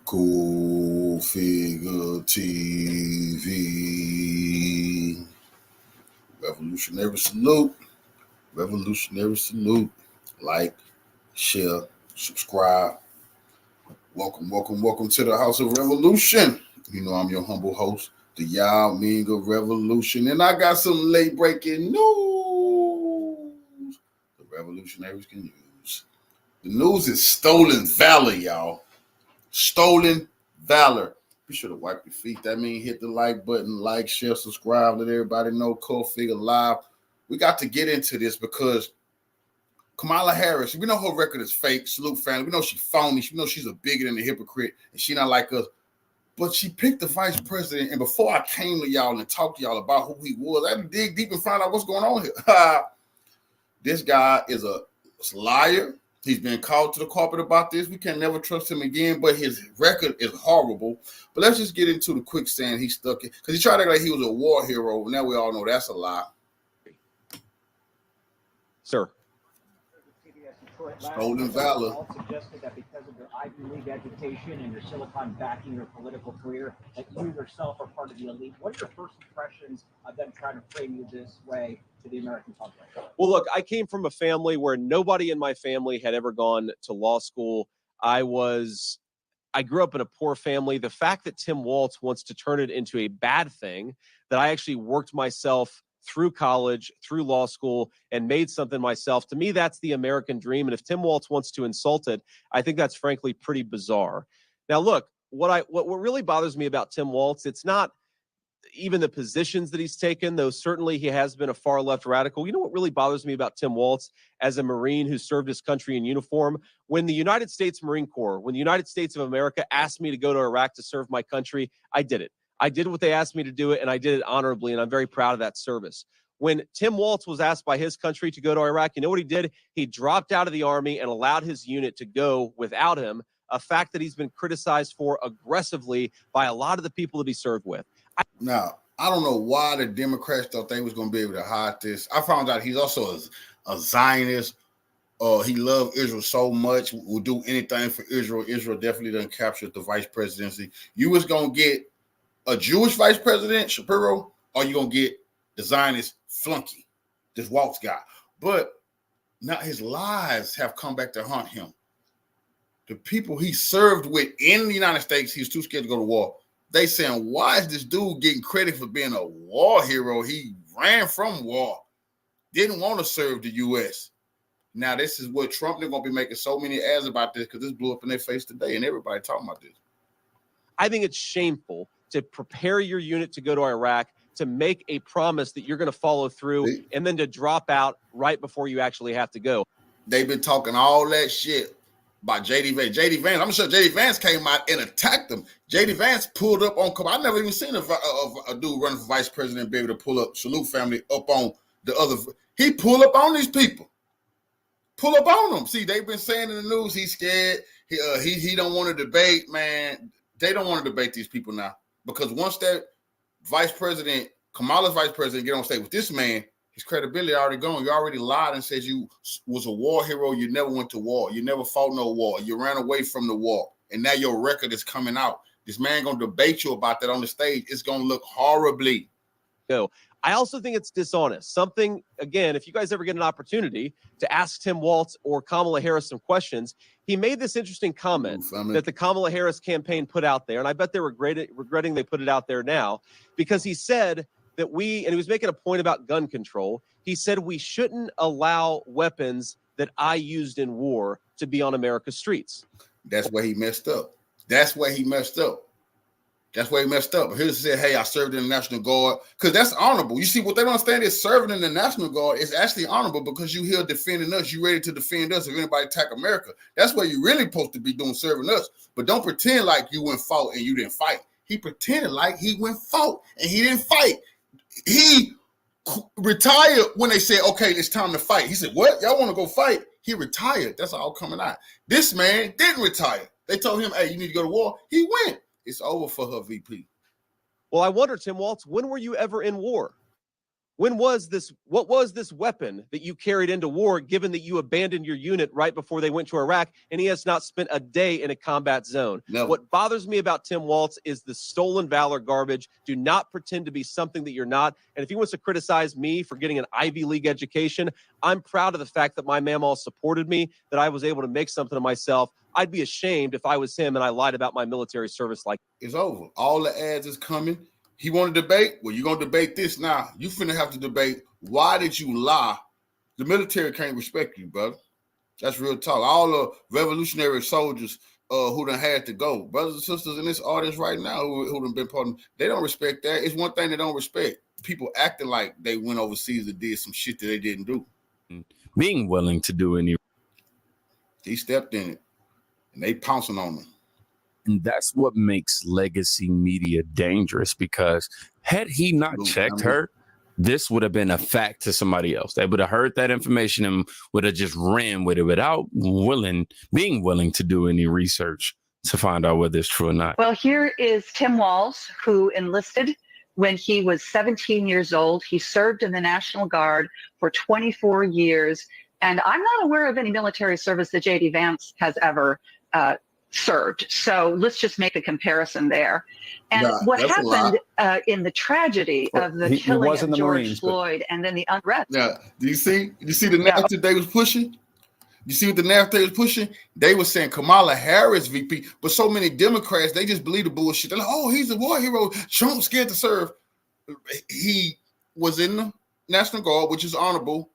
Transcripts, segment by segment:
Cool Figure TV. Revolutionary salute. Revolutionary salute. Like, share, subscribe. Welcome to the House of Revolution. You know I'm your humble host, the Yao Ming of Revolution. And I got some late breaking news the revolutionaries can use. The news is stolen valor, y'all. Stolen valor. Be sure to wipe your feet. That means hit the like button, like, share, subscribe, let everybody know Cool Figure Live. We got to get into this because Kamala Harris, we know her record is fake, salute family. We know she's phony. We know she's a bigot and a hypocrite, and she not like us. But she picked the vice president, and before I came to y'all and talked to y'all about who he was, I had to dig deep and find out what's going on here. This guy is a liar. He's been called to the carpet about this. We can never trust him again, but his record is horrible. But let's just get into the quicksand he stuck in. Because he tried to act like he was a war hero. Now we all know that's a lie. Sir. Stolen valor. All suggested that because of your Ivy League education and your Silicon backing your political career, that you yourself are part of the elite. What are your first impressions of them trying to frame you this way to the American public? Well, look, I came from a family where nobody in my family had ever gone to law school. I grew up in a poor family. The fact that Tim Walz wants to turn it into a bad thing, that I actually worked myself through college, through law school, and made something myself, to me, that's the American dream. And if Tim Walz wants to insult it, I think that's frankly pretty bizarre. Now, look, what really bothers me about Tim Walz, it's not even the positions that he's taken, though certainly he has been a far left radical. You know what really bothers me about Tim Walz as a Marine who served his country in uniform? When the United States Marine Corps, when the United States of America asked me to go to Iraq to serve my country, I did it. I did what they asked me to do it, and I did it honorably, and I'm very proud of that service. When Tim Walz was asked by his country to go to Iraq, you know what he did? He dropped out of the Army and allowed his unit to go without him, a fact that he's been criticized for aggressively by a lot of the people that he served with. Now, I don't know why the Democrats thought they was going to be able to hide this. I found out he's also a Zionist. He loved Israel so much, will do anything for Israel. Israel definitely done captured the vice presidency. You was going to get a Jewish vice president, Shapiro, or you going to get the Zionist flunky, this Walz guy. But now his lies have come back to haunt him. The people he served with in the United States, he was too scared to go to war. They saying, why is this dude getting credit for being a war hero? He ran from war, didn't want to serve the U.S. Now, this is what Trump, they're going to be making so many ads about this because this blew up in their face today, and everybody talking about this. I think it's shameful to prepare your unit to go to Iraq, to make a promise that you're going to follow through, and then to drop out right before you actually have to go. They've been talking all that shit by J.D. Vance. J.D. Vance, I'm sure J.D. Vance came out and attacked them. J.D. Vance pulled up on, I never even seen a dude running for vice president be able to pull up, salute family, up on the other. He pulled up on these people. Pull up on them. See, they've been saying in the news he's scared. He don't want to debate, man. They don't want to debate these people now. Because once that vice president, Kamala's vice president, get on stage with this man, his credibility already gone. You already lied and said you was a war hero. You never went to war. You never fought no war. You ran away from the war. And now your record is coming out. This man going to debate you about that on the stage. It's going to look horribly. Go. I also think it's dishonest. Something, again, if you guys ever get an opportunity to ask Tim Walz or Kamala Harris some questions, he made this interesting comment that the Kamala Harris campaign put out there, and I bet they're regretting they put it out there now, because he said that and he was making a point about gun control. He said we shouldn't allow weapons that I used in war to be on America's streets. That's where he messed up. That's where he messed up. He said, hey, I served in the National Guard, because that's honorable. You see, what they don't understand is serving in the National Guard is actually honorable because you here defending us. You ready to defend us if anybody attack America. That's what you're really supposed to be doing, serving us. But don't pretend like you went fought and you didn't fight. He pretended like he went fought and he didn't fight. He retired when they said, okay, it's time to fight. He said, what? Y'all want to go fight? He retired. That's all coming out. This man didn't retire. They told him, hey, you need to go to war. He went. It's over for her, VP. Well, I wonder, Tim Walz, when were you ever in war? what was this weapon that you carried into war, given that you abandoned your unit right before they went to Iraq, and he has not spent a day in a combat zone? No. What bothers me about Tim Walz is the stolen valor garbage. Do not pretend to be something that you're not. And if he wants to criticize me for getting an Ivy League education, I'm proud of the fact that my mamaw supported me, that I was able to make something of myself. I'd be ashamed if I was him and I lied about my military service like. It's over. All the ads is coming. He want to debate? Well, you're going to debate this now. You finna have to debate, why did you lie? The military can't respect you, brother. That's real talk. All the revolutionary soldiers who done had to go, brothers and sisters in this audience right now who done been part of, they don't respect that. It's one thing they don't respect. People acting like they went overseas and did some shit that they didn't do. Being willing to do any. He stepped in it, and they pouncing on him. And that's what makes legacy media dangerous, because had he not checked her, this would have been a fact to somebody else. They would have heard that information and would have just ran with it without being willing to do any research to find out whether it's true or not. Well, here is Tim Walz, who enlisted when he was 17 years old. He served in the National Guard for 24 years. And I'm not aware of any military service that J.D. Vance has ever served. So let's just make the comparison there. And what happened in the tragedy of the killing of George Floyd and then the unrest. Now, do you see the narrative they was pushing? You see what the narrative they was pushing? They were saying Kamala Harris VP, but so many Democrats, they just believe the bullshit. They're like, oh, he's a war hero. Trump's scared to serve. He was in the National Guard, which is honorable.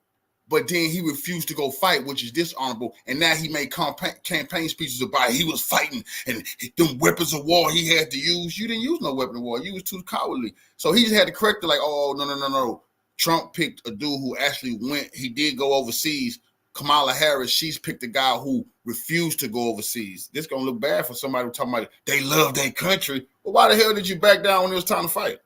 But then he refused to go fight, which is dishonorable. And now he made campaign speeches about he was fighting and them weapons of war he had to use. You didn't use no weapon of war. You was too cowardly. So he just had to correct it like, oh, no. Trump picked a dude who actually went. He did go overseas. Kamala Harris, she's picked a guy who refused to go overseas. This going to look bad for somebody who talking about they love their country. Well, why the hell did you back down when it was time to fight?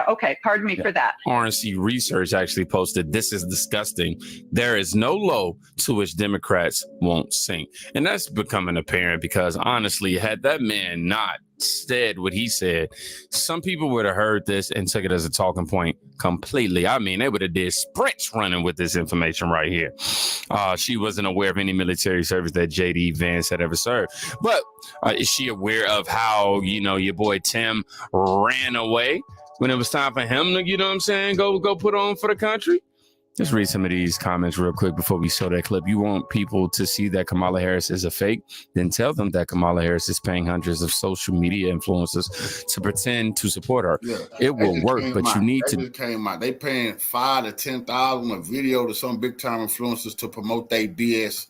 Okay, pardon me for that. RNC Research actually posted, "This is disgusting. There is no low to which Democrats won't sink." And that's becoming apparent because, honestly, had that man not said what he said, some people would have heard this and took it as a talking point completely. I mean, they would have did sprints running with this information right here. She wasn't aware of any military service that J.D. Vance had ever served. But is she aware of how, your boy Tim ran away when it was time for him to, go put on for the country? Let's read some of these comments real quick before we show that clip. You want people to see that Kamala Harris is a fake? Then tell them that Kamala Harris is paying hundreds of social media influencers to pretend to support her. Yeah, it will work, but you need to. They paying $5,000 to $10,000 a video to some big time influencers to promote their BS.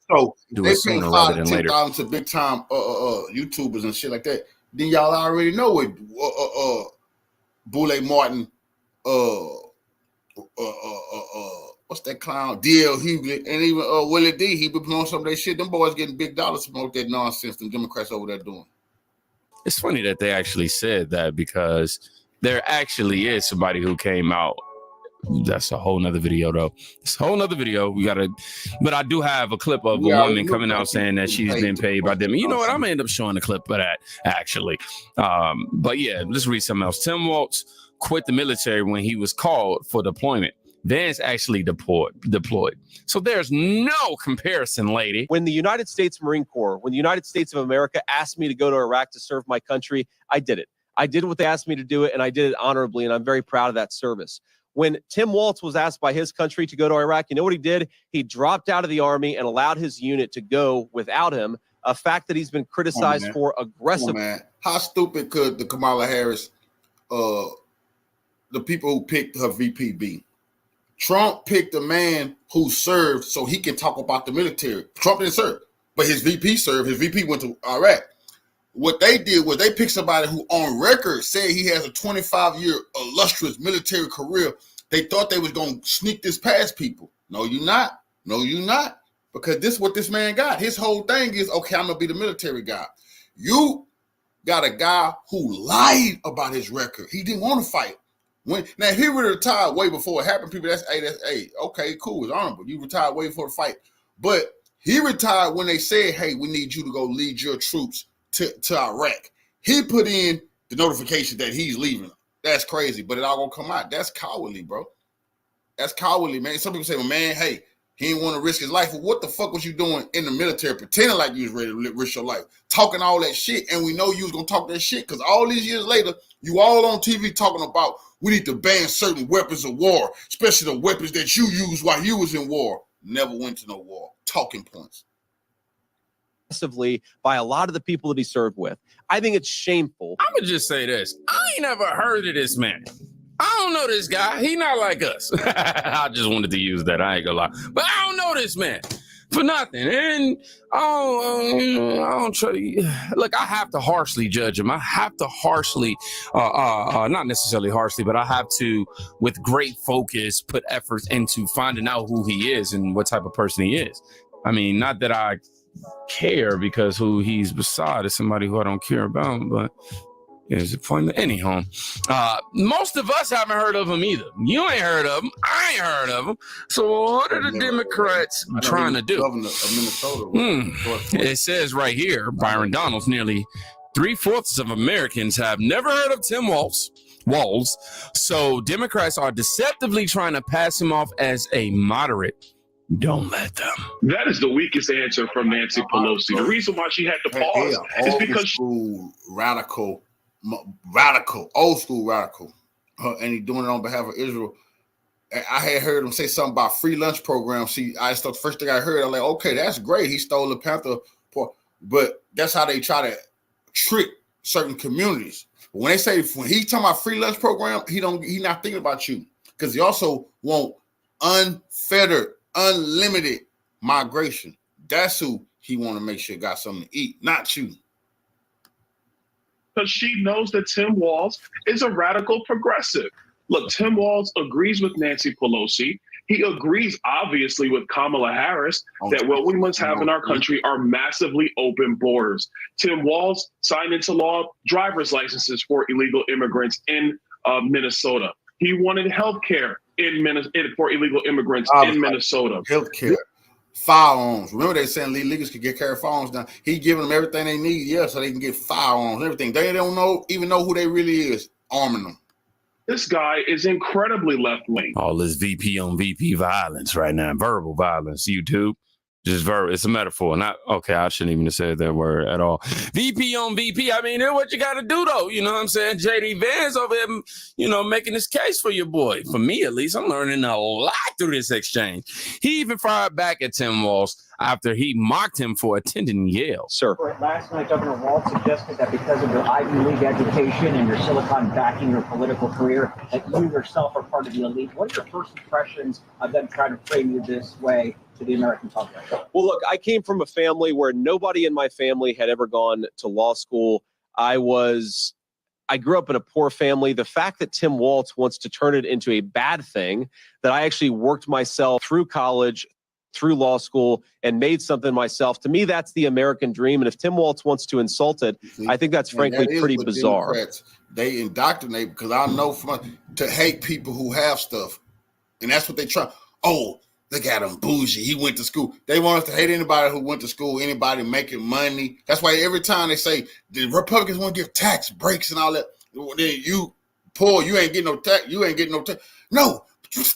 So they paying $5,000 to $10,000 to big time YouTubers and shit like that. Then y'all already know what Boule Martin, what's that clown? D.L. Hughley, and even Willie D. He been promoting some of that shit. Them boys getting big dollars to promote that nonsense them Democrats over there doing. It's funny that they actually said that because there actually is somebody who came out. That's a whole nother video, though. It's a whole nother video. But I do have a clip of a woman coming out saying that she's been paid by them. You know what? I'm gonna end up showing a clip of that actually. But yeah, let's read something else. Tim Walz quit the military when he was called for deployment. Vance actually deployed. So there's no comparison, lady. When the United States Marine Corps, when the United States of America asked me to go to Iraq to serve my country, I did it. I did what they asked me to do it, and I did it honorably, and I'm very proud of that service. When Tim Walz was asked by his country to go to Iraq, you know what he did? He dropped out of the army and allowed his unit to go without him, a fact that he's been criticized for aggressive. How stupid could the Kamala Harris, the people who picked her VP be? Trump picked a man who served so he can talk about the military. Trump didn't serve, but his VP served. His VP went to Iraq. What they did was they picked somebody who on record said he has a 25-year illustrious military career. They thought they was going to sneak this past people. No, you're not. No, you're not. Because this is what this man got. His whole thing is, okay, I'm going to be the military guy. You got a guy who lied about his record. He didn't want to fight. Now, if he would have retired way before it happened, people, that's okay, cool, it's honorable. You retired way before the fight. But he retired when they said, hey, we need you to go lead your troops to Iraq. He put in the notification that he's leaving. That's crazy, but it all gonna come out. That's cowardly, bro. That's cowardly, man. Some people say, well, man, hey, he didn't want to risk his life. Well, what the fuck was you doing in the military, pretending like you was ready to risk your life, talking all that shit, and we know you was gonna talk that shit because all these years later, you all on TV talking about we need to ban certain weapons of war, especially the weapons that you used while you was in war. Never went to no war. Talking points. By a lot of the people that he served with. I think it's shameful. I'm gonna just say this. I ain't never heard of this man. I don't know this guy. He not like us. I just wanted to use that. I ain't gonna lie. But I don't know this man for nothing. And I don't try. Look, I have to harshly judge him. I have to harshly, not necessarily harshly, but I have to, with great focus, put efforts into finding out who he is and what type of person he is. I mean, not that I care because who he's beside is somebody who I don't care about, but is the point. Anyhow, most of us haven't heard of him either. You ain't heard of him. I ain't heard of him. So what are the Democrats trying to do? Governor of Minnesota. It says right here, Byron Donalds, nearly 3/4 of Americans have never heard of Tim Walz. So Democrats are deceptively trying to pass him off as a moderate. Don't let them. That is the weakest answer from Nancy Pelosi. The reason why she had to pause is because radical, old school radical, and he's doing it on behalf of Israel. I had heard him say something about free lunch program. See, first thing I heard, I'm like, okay, that's great. He stole the Panther, but that's how they try to trick certain communities. But when he's talking about free lunch program, he not thinking about you because he also want unfettered, unlimited migration. That's who he want to make sure got something to eat, not you. Because she knows that Tim Walz is a radical progressive. Look, Tim Walz agrees with Nancy Pelosi. He agrees, obviously, with Kamala Harris that what we must have in our country are massively open borders. Tim Walz signed into law driver's licenses for illegal immigrants in Minnesota. He wanted health care for illegal immigrants in Minnesota. Health care, firearms. Remember they saying illegals could get carry firearms now. He giving them everything they need, so they can get firearms, everything. They don't even know who they really is, arming them. This guy is incredibly left-wing. All this VP on VP violence right now, verbal violence, YouTube. Just verbal. It's a metaphor. I shouldn't even have said that word at all. VP on VP. I mean, what you got to do, though. You know what I'm saying? JD Vance over here, making this case for your boy. For me, at least, I'm learning a lot through this exchange. He even fired back at Tim Walz after he mocked him for attending Yale. Sir. Last night, Governor Walz suggested that because of your Ivy League education and your Silicon backing your political career, that you yourself are part of the elite. What are your first impressions of them trying to frame you this way to the American public? Well, look, I came from a family where nobody in my family had ever gone to law school. I grew up in a poor family. The fact that Tim Walz wants to turn it into a bad thing, that I actually worked myself through college, through law school, and made something myself, to me, that's the American dream. And if Tim Walz wants to insult it, I think that's frankly pretty bizarre. Democrats, they indoctrinate, because I know to hate people who have stuff. And that's what they try. Oh, look at him, bougie. He went to school. They want us to hate anybody who went to school, anybody making money. That's why every time they say the Republicans want to give tax breaks and all that, then you poor, you ain't getting no tax. You ain't getting no tax. No,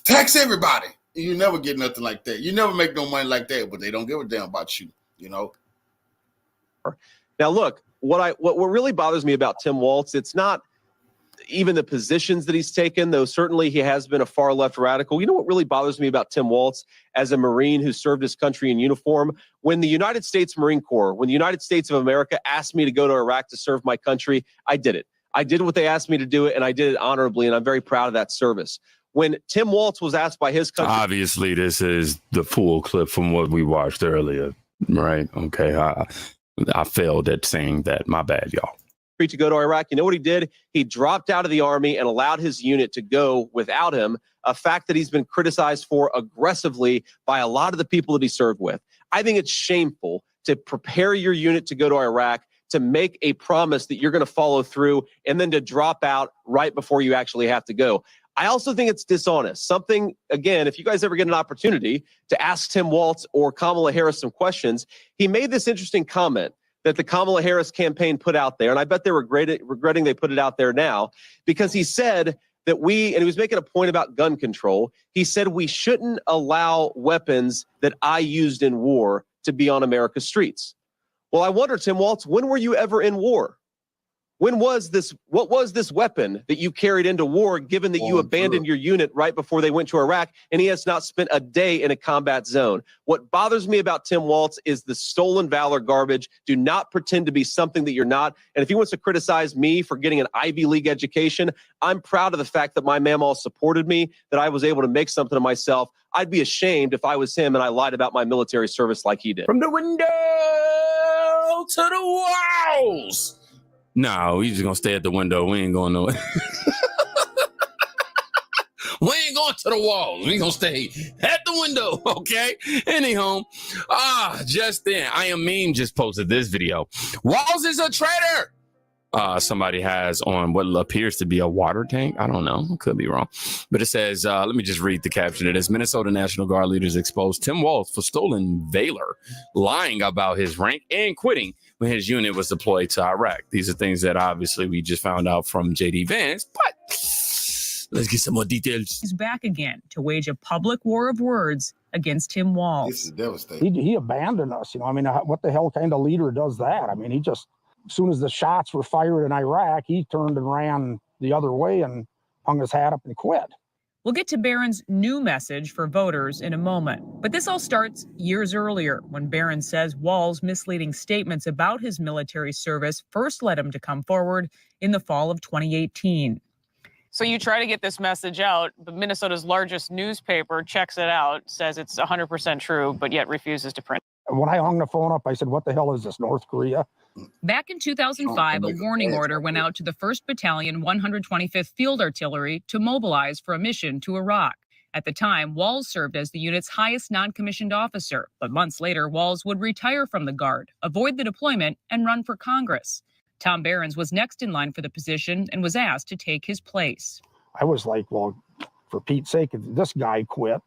tax everybody. You never get nothing like that. You never make no money like that, but they don't give a damn about you, Now, look, what really bothers me about Tim Walz, it's not even the positions that he's taken, though certainly he has been a far left radical. You know what really bothers me about Tim Walz as a Marine who served his country in uniform? When the United States Marine Corps, when the United States of America asked me to go to Iraq to serve my country, I did it. I did what they asked me to do it, and I did it honorably, and I'm very proud of that service. When Tim Walz was asked by his country... Obviously, this is the full clip from what we watched earlier, right? Okay, I failed at saying that. My bad, y'all. To go to Iraq, you know what he did? He dropped out of the Army and allowed his unit to go without him, a fact that he's been criticized for aggressively by a lot of the people that he served with. I think it's shameful to prepare your unit to go to Iraq, to make a promise that you're going to follow through, and then to drop out right before you actually have to go. I also think it's dishonest. Something, again, if you guys ever get an opportunity to ask Tim Walz or Kamala Harris some questions, he made this interesting comment that the Kamala Harris campaign put out there, and I bet they're regretting they put it out there now, because he said that and he was making a point about gun control. He said we shouldn't allow weapons that I used in war to be on America's streets. Well, I wonder, Tim Walz, when were you ever in war? What was this weapon that you carried into war, given that you abandoned your unit right before they went to Iraq, and he has not spent a day in a combat zone? What bothers me about Tim Walz is the stolen valor garbage. Do not pretend to be something that you're not. And if he wants to criticize me for getting an Ivy League education, I'm proud of the fact that my mamaw supported me, that I was able to make something of myself. I'd be ashamed if I was him and I lied about my military service like he did. From the window to the walls. No, we just gonna stay at the window. We ain't going nowhere. We ain't going to the walls. We gonna stay at the window, okay? Anyhow, just then, I Am Mean just posted this video. Walz is a traitor. Somebody has on what appears to be a water tank. I don't know. Could be wrong. But it says, let me just read the caption. It is Minnesota National Guard leaders exposed Tim Walz for stolen valor, lying about his rank, and quitting when his unit was deployed to Iraq. These are things that obviously we just found out from J.D. Vance, but let's get some more details. He's back again to wage a public war of words against Tim Walz. This is devastating. He abandoned us. I mean, what the hell kind of leader does that? I mean, he just, as soon as the shots were fired in Iraq, he turned and ran the other way and hung his hat up and quit. We'll get to Barron's new message for voters in a moment. But this all starts years earlier, when Barron says Walz's misleading statements about his military service first led him to come forward in the fall of 2018. So you try to get this message out, but Minnesota's largest newspaper checks it out, says it's 100% true, but yet refuses to print. When I hung the phone up, I said, what the hell is this, North Korea? Back in 2005, a warning order went out to the 1st Battalion, 125th Field Artillery to mobilize for a mission to Iraq. At the time, Walz served as the unit's highest non-commissioned officer, but months later, Walz would retire from the Guard, avoid the deployment, and run for Congress. Tom Barron was next in line for the position and was asked to take his place. I was like, well, for Pete's sake, if this guy quit,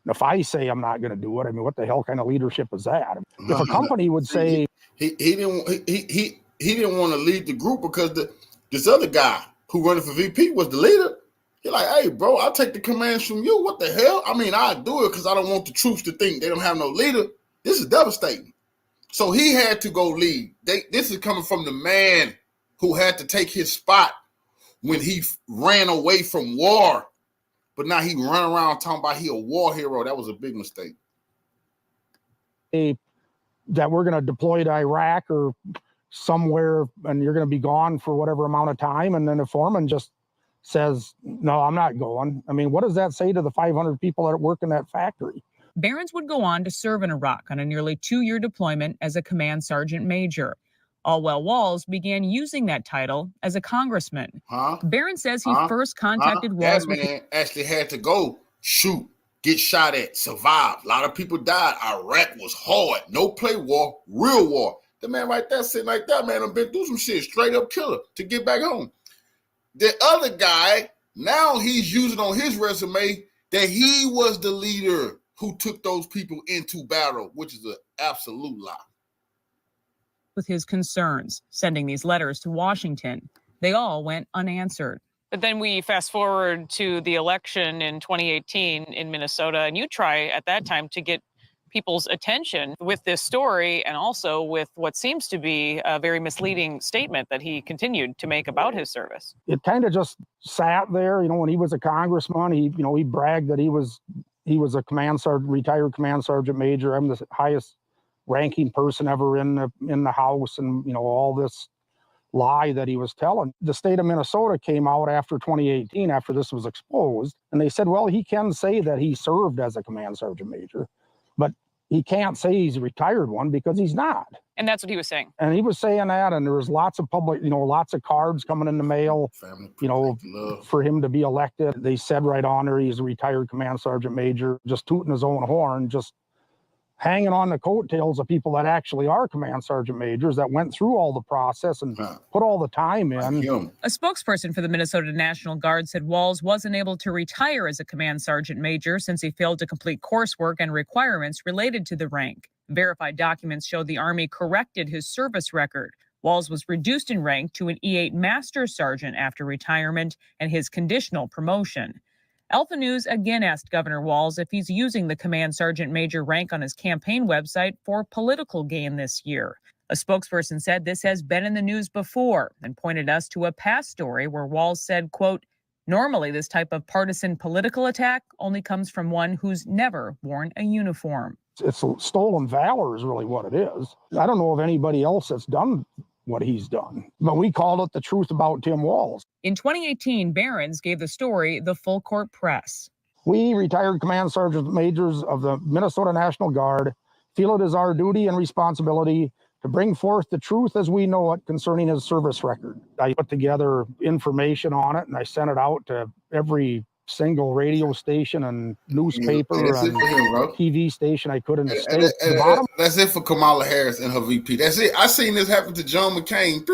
if I say I'm not going to do it, I mean, what the hell kind of leadership is that? If a company would say he didn't want to lead the group because this other guy who running for VP was the leader. He's like, hey, bro, I'll take the commands from you. What the hell? I mean, I do it because I don't want the troops to think they don't have no leader. This is devastating. So he had to go lead. This is coming from the man who had to take his spot when he ran away from war. But now he run around talking about he a war hero. That was a big mistake. That we're going to deploy to Iraq or somewhere and you're going to be gone for whatever amount of time. And then the foreman just says, no, I'm not going. I mean, what does that say to the 500 people that work in that factory? Barron would go on to serve in Iraq on a nearly 2-year deployment as a command sergeant major. All while Walz began using that title as a congressman. Barron says he first contacted Walz. That man actually had to go shoot, get shot at, survive. A lot of people died. Iraq was hard. No play war, real war. The man right there sitting like that, man, I've been through some shit, straight up killer to get back home. The other guy, now he's using on his resume that he was the leader who took those people into battle, which is an absolute lie. With his concerns, sending these letters to Washington. They all went unanswered. But then we fast forward to the election in 2018 in Minnesota, and you try at that time to get people's attention with this story and also with what seems to be a very misleading statement that he continued to make about his service. It kind of just sat there. You know, when he was a congressman, he bragged that he was a command sergeant, retired command sergeant major. I'm the highest ranking person ever in the House, and all this lie that he was telling. The state of Minnesota came out after 2018, after this was exposed, and they said, well, he can say that he served as a command sergeant major, but he can't say he's a retired one because he's not. And that's what he was saying. And he was saying that, and there was lots of public, lots of cards coming in the mail, for him to be elected. They said right on there he's a retired command sergeant major, just tooting his own horn, just hanging on the coattails of people that actually are command sergeant majors that went through all the process and put all the time in. A spokesperson for the Minnesota National Guard said Walz wasn't able to retire as a command sergeant major since he failed to complete coursework and requirements related to the rank. Verified documents showed the Army corrected his service record. Walz was reduced in rank to an E8 Master Sergeant after retirement and his conditional promotion. Alpha News again asked Governor Walz if he's using the Command Sergeant Major rank on his campaign website for political gain this year. A spokesperson said this has been in the news before and pointed us to a past story where Walz said, quote, "Normally this type of partisan political attack only comes from one who's never worn a uniform." It's stolen valor is really what it is. I don't know of anybody else that's done what he's done, but we called it the truth about Tim Walz. In 2018, Barron's gave the story the full court press. We, retired command sergeant majors of the Minnesota National Guard, feel it is our duty and responsibility to bring forth the truth as we know it concerning his service record. I put together information on it and I sent it out to every single radio station and newspaper and TV station I could in the state. That's it for Kamala Harris and her VP. That's it. I seen this happen to John McCain.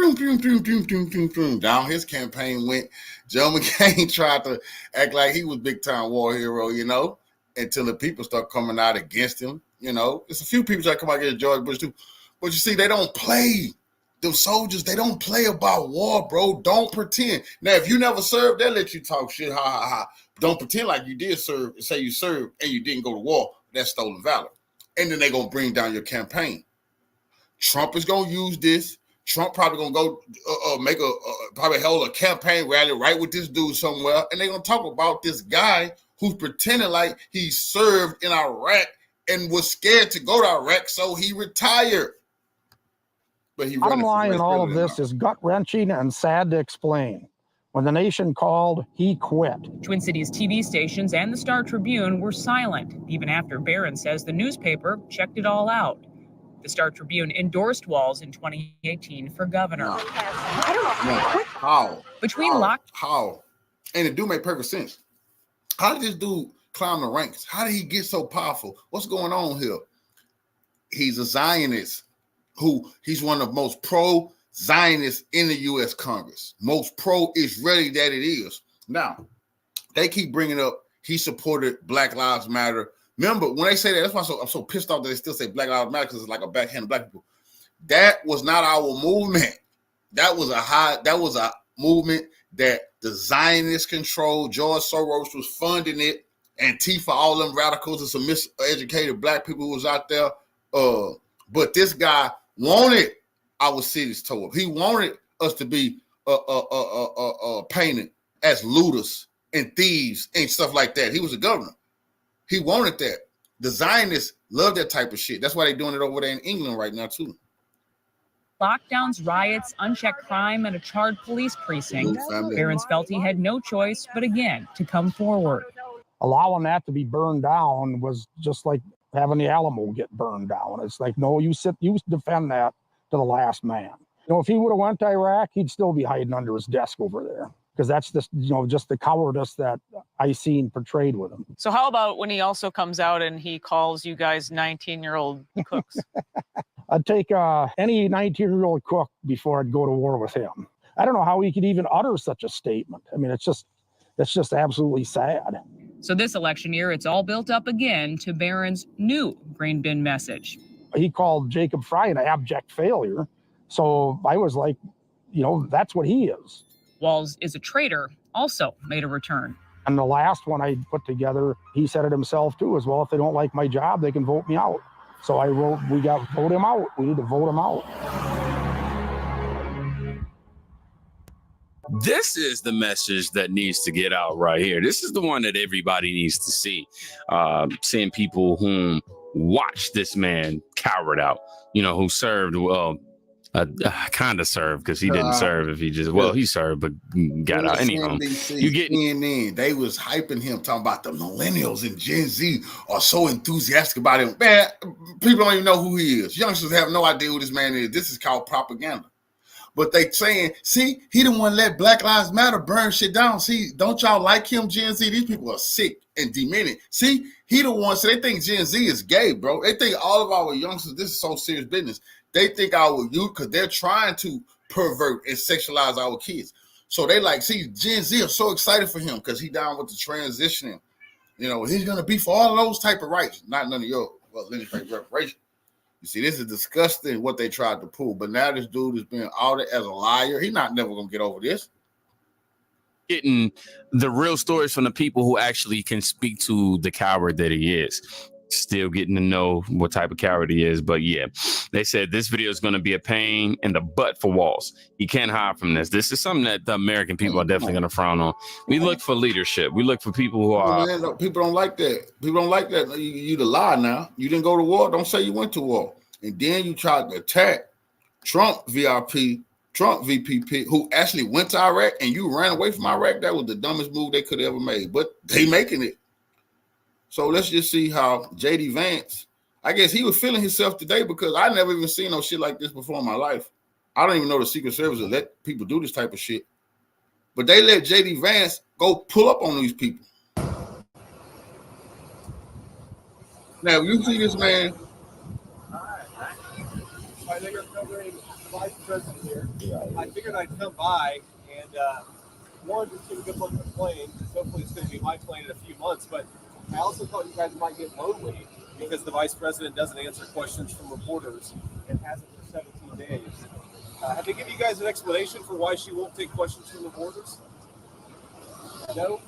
Down his campaign went. John McCain tried to act like he was big time war hero, you know, until the people start coming out against him. You know, there's a few people that come out against George Bush too, but you see, they don't play. The soldiers, they don't play about war, bro. Don't pretend. Now, if you never served, they'll let you talk shit. Ha ha ha. Don't pretend like you did serve, say you served and you didn't go to war. That's stolen valor. And then they're going to bring down your campaign. Trump is going to use this. Trump probably going to go probably hold a campaign rally right with this dude somewhere. And they're going to talk about this guy who's pretending like he served in Iraq and was scared to go to Iraq, so he retired. But he bottom line in all of this is gut-wrenching and sad to explain. When the nation called, he quit. Twin Cities TV stations and the Star Tribune were silent, even after Barron says the newspaper checked it all out. The Star Tribune endorsed Walz in 2018 for governor. I don't know how. And it do make perfect sense. How did this dude climb the ranks? How did he get so powerful? What's going on here? He's a Zionist. He's one of the most pro-Zionists in the U.S. Congress, most pro-Israeli that it is. Now, they keep bringing up he supported Black Lives Matter. Remember, when they say that, that's why I'm so pissed off that they still say Black Lives Matter because it's like a backhand of black people. That was not our movement. That was a movement that the Zionists controlled. George Soros was funding it. Antifa, all them radicals and some miseducated black people who was out there. But this guy wanted our cities tore up. He wanted us to be painted as looters and thieves and stuff like that. He was a governor. He wanted that. The Zionists love that type of shit. That's why they're doing it over there in England right now too. Lockdowns, riots, unchecked crime, and a charred police precinct. Barron's felt he had no choice but again to come forward. Allowing that to be burned down was just like having the Alamo get burned down. It's like, no, you defend that to the last man. You know, if he would have went to Iraq, he'd still be hiding under his desk over there because that's just the cowardice that I seen portrayed with him. So how about when he also comes out and he calls you guys 19-year-old cooks? I'd take any 19-year-old cook before I'd go to war with him. I don't know how he could even utter such a statement. I mean, it's just absolutely sad. So this election year, it's all built up again to Barron's new grain bin message. He called Jacob Fry an abject failure. So I was like, that's what he is. Walz is a traitor, also made a return. And the last one I put together, he said it himself too, as well. If they don't like my job, they can vote me out. So I wrote, we got to vote him out. We need to vote him out. This is the message that needs to get out right here. This is the one that everybody needs to see. Seeing people whom watched this man coward out, who served, kind of served because he didn't serve if he just, he served, but got out. Anyhow, you get in. They was hyping him, talking about the millennials and Gen Z are so enthusiastic about him. Man, people don't even know who he is. Youngsters have no idea who this man is. This is called propaganda. But they saying, see, he didn't want to let Black Lives Matter burn shit down. See, don't y'all like him, Gen Z? These people are sick and demented. See, he the one, so they think Gen Z is gay, bro. They think all of our youngsters, this is so serious business. They think our youth, because they're trying to pervert and sexualize our kids. So they like, see, Gen Z are so excited for him because he down with the transitioning. He's going to be for all of those type of rights, not none of your religious reparation. You see, this is disgusting what they tried to pull. But now this dude is being outed as a liar. He's not never going to get over this. Getting the real stories from the people who actually can speak to the coward that he is. Still getting to know what type of coward he is. But yeah, they said this video is going to be a pain in the butt for Walz. He can't hide from this. This is something that the American people are definitely going to frown on. We look for leadership. We look for people who are... Man, people don't like that. People don't like that. You the lie now. You didn't go to war. Don't say you went to war. And then you tried to attack Trump VPP, who actually went to Iraq, and you ran away from Iraq. That was the dumbest move they could have ever made. But they making it. So let's just see how JD Vance, I guess he was feeling himself today, because I never even seen no shit like this before in my life. I don't even know the Secret Service will let people do this type of shit. But they let JD Vance go pull up on these people. Now, you see this man. I know you're covering the vice president here. I figured I'd come by and one, just give a good look at the plane. Hopefully it's going to be my plane in a few months, but I also thought you guys might get lonely because the vice president doesn't answer questions from reporters and hasn't for 17 days. Have they given you guys an explanation for why she won't take questions from reporters? No?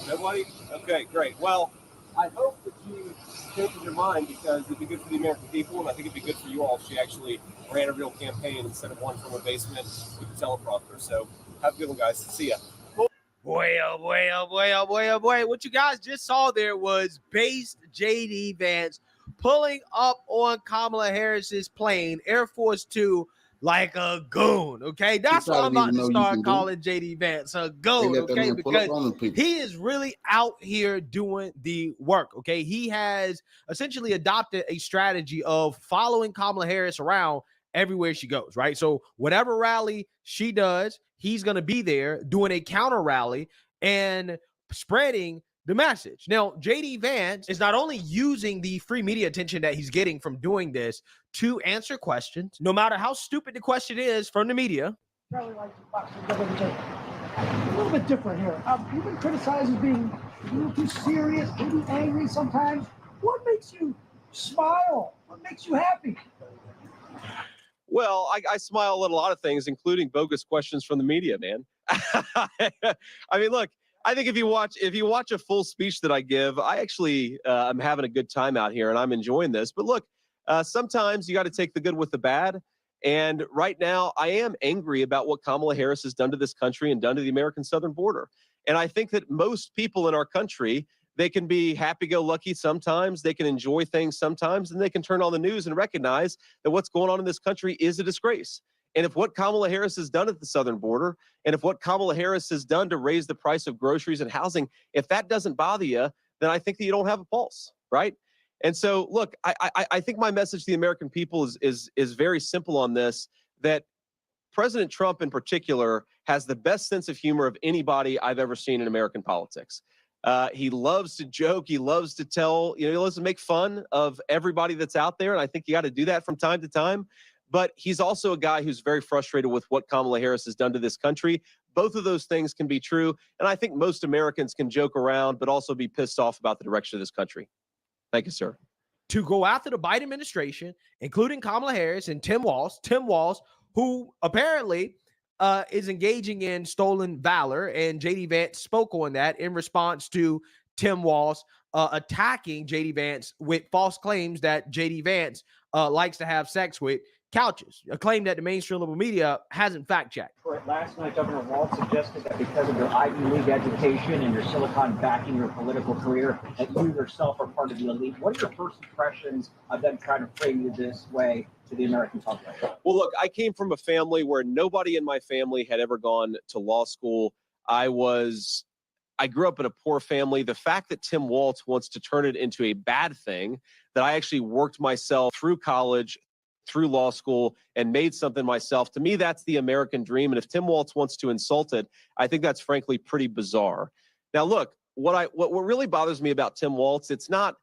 Nobody? Okay, great. Well, I hope that you changes your mind, because it'd be good for the American people, and I think it'd be good for you all if she actually ran a real campaign instead of one from a basement with a teleprompter. So have a good one, guys. See ya. Boy, oh boy, oh boy, oh boy, oh boy. What you guys just saw there was based JD Vance pulling up on Kamala Harris's plane, Air Force Two, like a goon. Okay, that's what I'm about to start calling JD Vance, a goon. Okay, because he is really out here doing the work. Okay, he has essentially adopted a strategy of following Kamala Harris around everywhere she goes, right? So whatever rally she does, he's going to be there doing a counter rally and spreading the message. Now, JD Vance is not only using the free media attention that he's getting from doing this to answer questions, no matter how stupid the question is, from the media. Really like a little bit different here. You've been criticized as being a little too serious, maybe angry sometimes. What makes you smile? What makes you happy? Well, I smile at a lot of things, including bogus questions from the media, man. I mean, look, I think if you watch a full speech that I give, I actually I'm having a good time out here and I'm enjoying this. But look, sometimes you got to take the good with the bad. And right now, I am angry about what Kamala Harris has done to this country and done to the American southern border. And I think that most people in our country, they can be happy-go-lucky sometimes, they can enjoy things sometimes, and they can turn on the news and recognize that what's going on in this country is a disgrace. And if what Kamala Harris has done at the southern border, and if what Kamala Harris has done to raise the price of groceries and housing, if that doesn't bother you, then I think that you don't have a pulse, right? And so, look, I think my message to the American people is very simple on this, that President Trump in particular has the best sense of humor of anybody I've ever seen in American politics. He loves to joke. He loves to tell, he loves to make fun of everybody that's out there. And I think you got to do that from time to time. But he's also a guy who's very frustrated with what Kamala Harris has done to this country. Both of those things can be true. And I think most Americans can joke around, but also be pissed off about the direction of this country. Thank you, sir. To go after the Biden administration, including Kamala Harris and Tim Walz, who apparently is engaging in stolen valor, and JD Vance spoke on that in response to Tim Walz attacking JD Vance with false claims that JD Vance likes to have sex with couches, a claim that the mainstream liberal media hasn't fact-checked. Last night, Governor Walz suggested that because of your Ivy League education and your Silicon backing your political career, that you yourself are part of the elite. What are your first impressions of them trying to frame you this way to the American public? Well, look, I came from a family where nobody in my family had ever gone to law school. I grew up in a poor family. The fact that Tim Walz wants to turn it into a bad thing, that I actually worked myself through college, through law school, and made something myself, to me, that's the American dream. And if Tim Walz wants to insult it, I think that's frankly pretty bizarre. Now, look, what really bothers me about Tim Walz, it's not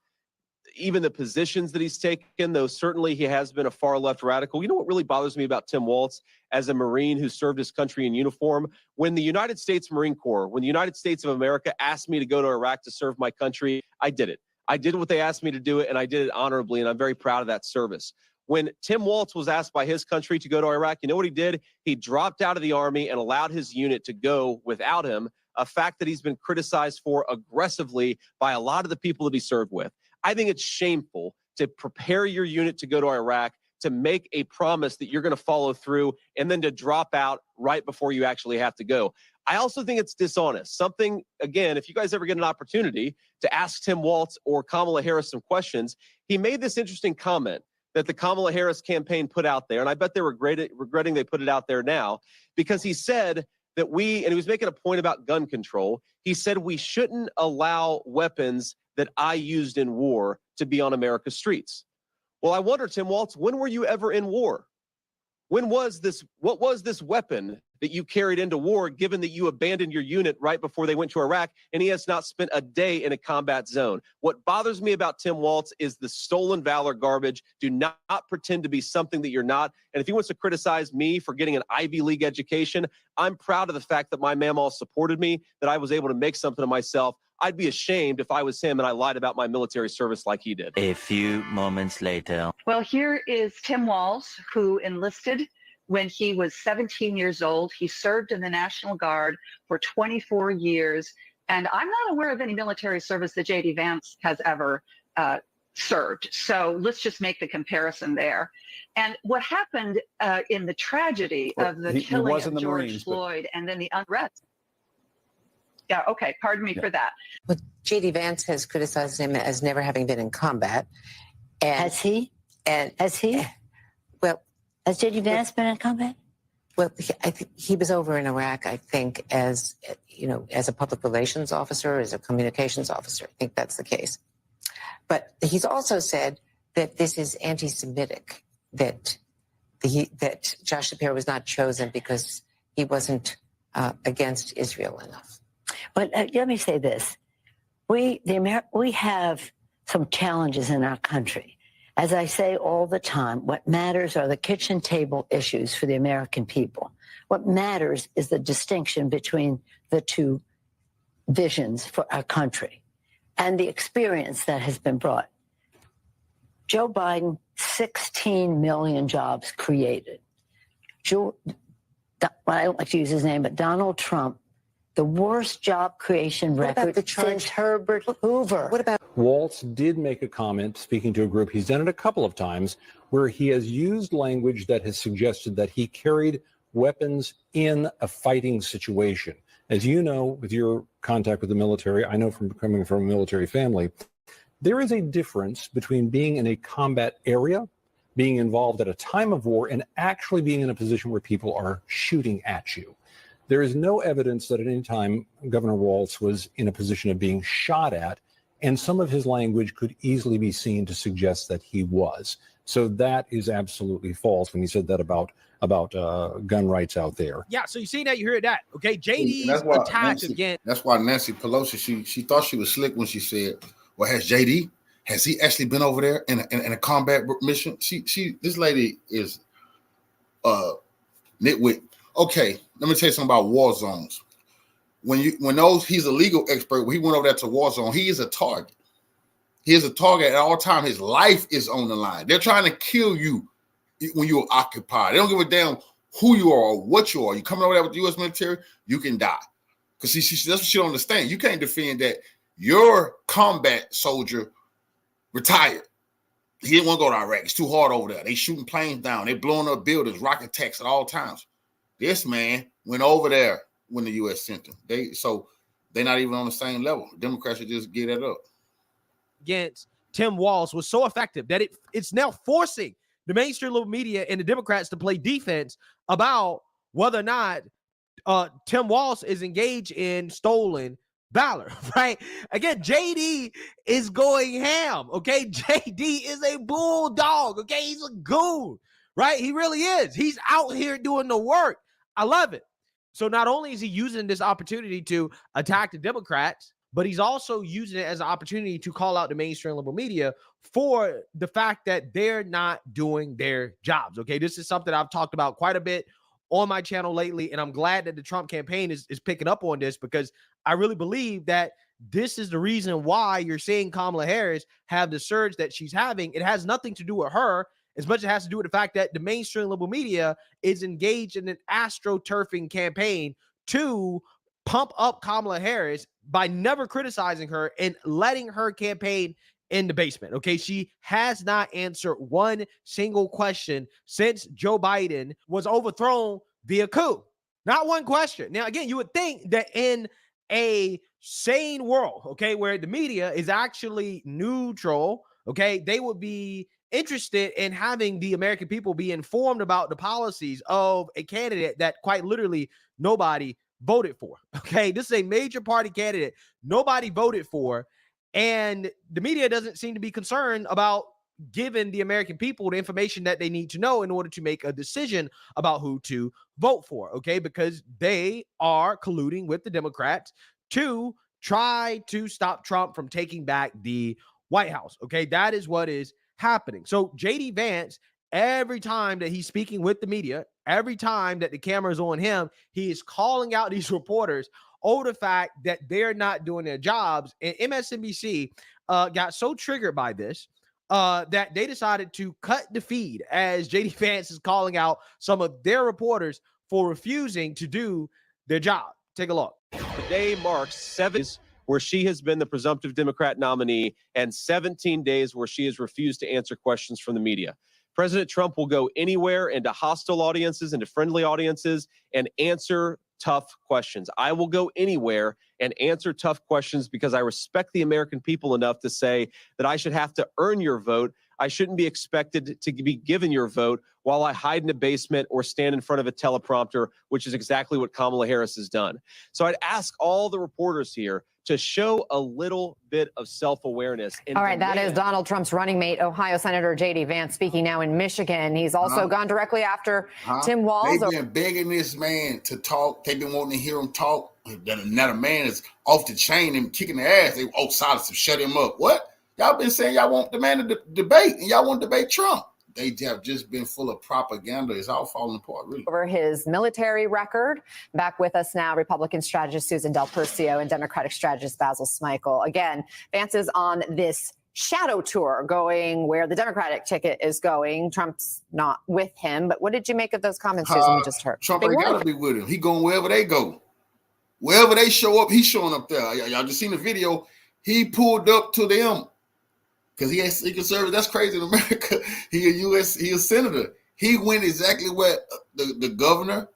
even the positions that he's taken, though certainly he has been a far left radical. You know what really bothers me about Tim Walz as a Marine who served his country in uniform? When the United States Marine Corps, when the United States of America asked me to go to Iraq to serve my country, I did it. I did what they asked me to do it, and I did it honorably, and I'm very proud of that service. When Tim Walz was asked by his country to go to Iraq, you know what he did? He dropped out of the Army and allowed his unit to go without him, a fact that he's been criticized for aggressively by a lot of the people that he served with. I think it's shameful to prepare your unit to go to Iraq, to make a promise that you're going to follow through, and then to drop out right before you actually have to go. I also think it's dishonest. Something, again, if you guys ever get an opportunity to ask Tim Walz or Kamala Harris some questions, he made this interesting comment that the Kamala Harris campaign put out there, and I bet they're regretting they put it out there now, because he said that and he was making a point about gun control. He said we shouldn't allow weapons that I used in war to be on America's streets. Well, I wonder, Tim Walz, when were you ever in war? What was this weapon that you carried into war, given that you abandoned your unit right before they went to Iraq, and he has not spent a day in a combat zone? What bothers me about Tim Walz is the stolen valor garbage. Do not pretend to be something that you're not. And if he wants to criticize me for getting an Ivy League education, I'm proud of the fact that my mamaw supported me, that I was able to make something of myself. I'd be ashamed if I was him and I lied about my military service like he did. A few moments later. Well, here is Tim Walz, who enlisted when he was 17 years old. He served in the National Guard for 24 years. And I'm not aware of any military service that J.D. Vance has ever served. So let's just make the comparison there. And what happened in the tragedy of the killing of George Floyd and then the unrest. Yeah, okay, pardon me for that. But J.D. Vance has criticized him as never having been in combat. And, has he? And has he? Well, has J.D. Vance been in combat? Well, I think he was over in Iraq, I think, as a public relations officer, as a communications officer. I think that's the case. But he's also said that this is anti-Semitic, that Josh Shapiro was not chosen because he wasn't against Israel enough. But let me say this. We have some challenges in our country. As I say all the time, what matters are the kitchen table issues for the American people. What matters is the distinction between the two visions for our country and the experience that has been brought. Joe Biden, 16 million jobs created. I don't like to use his name, but Donald Trump, the worst job creation record since Herbert Hoover. What about Walz did make a comment speaking to a group. He's done it a couple of times where he has used language that has suggested that he carried weapons in a fighting situation. As you know, with your contact with the military, I know from coming from a military family, there is a difference between being in a combat area, being involved at a time of war, and actually being in a position where people are shooting at you. There is no evidence that at any time Governor Walz was in a position of being shot at, and some of his language could easily be seen to suggest that he was. So that is absolutely false when he said that about gun rights out there. Yeah, so you see that, you hear that. Okay, JD's attack again. That's why Nancy Pelosi, she thought she was slick when she said, well, has he actually been over there in a combat mission? This lady is nitwit. Okay, let me tell you something about war zones. He's a legal expert. When he went over there to war zone, he is a target. He is a target at all time. His life is on the line. They're trying to kill you when you're occupied. They don't give a damn who you are or what you are. You coming over there with the U.S. military, you can die. Because that's what she don't understand. You can't defend that your combat soldier retired. He didn't want to go to Iraq. It's too hard over there. They shooting planes down. They blowing up buildings, rocket attacks at all times. This man went over there when the U.S. sent him. They're not even on the same level. Democrats should just get it up. Against Tim Walz was so effective that it's now forcing the mainstream liberal media and the Democrats to play defense about whether or not Tim Walz is engaged in stolen valor, right? Again, JD is going ham, okay? JD is a bulldog, okay? He's a goon, right? He really is. He's out here doing the work. I love it. So not only is he using this opportunity to attack the Democrats, but he's also using it as an opportunity to call out the mainstream liberal media for the fact that they're not doing their jobs, okay? This is something I've talked about quite a bit on my channel lately, and I'm glad that the Trump campaign is picking up on this, because I really believe that this is the reason why you're seeing Kamala Harris have the surge that she's having. It has nothing to do with her as much as it has to do with the fact that the mainstream liberal media is engaged in an astroturfing campaign to pump up Kamala Harris by never criticizing her and letting her campaign in the basement. Okay, she has not answered one single question since Joe Biden was overthrown via coup. Not one question. Now, again, you would think that in a sane world, okay, where the media is actually neutral, okay, they would be interested in having the American people be informed about the policies of a candidate that quite literally nobody voted for. Okay, this is a major party candidate nobody voted for, and the media doesn't seem to be concerned about giving the American people the information that they need to know in order to make a decision about who to vote for, okay? Because they are colluding with the Democrats to try to stop Trump from taking back the White House, okay? That is what is happening. So JD Vance, every time that he's speaking with the media, every time that the camera is on him, he is calling out these reporters over the fact that they're not doing their jobs. And MSNBC got so triggered by this that they decided to cut the feed as JD Vance is calling out some of their reporters for refusing to do their job. Take a look. Today marks 7 days where she has been the presumptive Democrat nominee and 17 days where she has refused to answer questions from the media. President Trump will go anywhere, into hostile audiences, into friendly audiences, and answer tough questions. I will go anywhere and answer tough questions because I respect the American people enough to say that I should have to earn your vote. I shouldn't be expected to be given your vote while I hide in a basement or stand in front of a teleprompter, which is exactly what Kamala Harris has done. So I'd ask all the reporters here to show a little bit of self-awareness. All right, that is Donald Trump's running mate, Ohio Senator J.D. Vance, speaking now in Michigan. He's also gone directly after Tim Walz. They've been begging this man to talk. They've been wanting to hear him talk. Now the man is off the chain and kicking their ass. They silence him, shut him up. What? Y'all been saying y'all want the man to debate, and y'all want to debate Trump. They have just been full of propaganda. It's all falling apart, really. Over his military record. Back with us now, Republican strategist Susan Del Percio and Democratic strategist Basil Smikle. Again, Vance is on this shadow tour going where the Democratic ticket is going. Trump's not with him. But what did you make of those comments, Susan, we just heard? Trump ain't got to be with him. He going wherever they go. Wherever they show up, he's showing up there. Y'all just seen the video. He pulled up to them. Because he ain't Secret Service. That's crazy in America. He a senator. He went exactly where the governor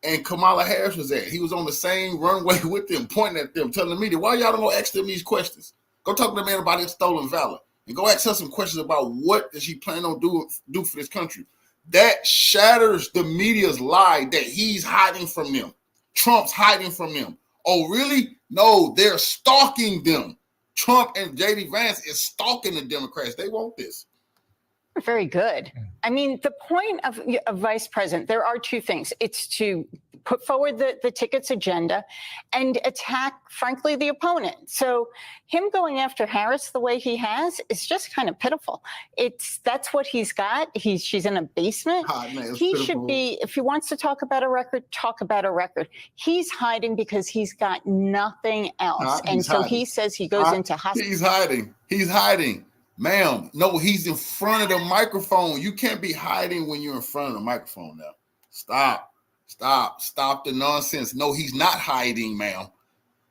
and Kamala Harris was at. He was on the same runway with them, pointing at them, telling the media, why y'all don't go ask them these questions? Go talk to the man about his stolen valor. And go ask her some questions about what does she plan on do for this country. That shatters the media's lie that he's hiding from them. Trump's hiding from them. Oh, really? No, they're stalking them. Trump and J.D. Vance is stalking the Democrats. They want this. Very good. I mean, the point of vice president, there are two things. It's to put forward the tickets agenda and attack, frankly, the opponent. So him going after Harris the way he has is just kind of pitiful. That's what he's got. She's in a basement. He should be, if he wants to talk about a record, talk about a record. He's hiding because he's got nothing else. And so he says he goes into hospital. He's hiding. Ma'am, no, he's in front of the microphone. You can't be hiding when you're in front of the microphone now. Stop the nonsense. No, he's not hiding, ma'am.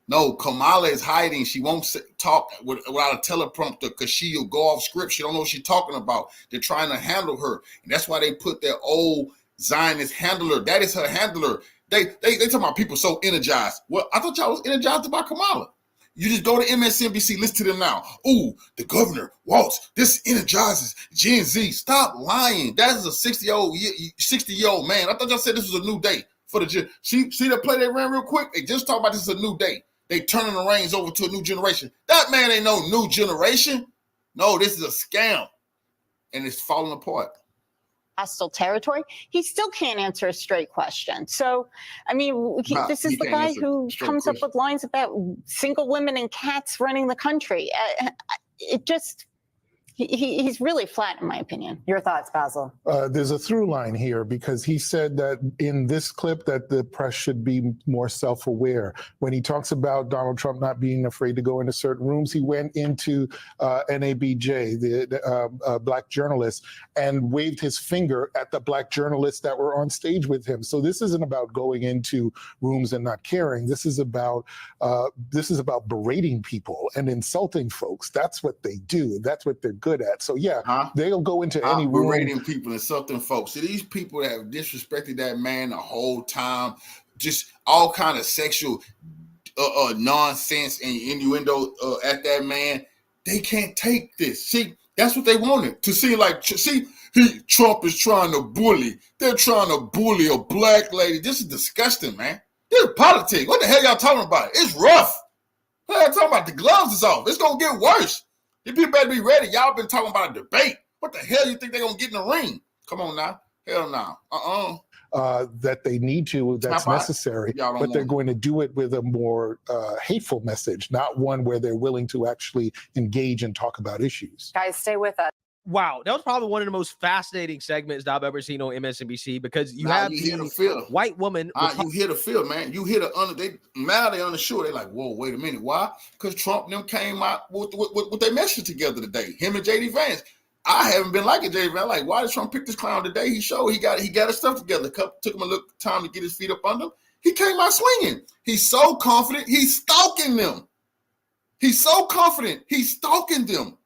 No, Kamala is hiding. She won't talk without a teleprompter because she'll go off script. She don't know what she's talking about. They're trying to handle her. And that's why they put their old Zionist handler. That is her handler. They talking about people so energized. Well, I thought y'all was energized about Kamala. You just go to MSNBC, listen to them now. Ooh, the governor, Walz, this energizes Gen Z. Stop lying. That is a 60-year-old man. I thought y'all said this was a new day for the Gen. See the play they ran real quick? They just talked about this is a new day. They turning the reins over to a new generation. That man ain't no new generation. No, this is a scam. And it's falling apart. Hostile territory, he still can't answer a straight question. So, I mean, this is the guy who comes up with lines about single women and cats running the country. He's really flat, in my opinion. Your thoughts, Basil? There's a through line here because he said that in this clip that the press should be more self-aware. When he talks about Donald Trump not being afraid to go into certain rooms, he went into NABJ, the black journalist, and waved his finger at the black journalists that were on stage with him. So this isn't about going into rooms and not caring. This is about berating people and insulting folks. That's what they do. That's what they're good at. So yeah, they'll go into any room. Berating people, insulting folks. See, these people that have disrespected that man the whole time, just all kind of sexual nonsense and innuendo at that man, they can't take this. See, that's what they wanted to see. Like, Trump is trying to bully. They're trying to bully a black lady. This is disgusting, man. This is politics. What the hell y'all talking about? It's rough. What y'all talking about? The gloves is off. It's gonna get worse. You people better be ready. Y'all been talking about a debate. What the hell you think they're going to get in the ring? Come on now. Hell no. That they need to, that's necessary, but they're going to do it with a more hateful message, not one where they're willing to actually engage and talk about issues. Guys, stay with us. Wow, that was probably one of the most fascinating segments that I've ever seen on MSNBC because you have the white woman. You hear the feel, man. You hear the under. They unsure. They're like, whoa, wait a minute. Why? Because Trump and them came out with their message together today. Him and JD Vance. I haven't been liking JD Vance. Like, why did Trump pick this clown today? He showed he got his stuff together. Took him a little time to get his feet up under him. He came out swinging. He's so confident. He's stalking them. He's so confident. He's stalking them.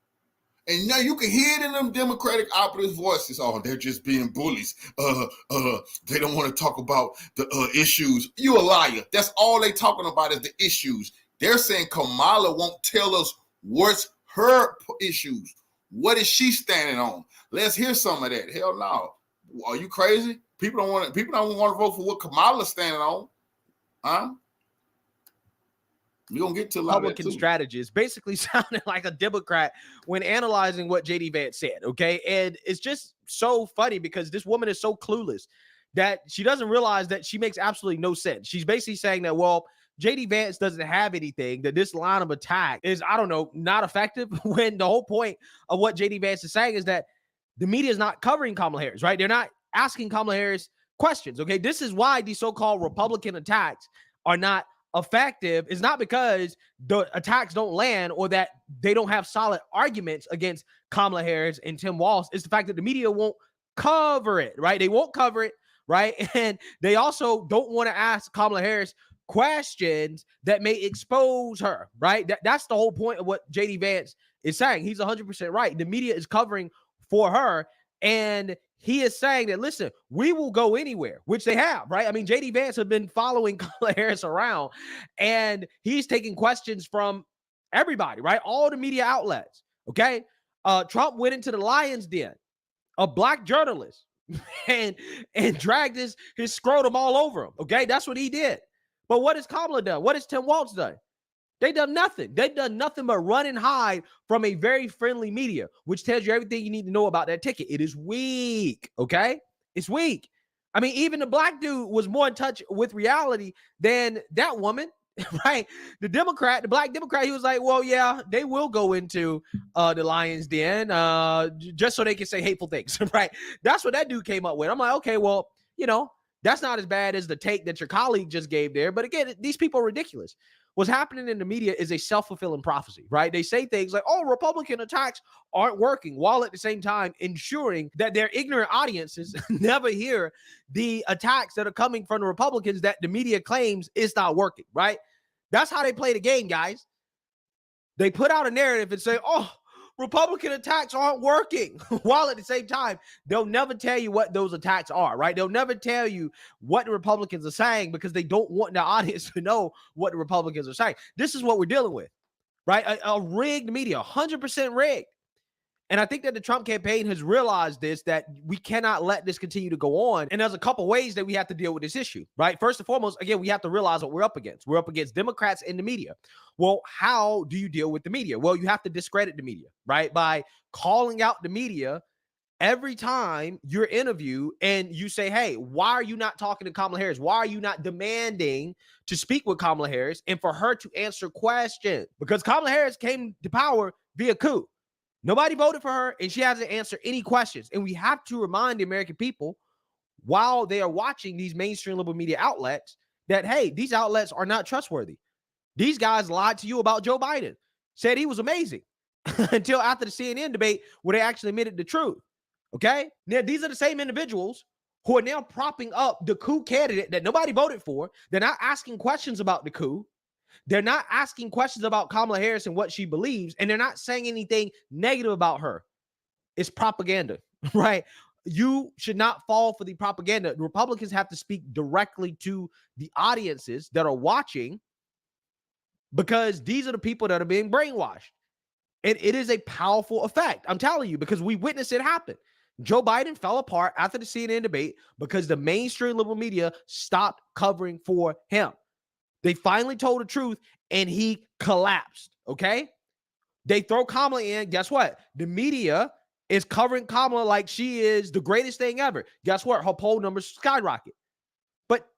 And now you can hear it in them Democratic operatives' voices. Oh, they're just being bullies. They don't want to talk about the issues. You a liar. That's all they talking about is the issues. They're saying Kamala won't tell us what's her issues. What is she standing on? Let's hear some of that. Hell no. Are you crazy? People don't want to vote for what Kamala's standing on. Huh? You're going to get to a lot Republican strategist basically sounded like a Democrat when analyzing what JD Vance said, okay? And it's just so funny because this woman is so clueless that she doesn't realize that she makes absolutely no sense. She's basically saying that, well, JD Vance doesn't have anything, that this line of attack is, I don't know, not effective, when the whole point of what JD Vance is saying is that the media is not covering Kamala Harris, right? They're not asking Kamala Harris questions, okay? This is why these so-called Republican attacks are not effective. Is not because the attacks don't land or that they don't have solid arguments against Kamala Harris and Tim Walz. It's the fact that the media won't cover it, right? They won't cover it, right? And they also don't want to ask Kamala Harris questions that may expose her, right? That's the whole point of what JD Vance is saying. He's 100% right. The media is covering for her, and he is saying that, listen, we will go anywhere, which they have, right? I mean, JD Vance has been following Kamala Harris around, and he's taking questions from everybody, right? All the media outlets, okay? Trump went into the lion's den, a black journalist, and dragged his scrotum all over him, okay? That's what he did. But what has Kamala done? What has Tim Walz done? They done nothing. They've done nothing but run and hide from a very friendly media, which tells you everything you need to know about that ticket. It is weak, okay? It's weak. I mean, even the black dude was more in touch with reality than that woman, right? The black Democrat, he was like, well, yeah, they will go into the lion's den just so they can say hateful things, right? That's what that dude came up with. I'm like, okay, well, that's not as bad as the take that your colleague just gave there. But again, these people are ridiculous. What's happening in the media is a self-fulfilling prophecy, right? They say things like, oh, Republican attacks aren't working, while at the same time ensuring that their ignorant audiences never hear the attacks that are coming from the Republicans that the media claims is not working, right? That's how they play the game, guys. They put out a narrative and say, oh, Republican attacks aren't working, while at the same time, they'll never tell you what those attacks are, right? They'll never tell you what the Republicans are saying because they don't want the audience to know what the Republicans are saying. This is what we're dealing with, right? A rigged media, 100% rigged. And I think that the Trump campaign has realized this, that we cannot let this continue to go on. And there's a couple ways that we have to deal with this issue, right? First and foremost, again, we have to realize what we're up against. We're up against Democrats in the media. Well, how do you deal with the media? Well, you have to discredit the media, right? By calling out the media every time you're interviewed and you say, hey, why are you not talking to Kamala Harris? Why are you not demanding to speak with Kamala Harris and for her to answer questions? Because Kamala Harris came to power via coup. Nobody voted for her, and she hasn't answered any questions. And we have to remind the American people while they are watching these mainstream liberal media outlets that, hey, these outlets are not trustworthy. These guys lied to you about Joe Biden, said he was amazing until after the CNN debate where they actually admitted the truth. Okay? Now, these are the same individuals who are now propping up the coup candidate that nobody voted for. They're not asking questions about the coup. They're not asking questions about Kamala Harris and what she believes, and they're not saying anything negative about her. It's propaganda, right? You should not fall for the propaganda. The Republicans have to speak directly to the audiences that are watching, because these are the people that are being brainwashed. And it is a powerful effect. I'm telling you, because we witnessed it happen. Joe Biden fell apart after the CNN debate because the mainstream liberal media stopped covering for him. They finally told the truth and he collapsed, okay? They throw Kamala in. Guess what? The media is covering Kamala like she is the greatest thing ever. Guess what? Her poll numbers skyrocket. But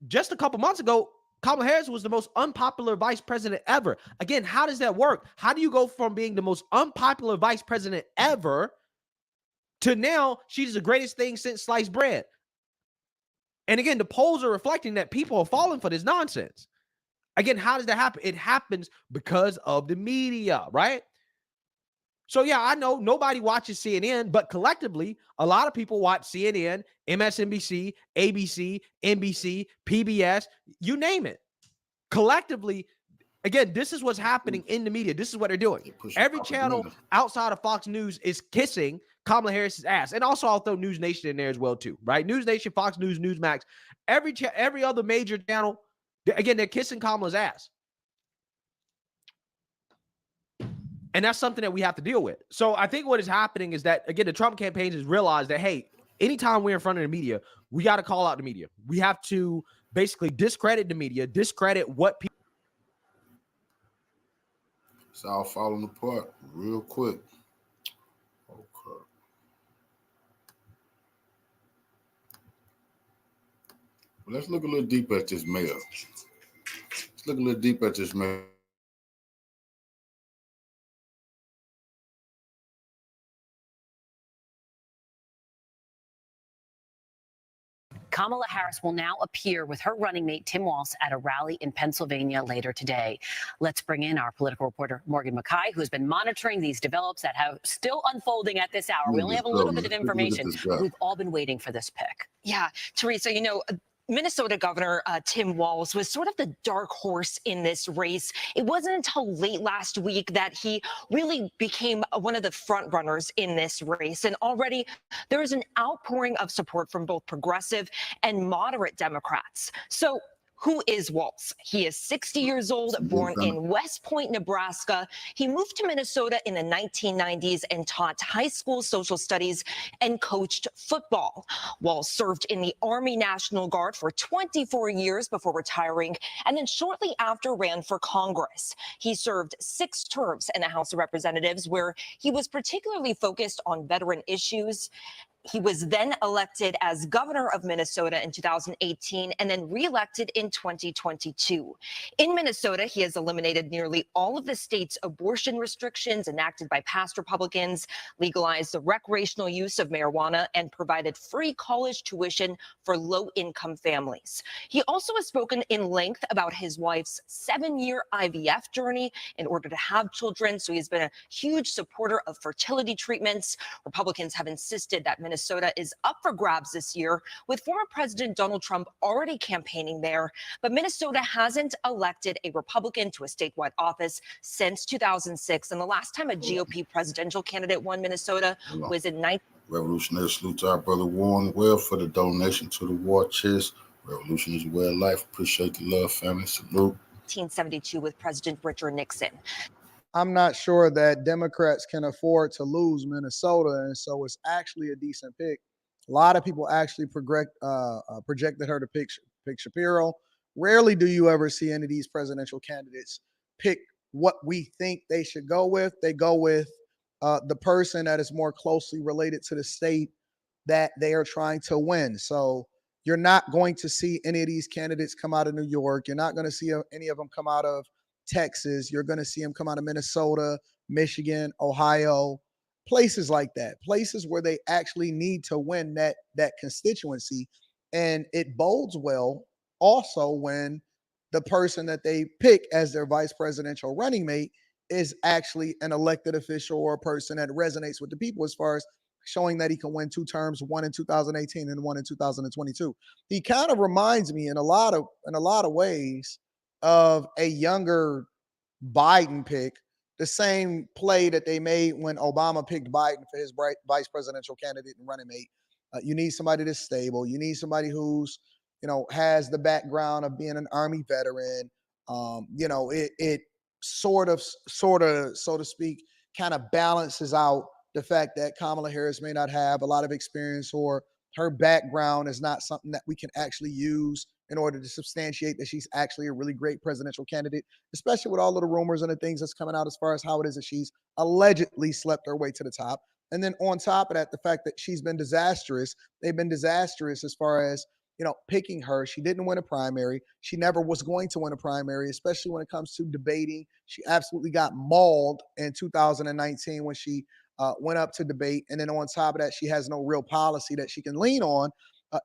just a couple months ago, Kamala Harris was the most unpopular vice president ever. Again, how does that work? How do you go from being the most unpopular vice president ever to now she's the greatest thing since sliced bread? And again, the polls are reflecting that people are falling for this nonsense. Again, how does that happen? It happens because of the media, right? So yeah, I know nobody watches CNN, but collectively, a lot of people watch CNN, MSNBC, ABC, NBC, PBS, you name it. Collectively, again, this is what's happening in the media. This is what they're doing. Every channel outside of Fox News is kissing Kamala Harris's ass. And also I'll throw News Nation in there as well too, right? News Nation, Fox News, Newsmax, every other major channel, again, they're kissing Kamala's ass. And that's something that we have to deal with. So I think what is happening is that, again, the Trump campaign has realized that, hey, anytime we're in front of the media, we got to call out the media. We have to basically discredit the media, discredit what people. It's all falling apart real quick. Okay. Let's look a little deeper at this mayor. Let's look a little deeper at this mayor. Kamala Harris will now appear with her running mate Tim Walz at a rally in Pennsylvania later today. Let's bring in our political reporter Morgan Mackay, who has been monitoring these develops that have still unfolding at this hour. We only have a little bit of information, but we've all been waiting for this pick. Yeah, Teresa, you know, Minnesota Governor Tim Walz was sort of the dark horse in this race. It wasn't until late last week that he really became one of the front runners in this race. And already there is an outpouring of support from both progressive and moderate Democrats. So who is Walz? He is 60 years old, born in West Point, Nebraska. He moved to Minnesota in the 1990s and taught high school social studies and coached football. Walz served in the Army National Guard for 24 years before retiring, and then shortly after ran for Congress. He served 6 terms in the House of Representatives, where he was particularly focused on veteran issues. He was then elected as governor of Minnesota in 2018 and then reelected in 2022. In Minnesota, he has eliminated nearly all of the state's abortion restrictions enacted by past Republicans, legalized the recreational use of marijuana, and provided free college tuition for low-income families. He also has spoken in length about his wife's 7-year IVF journey in order to have children, so he's been a huge supporter of fertility treatments. Republicans have insisted that Minnesota is up for grabs this year, with former President Donald Trump already campaigning there. But Minnesota hasn't elected a Republican to a statewide office since 2006. And the last time a GOP presidential candidate won Minnesota was in 19. Revolutionary salute to our brother Warren Well for the donation to the war chest. Revolution is way of life. Appreciate the love, family. Salute. 1972 with President Richard Nixon. I'm not sure that Democrats can afford to lose Minnesota, and so it's actually a decent pick. A lot of people actually projected her to pick Shapiro. Rarely do you ever see any of these presidential candidates pick what we think they should go with. They go with the person that is more closely related to the state that they are trying to win. So you're not going to see any of these candidates come out of New York. You're not going to see any of them come out of Texas. You're going to see them come out of Minnesota, Michigan, Ohio, places like that, places where they actually need to win that constituency. And it bodes well also when the person that they pick as their vice presidential running mate is actually an elected official or a person that resonates with the people as far as showing that he can win 2 terms, one in 2018 and one in 2022. He kind of reminds me in a lot of ways of a younger Biden pick, the same play that they made when Obama picked Biden for his vice presidential candidate and running mate. You need somebody that's stable. You need somebody who's, has the background of being an Army veteran. It sort of, so to speak, kind of balances out the fact that Kamala Harris may not have a lot of experience, or her background is not something that we can actually use in order to substantiate that she's actually a really great presidential candidate, especially with all of the rumors and the things that's coming out as far as how it is that she's allegedly slept her way to the top. And then on top of that, the fact that she's been disastrous. They've been disastrous as far as, picking her. She didn't win a primary. She never was going to win a primary, especially when it comes to debating. She absolutely got mauled in 2019 when she went up to debate. And then on top of that, she has no real policy that she can lean on,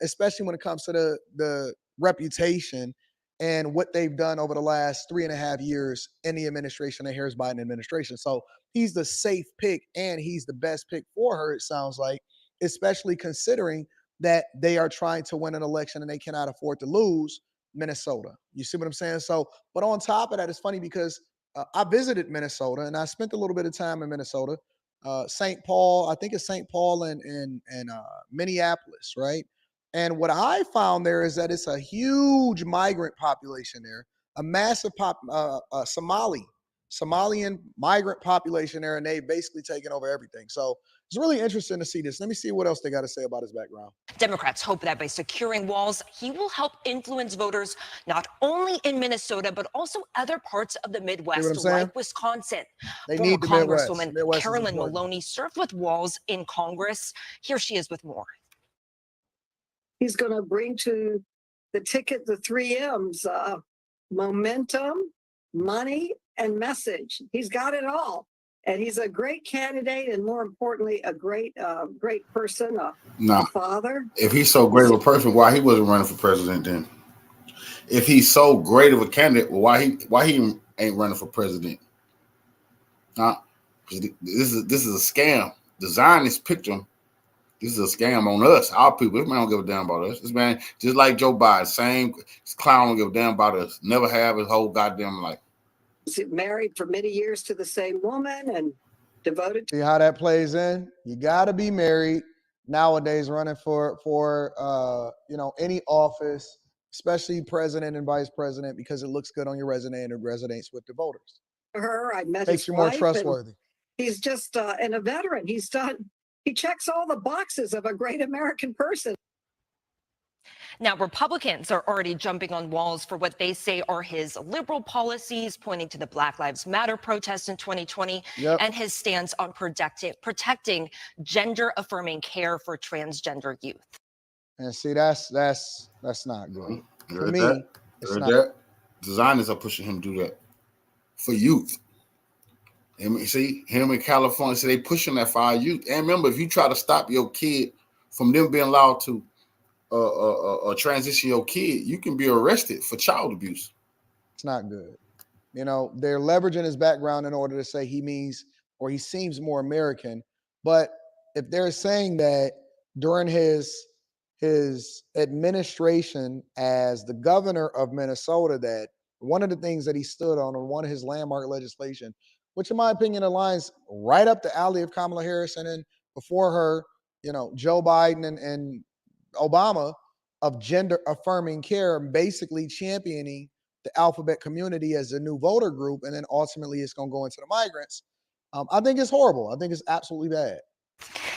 especially when it comes to the reputation and what they've done over the last 3.5 years in the administration, the Harris Biden administration. So he's the safe pick and he's the best pick for her, it sounds like, especially considering that they are trying to win an election and they cannot afford to lose Minnesota. You see what I'm saying? So, but on top of that, it's funny because I visited Minnesota and I spent a little bit of time in Minnesota. St. Paul, I think it's St. Paul and Minneapolis, right? And what I found there is that it's a huge migrant population there, a massive Somalian migrant population there, and they've basically taken over everything. So it's really interesting to see this. Let me see what else they got to say about his background. Democrats hope that by securing Walz, he will help influence voters not only in Minnesota, but also other parts of the Midwest, like Wisconsin. They Former need the Congresswoman Midwest Carolyn Maloney served with Walz in Congress. Here she is with more. He's going to bring to the ticket the 3 M's, momentum, money, and message. He's got it all. And he's a great candidate, and more importantly, a great person, a father. If he's so great of a person, why he wasn't running for president then? If he's so great of a candidate, well, why he ain't running for president? Huh? This is a scam. The Zionist picture. This is a scam on us, our people. This man don't give a damn about us. This man, just like Joe Biden, same clown don't give a damn about us. Never have his whole goddamn life. Married for many years to the same woman and devoted to. See how that plays in? You got to be married nowadays running for any office, especially president and vice president, because it looks good on your resume and it resonates with the voters. Her, I met Makes his you more wife, trustworthy. He's just and a veteran. He checks all the boxes of a great American person. Now, Republicans are already jumping on Walz for what they say are his liberal policies, pointing to the Black Lives Matter protests in 2020 and his stance on protecting gender-affirming care for transgender youth. And see, that's not good. For me, it's not. That. Designers are pushing him to do that for youth. Him in California, so they pushing that for our youth. And remember, if you try to stop your kid from them being allowed to transition your kid, you can be arrested for child abuse. It's not good. They're leveraging his background in order to say he means, or he seems more American. But if they're saying that during his administration as the governor of Minnesota, that one of the things that he stood on one of his landmark legislation, which in my opinion aligns right up the alley of Kamala Harris, and then before her, Joe Biden and Obama, of gender affirming care, basically championing the alphabet community as a new voter group. And then ultimately it's going to go into the migrants. I think it's horrible. I think it's absolutely bad.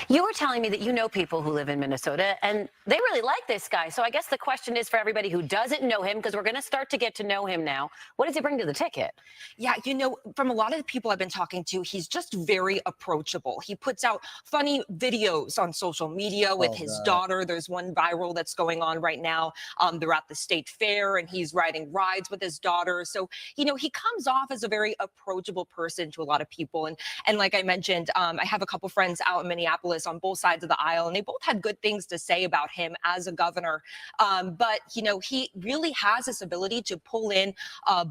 You were telling me that you know people who live in Minnesota and they really like this guy. So I guess the question is for everybody who doesn't know him, because we're going to start to get to know him now. What does he bring to the ticket? Yeah, you know, from a lot of the people I've been talking to, he's just very approachable. He puts out funny videos on social media with his daughter. There's one viral that's going on right now. They're at the state fair and he's riding rides with his daughter. So, you know, he comes off as a very approachable person to a lot of people. And like I mentioned, I have a couple friends out in Minneapolis on both sides of the aisle, and they both had good things to say about him as a governor. But, you know, he really has this ability to pull in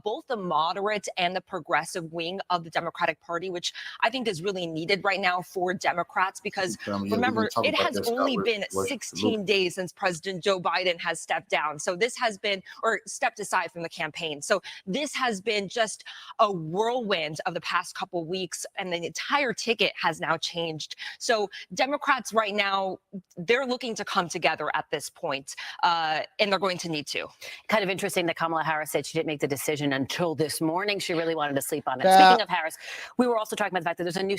both the moderate and the progressive wing of the Democratic Party, which I think is really needed right now for Democrats, because remember, it has only been 16 days since President Joe Biden has stepped down. So this has been, or stepped aside from the campaign. So this has been just a whirlwind of the past couple weeks, and the entire ticket has now changed. So Democrats right now, they're looking to come together at this point, and they're going to need to. Kind of interesting that Kamala Harris said she didn't make the decision until this morning. She really wanted to sleep on it. Speaking of Harris, we were also talking about the fact that there's a new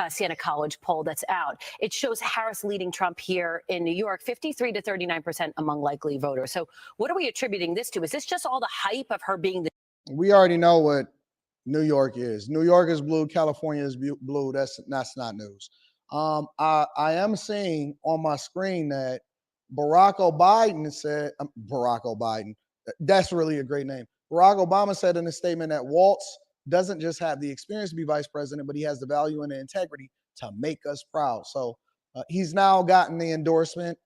Siena College poll that's out. It shows Harris leading Trump here in New York, 53 to 39% among likely voters. So what are we attributing this to? Is this just all the hype of her being the... We already know what New York is. New York is blue. California is blue. That's not news. I am seeing on my screen that Barack Obama said, Barack Obama, that's really a great name. Barack Obama said in a statement that Walz doesn't just have the experience to be vice president, but he has the value and the integrity to make us proud. So he's now gotten the endorsement,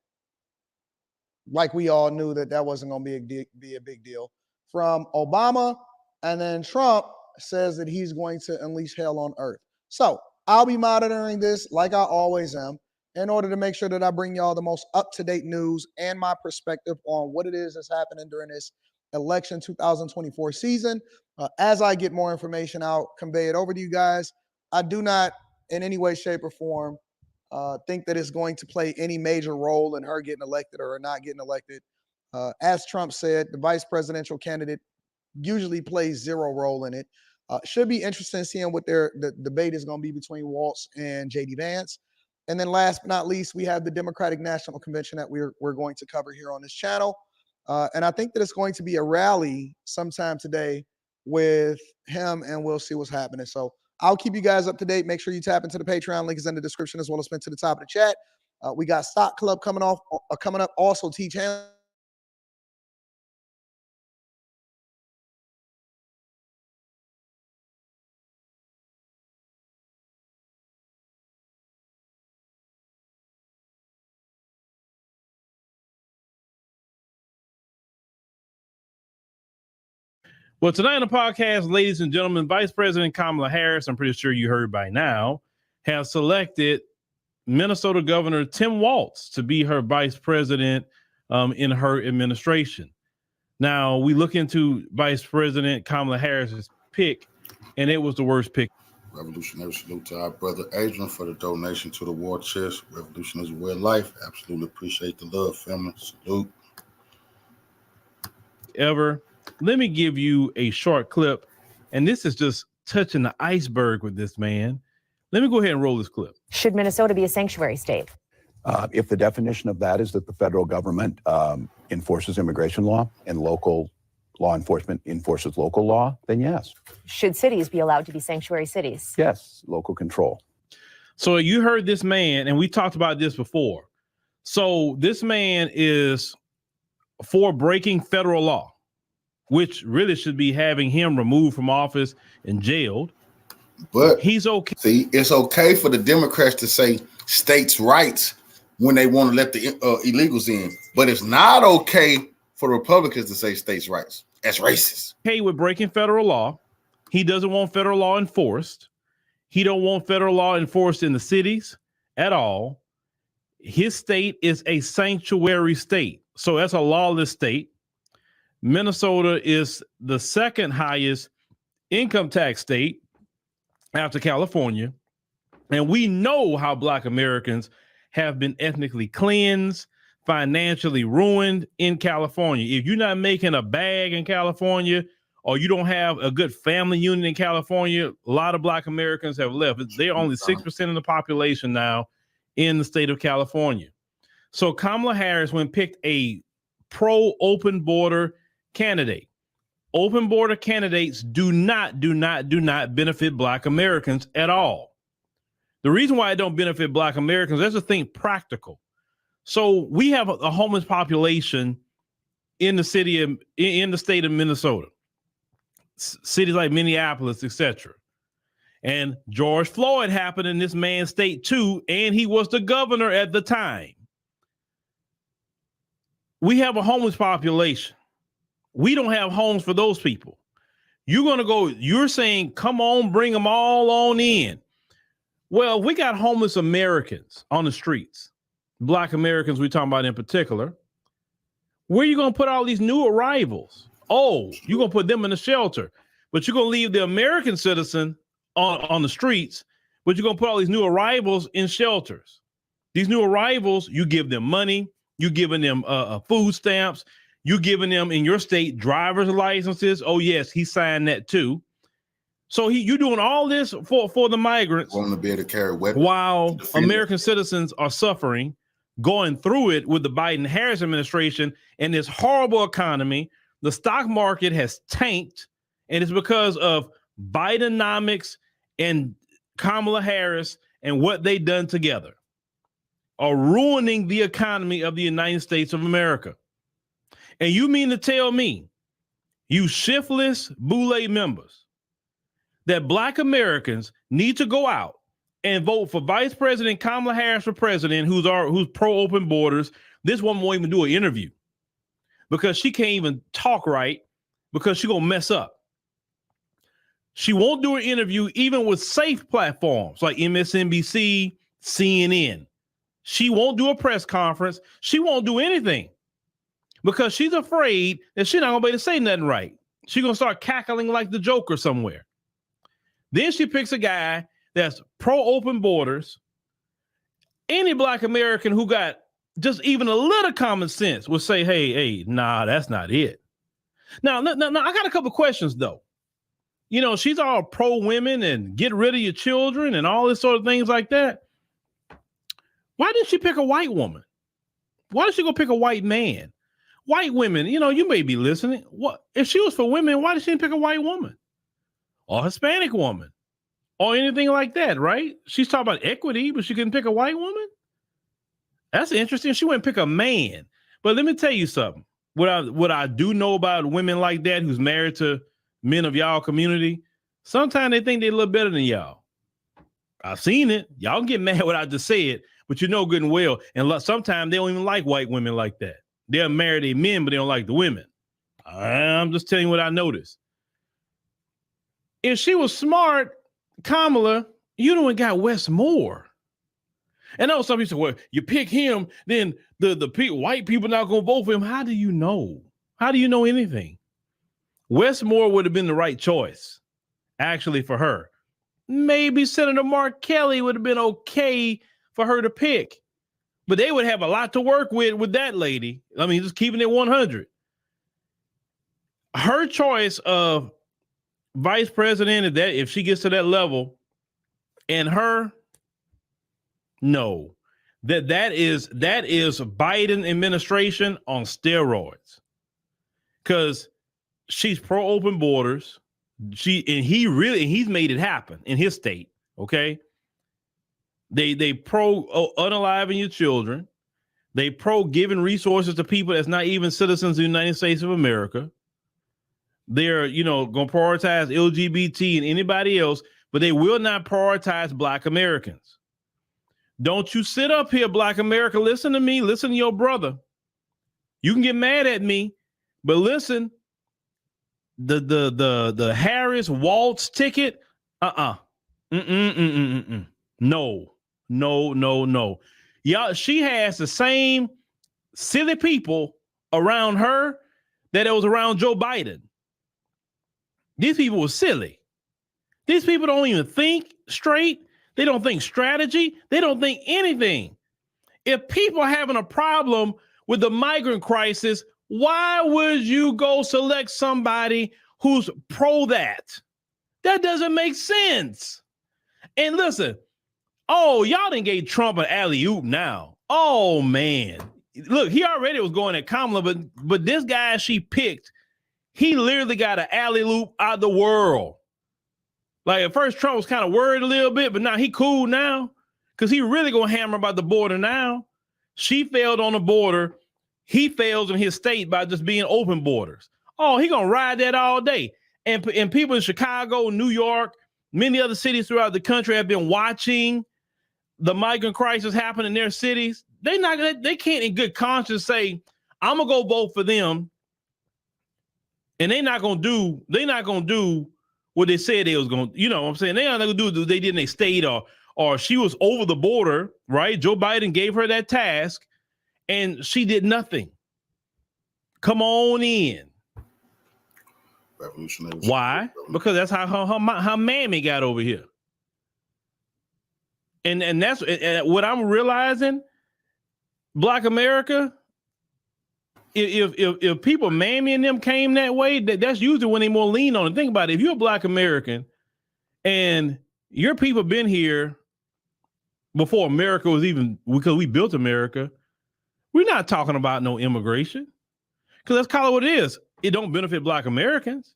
like we all knew that wasn't going to be a big deal, from Obama. And then Trump says that he's going to unleash hell on earth. So I'll be monitoring this like I always am, in order to make sure that I bring y'all the most up-to-date news and my perspective on what it is that's happening during this election 2024 season. As I get more information, I'll convey it over to you guys. I do not in any way, shape, or form think that it's going to play any major role in her getting elected or not getting elected. As Trump said, the vice presidential candidate usually plays zero role in it. Should be interesting seeing what the debate is going to be between Walz and J.D. Vance. And then last but not least, we have the Democratic National Convention that we're going to cover here on this channel. And I think that it's going to be a rally sometime today with him, and we'll see what's happening. So I'll keep you guys up to date. Make sure you tap into the Patreon. Link is in the description, as well as pinned to the top of the chat. We got Stock Club coming up. Also, Teach Hand. Well, tonight on the podcast, ladies and gentlemen, Vice President Kamala Harris, I'm pretty sure you heard by now, has selected Minnesota Governor Tim Walz to be her vice president in her administration. Now, we look into Vice President Kamala Harris's pick, and it was the worst pick. Revolutionary salute to our brother Adrian for the donation to the war chest. Revolution is a way of life. Absolutely appreciate the love, family. Salute. Ever. Let me give you a short clip, and this is just touching the iceberg with this man. Let me go ahead and roll this clip. Should Minnesota be a sanctuary state? If the definition of that is that the federal government enforces immigration law and local law enforcement enforces local law, then yes. Should cities be allowed to be sanctuary cities? Yes, local control. So you heard this man, and we talked about this before. So this man is for breaking federal law, which really should be having him removed from office and jailed. But he's okay. See, it's okay for the Democrats to say states' rights when they want to let the illegals in. But it's not okay for Republicans to say states' rights. That's racist. Okay, with breaking federal law. He doesn't want federal law enforced. He don't want federal law enforced in the cities at all. His state is a sanctuary state. So that's a lawless state. Minnesota is the second highest income tax state after California. And we know how Black Americans have been ethnically cleansed, financially ruined in California. If you're not making a bag in California, or you don't have a good family unit in California, a lot of Black Americans have left. They're only 6% of the population now in the state of California. So Kamala Harris went and picked a pro-open border candidate. Open border candidates do not benefit Black Americans at all. The reason why it don't benefit Black Americans, let's just think practical. So we have a homeless population in the state of Minnesota, cities like Minneapolis, etc. And George Floyd happened in this man's state too, and he was the governor at the time. We have a homeless population. We don't have homes for those people. You're saying, come on, bring them all on in. Well, we got homeless Americans on the streets, Black Americans we're talking about in particular. Where are you going to put all these new arrivals? Oh, you're going to put them in a shelter, but you're going to leave the American citizen on the streets, but you're going to put all these new arrivals in shelters. These new arrivals, you give them money, you giving them food stamps, you giving them in your state driver's licenses. Oh yes, he signed that too. So you doing all this for the migrants, wanting to be able to carry weapons, while American citizens are suffering, going through it with the Biden-Harris administration and this horrible economy. The stock market has tanked, and it's because of Bidenomics and Kamala Harris and what they done together are ruining the economy of the United States of America. And you mean to tell me, you shiftless Boule members, that Black Americans need to go out and vote for Vice President Kamala Harris for president, who's pro-open borders? This woman won't even do an interview because she can't even talk right because she's going to mess up. She won't do an interview even with safe platforms like MSNBC, CNN. She won't do a press conference. She won't do anything because she's afraid that she's not going to be able to say nothing right. She's going to start cackling like the Joker somewhere. Then she picks a guy that's pro-open borders. Any Black American who got just even a little common sense would say, hey, nah, that's not it. Now, I got a couple questions, though. You know, she's all pro-women and get rid of your children and all this sort of things like that. Why didn't she pick a white woman? Why did she go pick a white man? White women, you know, you may be listening. What if she was for women? Why did she pick a white woman or Hispanic woman or anything like that? Right? She's talking about equity, but she couldn't pick a white woman. That's interesting. She wouldn't pick a man. But let me tell you something. What I do know about women like that who's married to men of y'all community, sometimes they think they're a little better than y'all. I've seen it. Y'all get mad when I just say it, but you know good and well. And sometimes they don't even like white women like that. They'll marry their men, but they don't like the women. I'm just telling you what I noticed. If she was smart, Kamala, you don't got Wes Moore. And I know some people say, well, you pick him, then the white people not going to vote for him. How do you know? How do you know anything? Wes Moore would have been the right choice, actually, for her. Maybe Senator Mark Kelly would have been okay for her to pick. But they would have a lot to work with that lady. I mean, just keeping it 100. Her choice of vice president, if she gets to that level, and her, no. That is Biden administration on steroids. Because she's pro-open borders. He's made it happen in his state. Okay. They pro unaliving your children. They pro giving resources to people that's not even citizens of the United States of America. They're, going to prioritize LGBT and anybody else, but they will not prioritize Black Americans. Don't you sit up here, Black America. Listen to me. Listen to your brother. You can get mad at me, but listen. The Harris Waltz ticket. No. Y'all, she has the same silly people around her that it was around Joe Biden. These people were silly. These people don't even think straight. They don't think strategy. They don't think anything. If people are having a problem with the migrant crisis, why would you go select somebody who's pro that? That doesn't make sense. And listen, Oh, y'all done gave Trump an alley-oop now. Oh, man. Look, he already was going at Kamala, but this guy she picked, he literally got an alley-oop out of the world. Like, at first, Trump was kind of worried a little bit, but now he cool now because he really going to hammer about the border now. She failed on the border. He fails in his state by just being open borders. Oh, he going to ride that all day. And people in Chicago, New York, many other cities throughout the country have been watching the migrant crisis happen in their cities. They can't in good conscience say, I'm gonna go vote for them. And they're not gonna do what they said they was gonna, you know what I'm saying? They're not gonna do what they did in their state or she was over the border, right? Joe Biden gave her that task and she did nothing. Come on in. Revolutionary. Why? Because that's how her mammy got over here. And that's what I'm realizing. Black America, if people mammy and them came that way, that's usually when they more lean on it. Think about it. If you're a Black American and your people been here before America was even, because we built America, we're not talking about no immigration. Because let's call it what it is. It don't benefit Black Americans.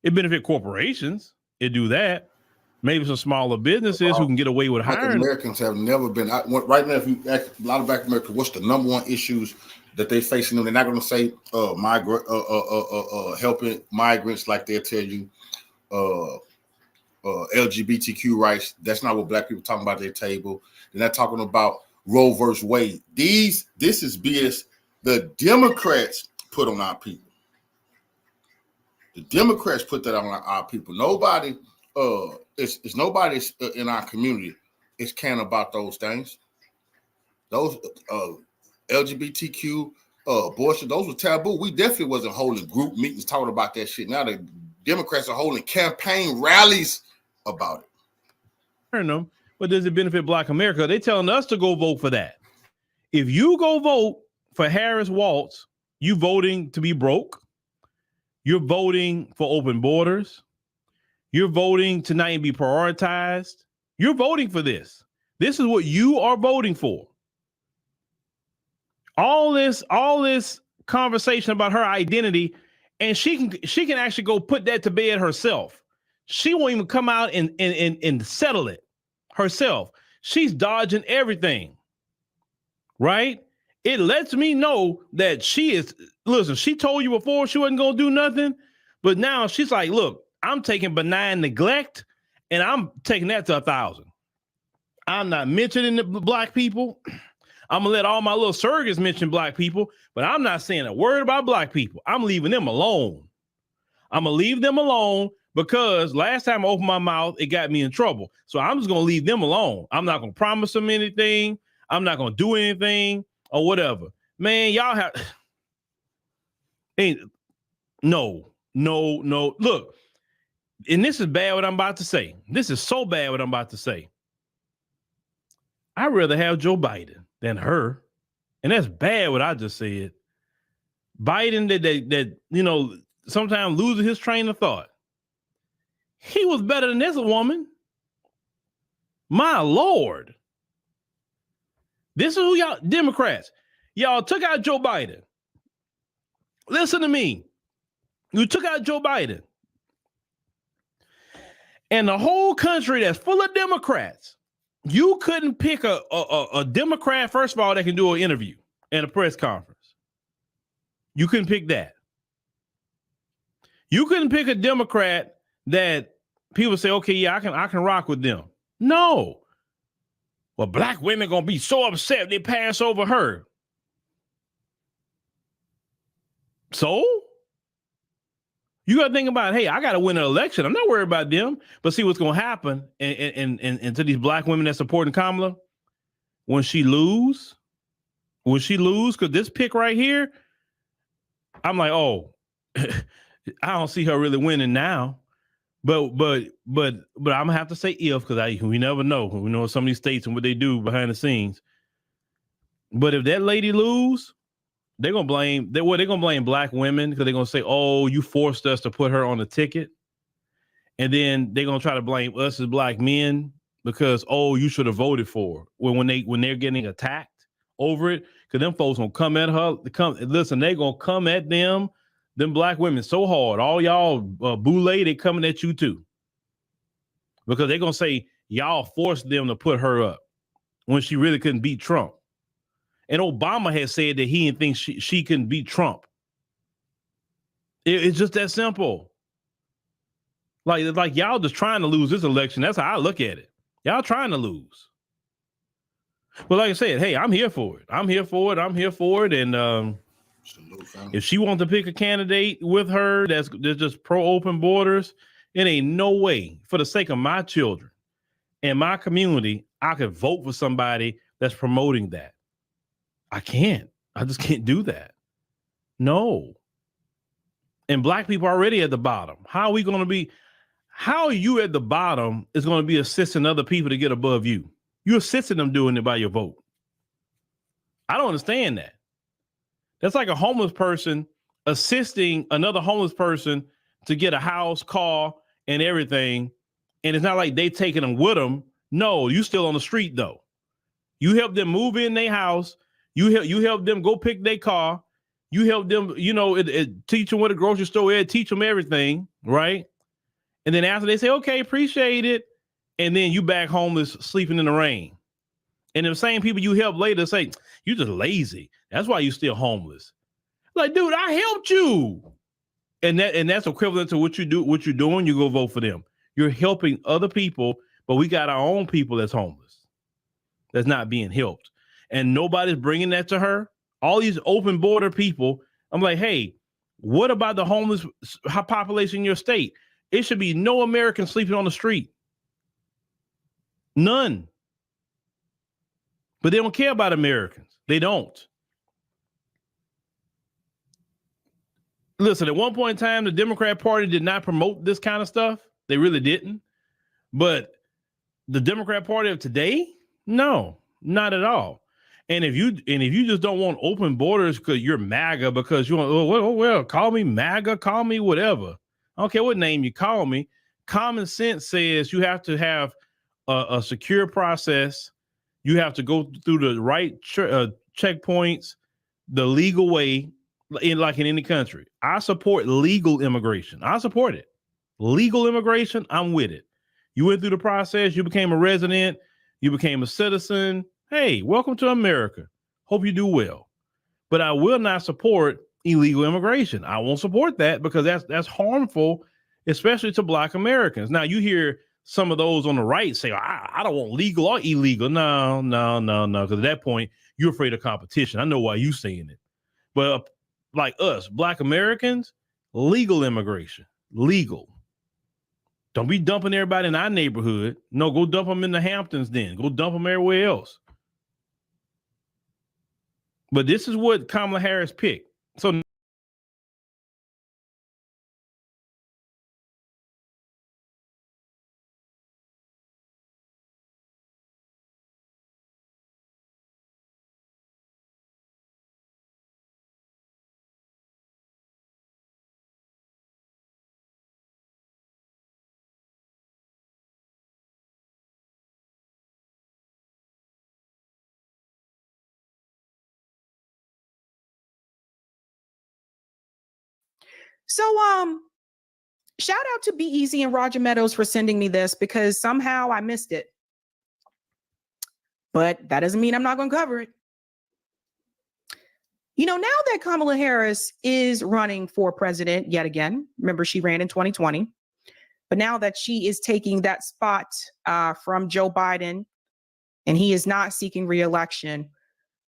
It benefit corporations. It do that. Maybe some smaller businesses who can get away with hiring. Americans have never been. Right now, if you ask a lot of Black Americans, what's the number one issues that they're facing? They're not going to say helping migrants like they'll tell you LGBTQ rights. That's not what Black people talking about at their table. They're not talking about Roe versus Wade. This is BS the Democrats put on our people. The Democrats put that on our people. Nobody. It's nobody in our community is caring about those things. Those LGBTQ abortion, those were taboo. We definitely wasn't holding group meetings talking about that shit. Now the Democrats are holding campaign rallies about it. Them, but does it benefit Black America? They're telling us to go vote for that. If you go vote for Harris Waltz, you voting to be broke. You're voting for open borders. You're voting to not even be prioritized. You're voting for this. This is what you are voting for. All this conversation about her identity, and she can actually go put that to bed herself. She won't even come out and settle it herself. She's dodging everything, right? It lets me know that she is, listen, she told you before she wasn't going to do nothing, but now she's like, look, I'm taking benign neglect and I'm taking that to 1,000. I'm not mentioning the Black people. I'm going to let all my little surrogates mention Black people, but I'm not saying a word about Black people. I'm leaving them alone. I'm going to leave them alone because last time I opened my mouth, it got me in trouble. So I'm just going to leave them alone. I'm not going to promise them anything. I'm not going to do anything or whatever. Man, y'all have... No. Look, and this is bad what I'm about to say. This is so bad what I'm about to say. I'd rather have Joe Biden than her. And that's bad what I just said. Biden that you know, sometimes loses his train of thought. He was better than this woman. My Lord. This is who y'all, Democrats. Y'all took out Joe Biden. Listen to me. You took out Joe Biden. And the whole country that's full of Democrats, you couldn't pick a Democrat, first of all, that can do an interview and a press conference. You couldn't pick that. You couldn't pick a Democrat that people say, okay, yeah, I can rock with them. No. Well, Black women gonna be so upset if they pass over her. So? You got to think about, hey, I got to win an election. I'm not worried about them. But see what's going to happen and to these Black women that supporting Kamala, when she lose, because this pick right here, I'm like, oh, I don't see her really winning now. But I'm gonna have to say if, because we never know. We know some of these states and what they do behind the scenes. But if that lady lose, they're gonna blame Black women because they're gonna say, oh, you forced us to put her on the ticket. And then they're gonna try to blame us as Black men because, oh, you should have voted for her. When they're getting attacked over it, because them folks gonna come at her. Listen, they gonna come at them black women so hard. All y'all boule, they coming at you too, because they're gonna say y'all forced them to put her up when she really couldn't beat Trump. And Obama has said that he didn't think she couldn't beat Trump. It's just that simple. Like y'all just trying to lose this election. That's how I look at it. Y'all trying to lose. But like I said, hey, I'm here for it. I'm here for it. And if she wants to pick a candidate with her that's just pro-open borders, it ain't no way, for the sake of my children and my community, I could vote for somebody that's promoting that. I can't. I just can't do that. No. And black people are already at the bottom. How are you at the bottom is going to be assisting other people to get above you? You're assisting them doing it by your vote. I don't understand that. That's like a homeless person assisting another homeless person to get a house, car, and everything. And it's not like they taking them with them. No, you still on the street though. You help them move in their house. You help them go pick their car. You help them, teach them where the grocery store is, teach them everything, right? And then after they say, okay, appreciate it. And then you back homeless, sleeping in the rain. And the same people you help later say, you just lazy. That's why you still homeless. Like, dude, I helped you. And that's equivalent to what you're doing. You go vote for them. You're helping other people, but we got our own people that's homeless, that's not being helped. And nobody's bringing that to her. All these open border people, I'm like, hey, what about the homeless population in your state? It should be no American sleeping on the street. None. But they don't care about Americans. They don't. Listen, at one point in time, the Democrat Party did not promote this kind of stuff. They really didn't. But the Democrat Party of today, no, not at all. And if you just don't want open borders because you're MAGA, because you want, well, call me MAGA, call me whatever. I don't care what name you call me. Common sense says you have to have a secure process. You have to go through the right checkpoints, the legal way, like in any country. I support legal immigration. I support it. Legal immigration, I'm with it. You went through the process. You became a resident. You became a citizen. Hey, welcome to America. Hope you do well. But I will not support illegal immigration. I won't support that because that's harmful, especially to Black Americans. Now, you hear some of those on the right say, I don't want legal or illegal. No. Because at that point, you're afraid of competition. I know why you're saying it. But like us, Black Americans, legal immigration, legal. Don't be dumping everybody in our neighborhood. No, go dump them in the Hamptons then. Go dump them everywhere else. But this is what Kamala Harris picked. So So, shout out to Be Easy and Roger Meadows for sending me this because somehow I missed it. But that doesn't mean I'm not going to cover it. Now that Kamala Harris is running for president yet again, remember she ran in 2020, but now that she is taking that spot from Joe Biden and he is not seeking re-election,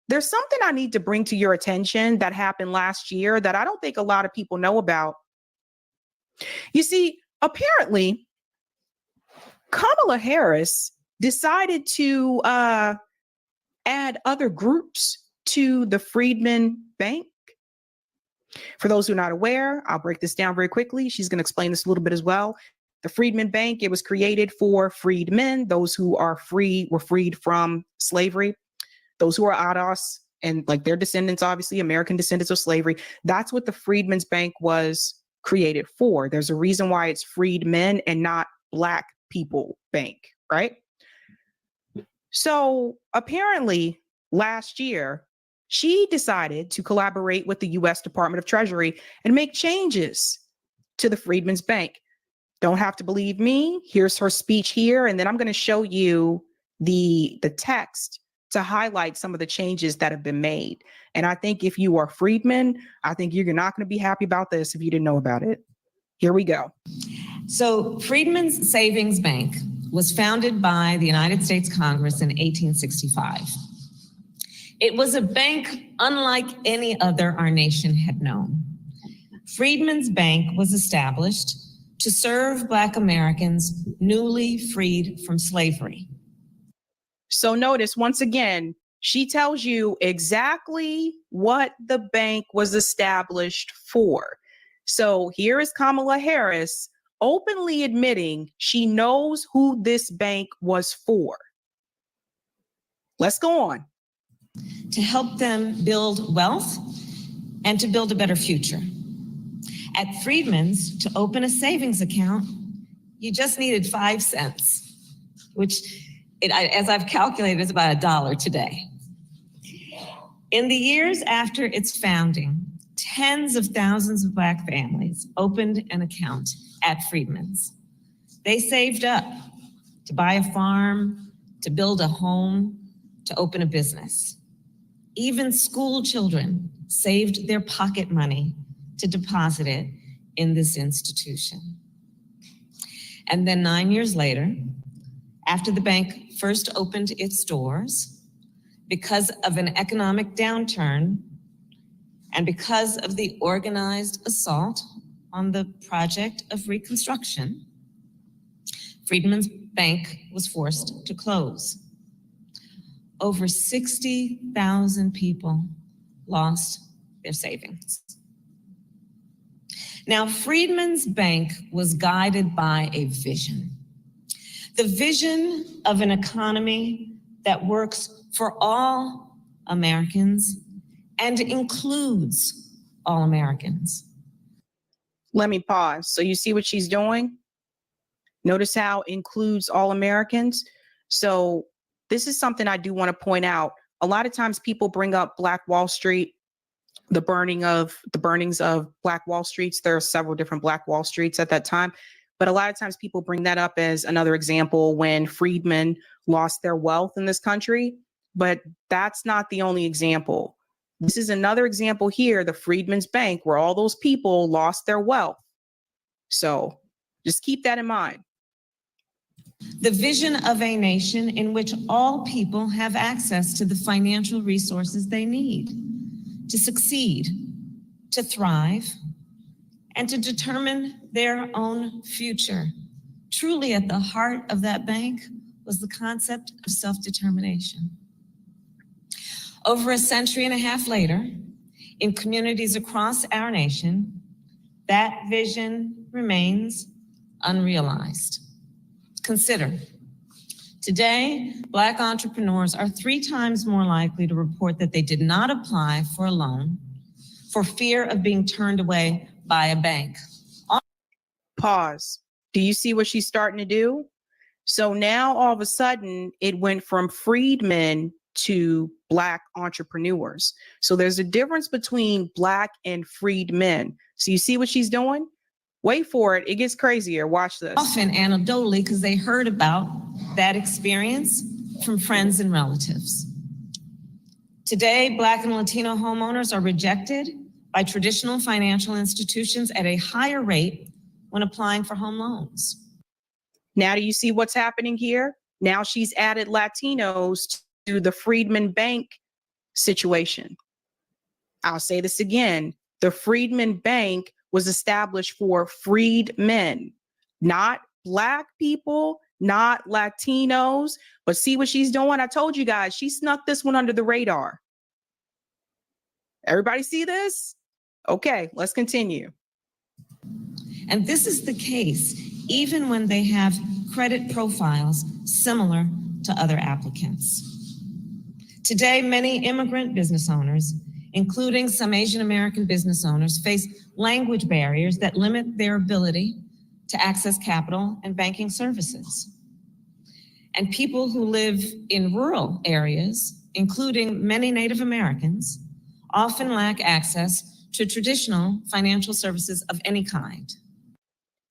there's something I need to bring to your attention that happened last year that I don't think a lot of people know about. You see, apparently, Kamala Harris decided to add other groups to the Freedman Bank. For those who are not aware, I'll break this down very quickly. She's going to explain this a little bit as well. The Freedman Bank, it was created for freedmen, those who are free, were freed from slavery. Those who are ADOS and like their descendants, obviously American descendants of slavery. That's what the Freedmen's Bank was created for. There's a reason why it's freedmen and not Black people bank, right? So apparently last year, she decided to collaborate with the U.S. Department of Treasury and make changes to the Freedman's Bank. Don't have to believe me. Here's her speech here, and then I'm going to show you the text to highlight some of the changes that have been made. And I think if you are Freedman, I think you're not going to be happy about this if you didn't know about it. Here we go. So Freedman's Savings Bank was founded by the United States Congress in 1865. It was a bank unlike any other our nation had known. Freedman's Bank was established to serve Black Americans newly freed from slavery. So notice once again, she tells you exactly what the bank was established for. So here is Kamala Harris openly admitting she knows who this bank was for. Let's go on. To help them build wealth and to build a better future. At Freedman's, to open a savings account, you just needed 5 cents, which, as I've calculated, is about $1 today. In the years after its founding, tens of thousands of Black families opened an account at Freedman's. They saved up to buy a farm, to build a home, to open a business. Even school children saved their pocket money to deposit it in this institution. And then 9 years later, after the bank first opened its doors, because of an economic downturn and because of the organized assault on the project of Reconstruction, Freedman's Bank was forced to close. Over 60,000 people lost their savings. Now, Freedman's Bank was guided by a vision. The vision of an economy that works for all Americans and includes all Americans. Let me pause. So you see what she's doing? Notice how includes all Americans. So this is something I do want to point out. A lot of times people bring up Black Wall Street, the burnings of Black Wall Streets. There are several different Black Wall Streets at that time. But a lot of times people bring that up as another example when freedmen lost their wealth in this country. But that's not the only example. This is another example here, the Freedman's Bank, where all those people lost their wealth. So just keep that in mind. The vision of a nation in which all people have access to the financial resources they need to succeed, to thrive, and to determine their own future. Truly at the heart of that bank was the concept of self-determination. Over a century and a half later, in communities across our nation, that vision remains unrealized. Consider, today, Black entrepreneurs are 3 times more likely to report that they did not apply for a loan for fear of being turned away by a bank. Pause. Do you see what she's starting to do? So now all of a sudden it went from freedmen to Black entrepreneurs. So there's a difference between Black and freedmen. So you see what she's doing? Wait for it. It gets crazier. Watch this. Often anecdotally, because they heard about that experience from friends and relatives. Today, Black and Latino homeowners are rejected by traditional financial institutions at a higher rate when applying for home loans. Now, do you see what's happening here? Now she's added Latinos to the Freedman Bank situation. I'll say this again. The Freedman Bank was established for freedmen, not Black people, not Latinos. But see what she's doing? I told you guys, she snuck this one under the radar. Everybody see this? Okay, let's continue. And this is the case even when they have credit profiles similar to other applicants. Today, many immigrant business owners, including some Asian American business owners, face language barriers that limit their ability to access capital and banking services. And people who live in rural areas, including many Native Americans, often lack access to traditional financial services of any kind.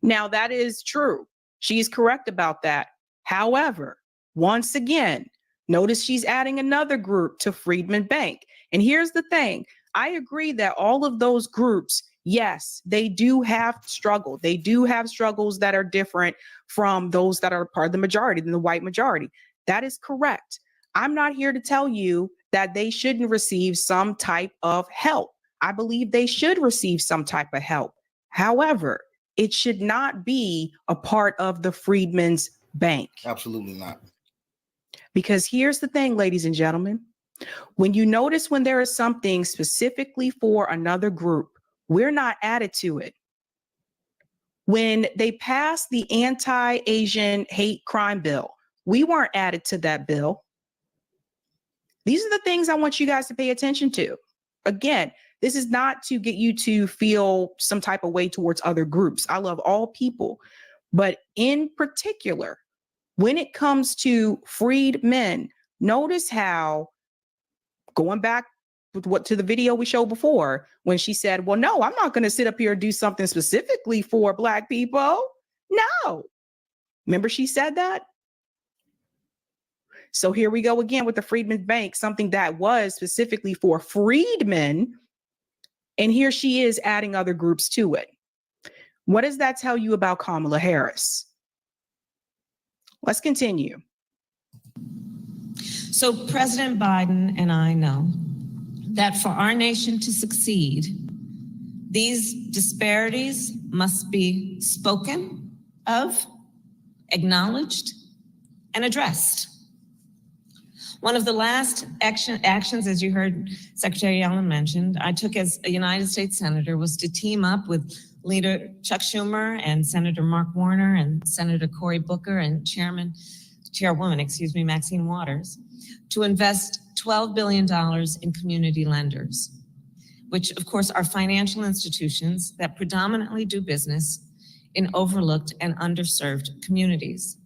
Now, that is true. She's correct about that. However, once again, notice she's adding another group to Freedman Bank. And here's the thing. I agree that all of those groups, yes, they do have struggle. They do have struggles that are different from those that are part of the majority, than the white majority. That is correct. I'm not here to tell you that they shouldn't receive some type of help. I believe they should receive some type of help. However, it should not be a part of the Freedman's Bank. Absolutely not. Because here's the thing, ladies and gentlemen, when you notice when there is something specifically for another group, we're not added to it. When they passed the anti-Asian hate crime bill, we weren't added to that bill. These are the things I want you guys to pay attention to. Again, this is not to get you to feel some type of way towards other groups. I love all people, but in particular, when it comes to freed men, notice how, going back to the video we showed before, when she said, well, no, I'm not going to sit up here and do something specifically for Black people. No. Remember she said that? So here we go again with the Freedman Bank, something that was specifically for freedmen. And here she is adding other groups to it. What does that tell you about Kamala Harris? Let's continue. So President Biden and I know that for our nation to succeed, these disparities must be spoken of, acknowledged, and addressed. One of the last actions, as you heard Secretary Yellen mentioned, I took as a United States Senator was to team up with Leader Chuck Schumer and Senator Mark Warner and Senator Cory Booker and Chairwoman, Maxine Waters, to invest $12 billion in community lenders, which of course are financial institutions that predominantly do business in overlooked and underserved communities.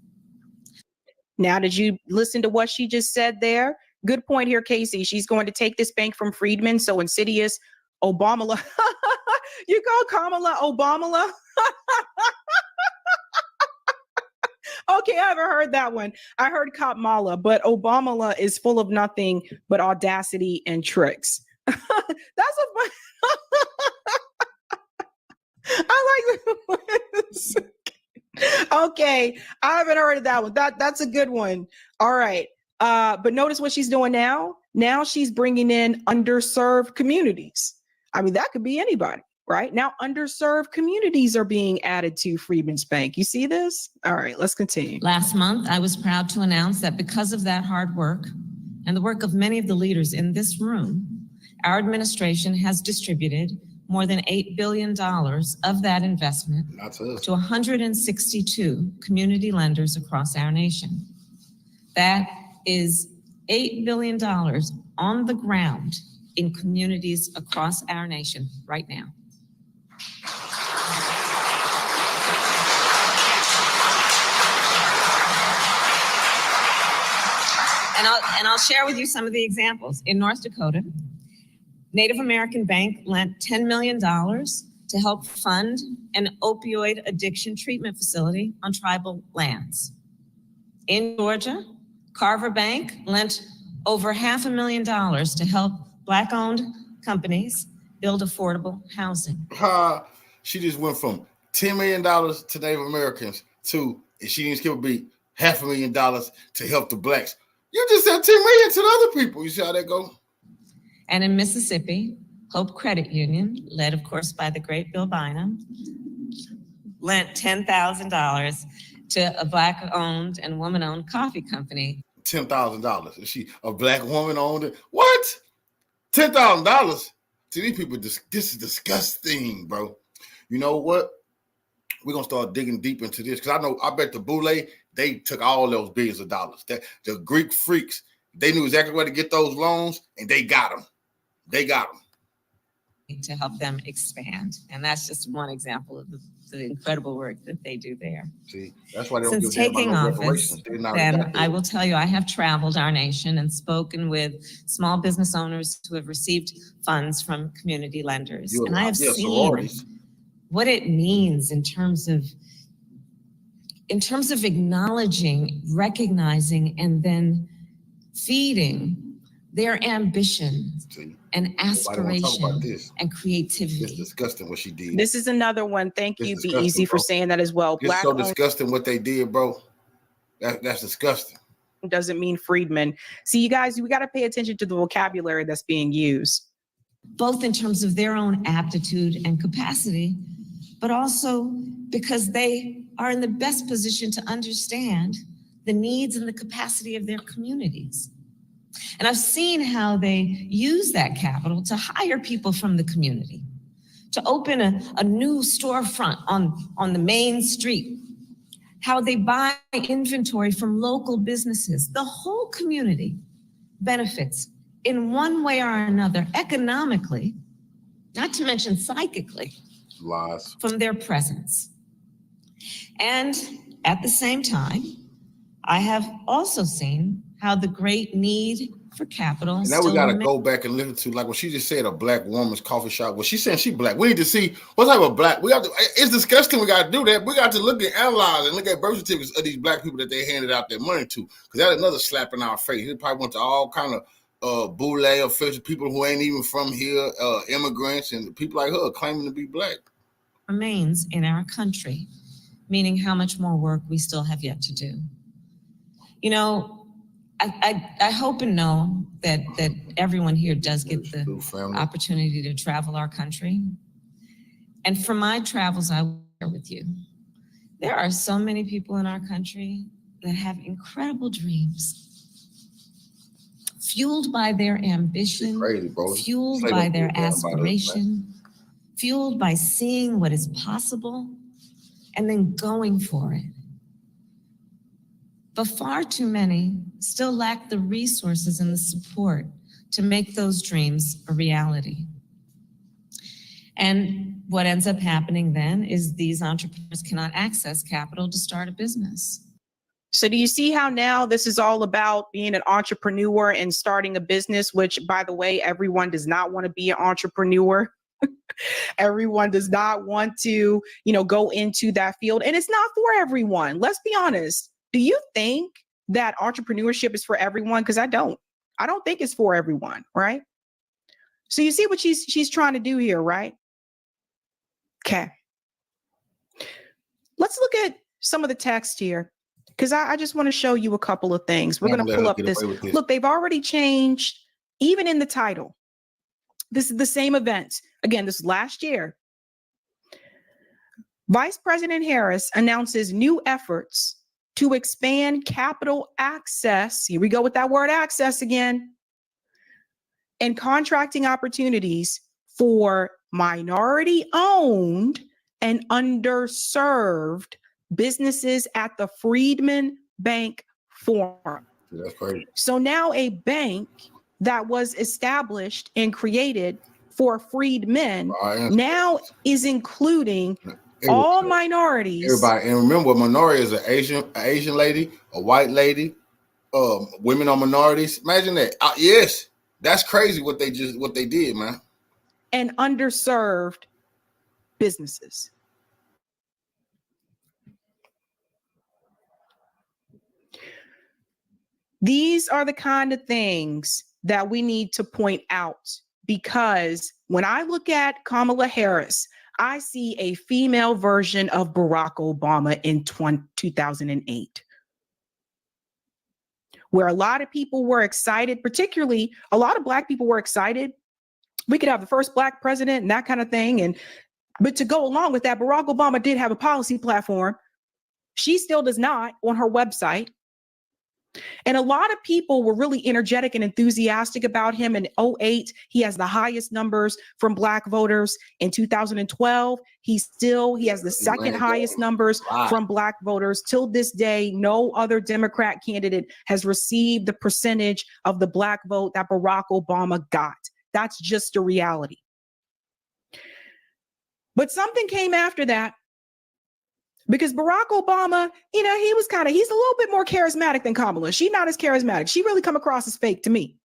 Now, did you listen to what she just said there? Good point here, Casey. She's going to take this bank from Freedman. So insidious. Obama. You call Kamala Obama? Okay, I haven't heard that one. I heard Kamala, but Obama is full of nothing but audacity and tricks. That's what I like this. Okay, I haven't heard of that one. That's a good one. All right. But notice what she's doing now. Now she's bringing in underserved communities. I mean, that could be anybody, right? Now underserved communities are being added to Freedman's Bank. You see this? All right, let's continue. Last month, I was proud to announce that because of that hard work and the work of many of the leaders in this room, our administration has distributed more than $8 billion of that investment to 162 community lenders across our nation. That is $8 billion on the ground in communities across our nation right now. And I'll share with you some of the examples. In North Dakota, Native American Bank lent $10 million to help fund an opioid addiction treatment facility on tribal lands. In Georgia, Carver Bank lent over $500,000 to help Black-owned companies build affordable housing. She just went from $10 million to Native Americans to, and she didn't skip a beat, $500,000 to help the Blacks. You just said $10 million to the other people. You see how that go? And in Mississippi, Hope Credit Union, led of course by the great Bill Bynum, lent $10,000 to a Black-owned and woman-owned coffee company. $10,000. Is she a Black woman owned it? What? $10,000? To these people, this is disgusting, bro. You know what? We're gonna start digging deep into this because I bet the Boule, they took all those billions of dollars. The Greek freaks, they knew exactly where to get those loans, and they got them. They got them. to help them expand. And that's just one example of the incredible work that they do there. See, that's why they don't Since give a damn taking about no office, reparations. They didn't already got then there. I will tell you, I have traveled our nation and spoken with small business owners who have received funds from community lenders. And I have seen sororities. what it means in terms of acknowledging, recognizing, and then feeding their ambition and aspiration and creativity. It's disgusting what she did. This is another one. Thank you, It's Be disgusting, Easy, for bro. saying that as well. It's so disgusting what they did, bro. That's disgusting. Doesn't mean Freedman. See, you guys, we got to pay attention to the vocabulary that's being used. Both in terms of their own aptitude and capacity, but also because they are in the best position to understand the needs and the capacity of their communities. And I've seen how they use that capital to hire people from the community, to open a new storefront on the main street, how they buy inventory from local businesses. The whole community benefits in one way or another, economically, not to mention psychically, from their presence. And at the same time, I have also seen how the great need for capital. And now we got to go back and listen to, like when she just said, a black woman's coffee shop. Well, she's saying she black. We need to see what type of black. We have to. It's disgusting. We got to do that. We got to look at, analyze, and look at birth certificates of these black people that they handed out their money to, because that's another slap in our face. They probably went to all kind of boule official people who ain't even from here, immigrants, and people like her claiming to be black. Remains in our country, meaning how much more work we still have yet to do. You know, I hope and know that everyone here does get the opportunity to travel our country. And for my travels, I will share with you. There are so many people in our country that have incredible dreams, fueled by their ambition, fueled by their aspiration, fueled by seeing what is possible, and then going for it. But far too many still lack the resources and the support to make those dreams a reality. And what ends up happening then is these entrepreneurs cannot access capital to start a business. So do you see how now this is all about being an entrepreneur and starting a business, which, by the way, everyone does not want to be an entrepreneur. Everyone does not want to, go into that field. And it's not for everyone. Let's be honest. Do you think that entrepreneurship is for everyone? Because I don't think it's for everyone, right? So you see what she's trying to do here, right? Okay. Let's look at some of the text here, because I just want to show you a couple of things. We're going to pull up this. Look, they've already changed, even in the title. This is the same event. Again, this is last year. Vice President Harris announces new efforts to expand capital access. Here we go with that word access again. And contracting opportunities for minority-owned and underserved businesses at the Freedman Bank Forum. That's crazy. So now a bank that was established and created for freedmen now is including all minorities. Everybody, and remember, a minority is an Asian lady, a white lady, women are minorities. Imagine that. Yes, that's crazy what they did, man. And underserved businesses. These are the kind of things that we need to point out, because when I look at Kamala Harris, I see a female version of Barack Obama in 2008, where a lot of people were excited, particularly a lot of Black people were excited. We could have the first Black president and that kind of thing. But to go along with that, Barack Obama did have a policy platform. She still does not on her website. And a lot of people were really energetic and enthusiastic about him in 2008. He has the highest numbers from Black voters. In 2012, he has the second highest numbers from Black voters. Till this day, no other Democrat candidate has received the percentage of the Black vote that Barack Obama got. That's just a reality. But something came after that because Barack Obama, you know, he's a little bit more charismatic than Kamala. She's not as charismatic. She really come across as fake to me.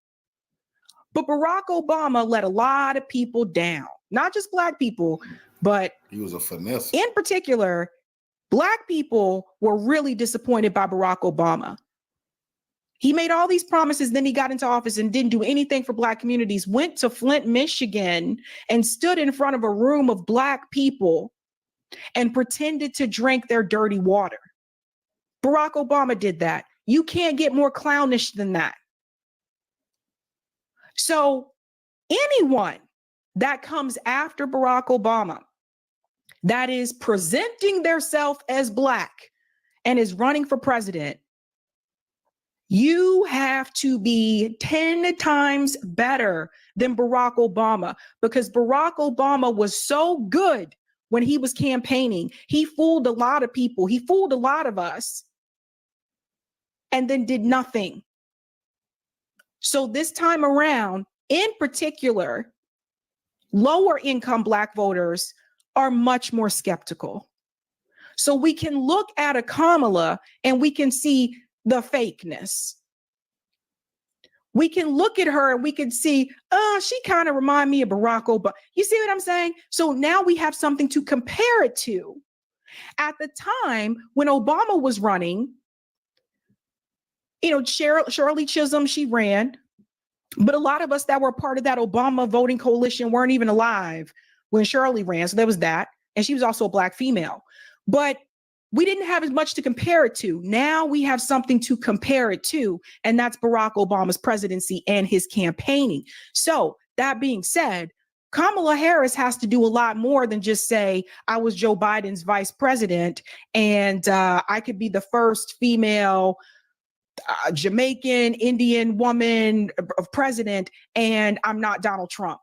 But Barack Obama let a lot of people down, not just Black people, but he was a finesse. In particular, Black people were really disappointed by Barack Obama. He made all these promises, then he got into office and didn't do anything for Black communities, went to Flint, Michigan, and stood in front of a room of Black people and pretended to drink their dirty water. Barack Obama did that. You can't get more clownish than that. So anyone that comes after Barack Obama that is presenting themselves as Black and is running for president, you have to be 10 times better than Barack Obama, because Barack Obama was so good when he was campaigning. He fooled a lot of people. He fooled a lot of us and then did nothing. So this time around, in particular, lower income Black voters are much more skeptical. So we can look at a Kamala and we can see the fakeness. We can look at her and we can see, she kind of reminds me of Barack Obama. You see what I'm saying? So now we have something to compare it to. At the time when Obama was running, you know, Shirley Chisholm, she ran, but a lot of us that were part of that Obama voting coalition weren't even alive when Shirley ran. So there was that. And she was also a Black female. But we didn't have as much to compare it to. Now we have something to compare it to, and that's Barack Obama's presidency and his campaigning. So that being said, Kamala Harris has to do a lot more than just say, I was Joe Biden's vice president and I could be the first female Jamaican, Indian woman of president, and I'm not Donald Trump.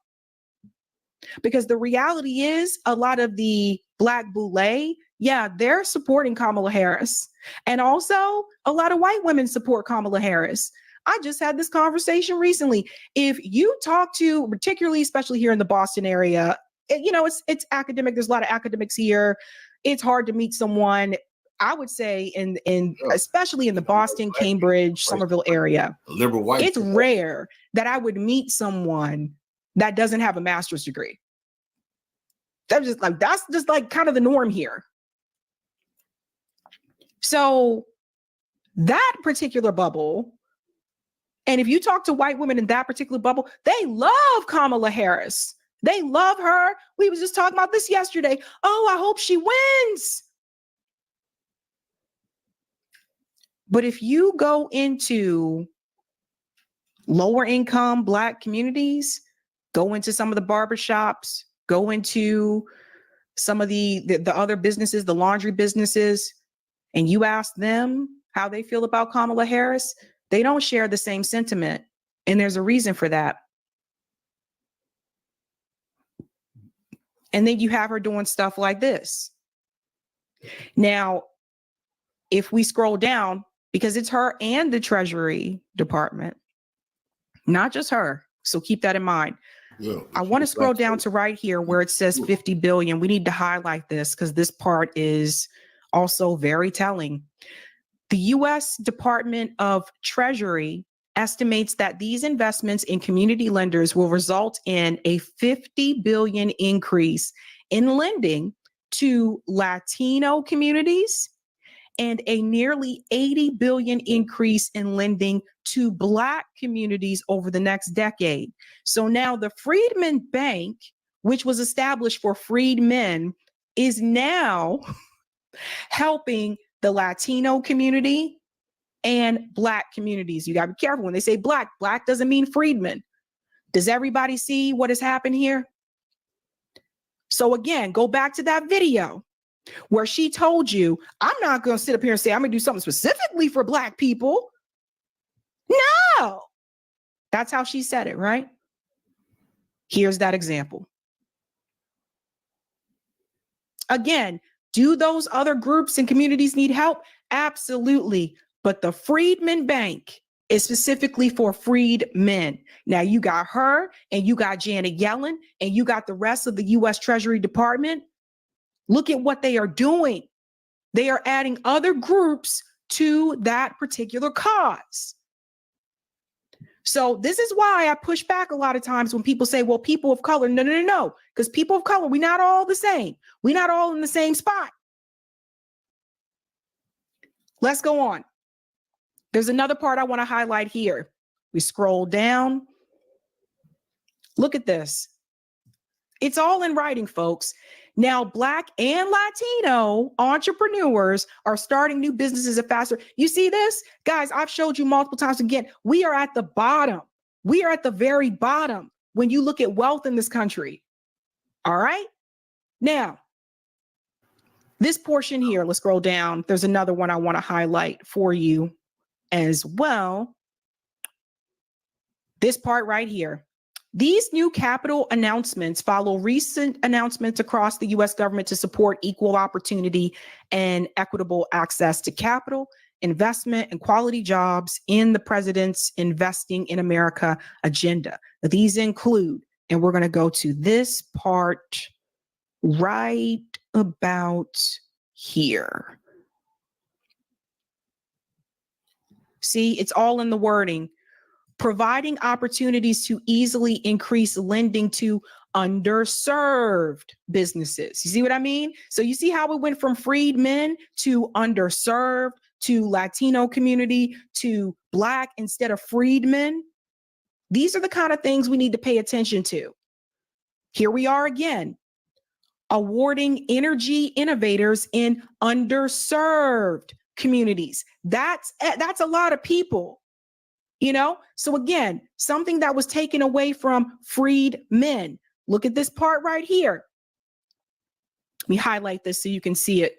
Because the reality is a lot of the Black boule, yeah, they're supporting Kamala Harris. And also a lot of white women support Kamala Harris. I just had this conversation recently. If you talk to, particularly, especially here in the Boston area, you know, it's academic. There's a lot of academics here. It's hard to meet someone, I would say, especially in the Boston, Cambridge, Somerville area. Liberal white. It's rare that I would meet someone that doesn't have a master's degree. That's just like kind of the norm here. So that particular bubble, and if you talk to white women in that particular bubble, they love Kamala Harris. They love her. We was just talking about this yesterday. Oh, I hope she wins. But if you go into lower income Black communities, go into some of the barbershops, go into some of the other businesses, the laundry businesses, and you ask them how they feel about Kamala Harris, they don't share the same sentiment. And there's a reason for that. And then you have her doing stuff like this. Now, if we scroll down, because it's her and the Treasury Department, not just her. So keep that in mind. Yeah, I want to scroll down to right here where it says 50 billion. We need to highlight this because this part is also very telling. The U.S. Department of Treasury estimates that these investments in community lenders will result in a 50 billion increase in lending to Latino communities and a nearly 80 billion increase in lending to Black communities over the next decade. So now the Freedman Bank, which was established for freedmen, is now helping the Latino community and Black communities. You got to be careful when they say Black. Black doesn't mean freedmen. Does everybody see what has happened here? So again, go back to that video where she told you, I'm not going to sit up here and say I'm going to do something specifically for Black people. No, that's how she said it, right? Here's that example. Again, do those other groups and communities need help? Absolutely. But the Freedman Bank is specifically for freed men. Now you got her and you got Janet Yellen and you got the rest of the U.S. Treasury Department Look at what they are doing. They are adding other groups to that particular cause. So this is why I push back a lot of times when people say, well, people of color, no, because people of color, we're not all the same. We're not all in the same spot. Let's go on. There's another part I want to highlight here. We scroll down. Look at this. It's all in writing, folks. Now, Black and Latino entrepreneurs are starting new businesses at faster. You see this? Guys, I've showed you multiple times again. We are at the bottom. We are at the very bottom when you look at wealth in this country. All right? Now, this portion here, let's scroll down. There's another one I want to highlight for you as well. This part right here. These new capital announcements follow recent announcements across the U.S. government to support equal opportunity and equitable access to capital, investment, and quality jobs in the president's Investing in America agenda. These include, and we're going to go to this part right about here. See, it's all in the wording. Providing opportunities to easily increase lending to underserved businesses. You see what I mean? So you see how we went from freedmen to underserved, to Latino community, to Black instead of freedmen. These are the kind of things we need to pay attention to. Here we are again, awarding energy innovators in underserved communities. That's a lot of people. You know, so again, something that was taken away from freed men. Look at this part right here. Let me highlight this so you can see it.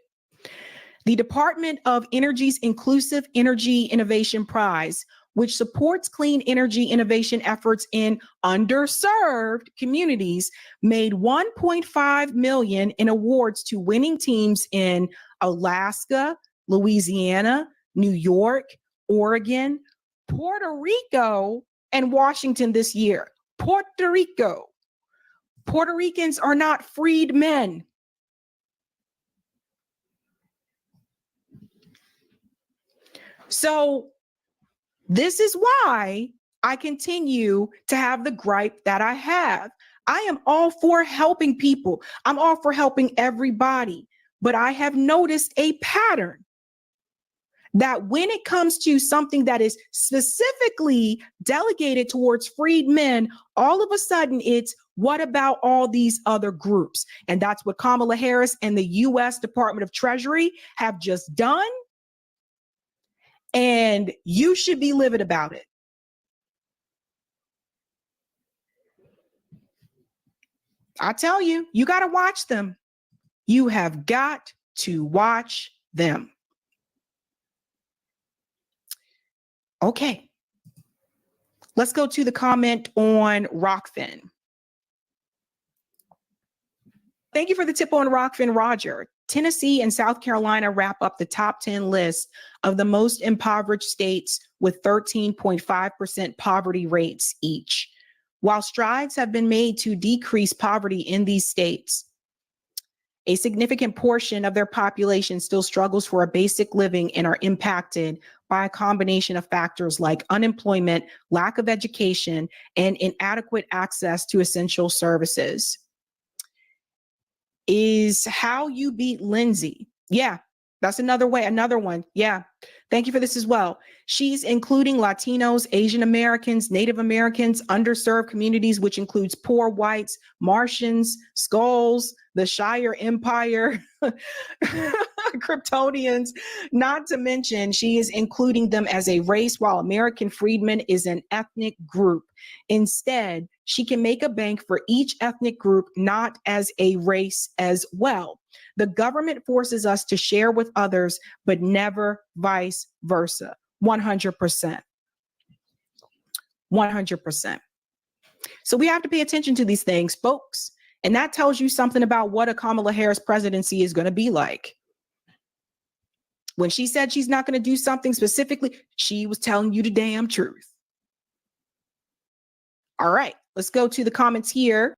The Department of Energy's Inclusive Energy Innovation Prize, which supports clean energy innovation efforts in underserved communities, made $1.5 million in awards to winning teams in Alaska, Louisiana, New York, Oregon, Puerto Rico, and Washington this year. Puerto Rico. Puerto Ricans are not freed men. So this is why I continue to have the gripe that I have. I am all for helping people. I'm all for helping everybody. But I have noticed a pattern that when it comes to something that is specifically delegated towards freed men, all of a sudden it's, what about all these other groups? And that's what Kamala Harris and the U.S. Department of Treasury have just done. And you should be livid about it. I tell you, you got to watch them. You have got to watch them. Okay, let's go to the comment on Rockfin. Thank you for the tip on Rockfin, Roger. Tennessee and South Carolina wrap up the top 10 list of the most impoverished states with 13.5% poverty rates each. While strides have been made to decrease poverty in these states, a significant portion of their population still struggles for a basic living and are impacted by a combination of factors like unemployment, lack of education, and inadequate access to essential services. Is How You Beat Lindsay. Yeah, that's another one. Yeah. Thank you for this as well. She's including Latinos, Asian Americans, Native Americans, underserved communities, which includes poor whites, Martians, Skulls, the Shire Empire, Kryptonians, not to mention she is including them as a race while American freedmen is an ethnic group. Instead, she can make a bank for each ethnic group, not as a race as well. The government forces us to share with others, but never vice versa. 100%. 100%. So we have to pay attention to these things, folks. And that tells you something about what a Kamala Harris presidency is going to be like. When she said she's not going to do something specifically, she was telling you the damn truth. All right, let's go to the comments here.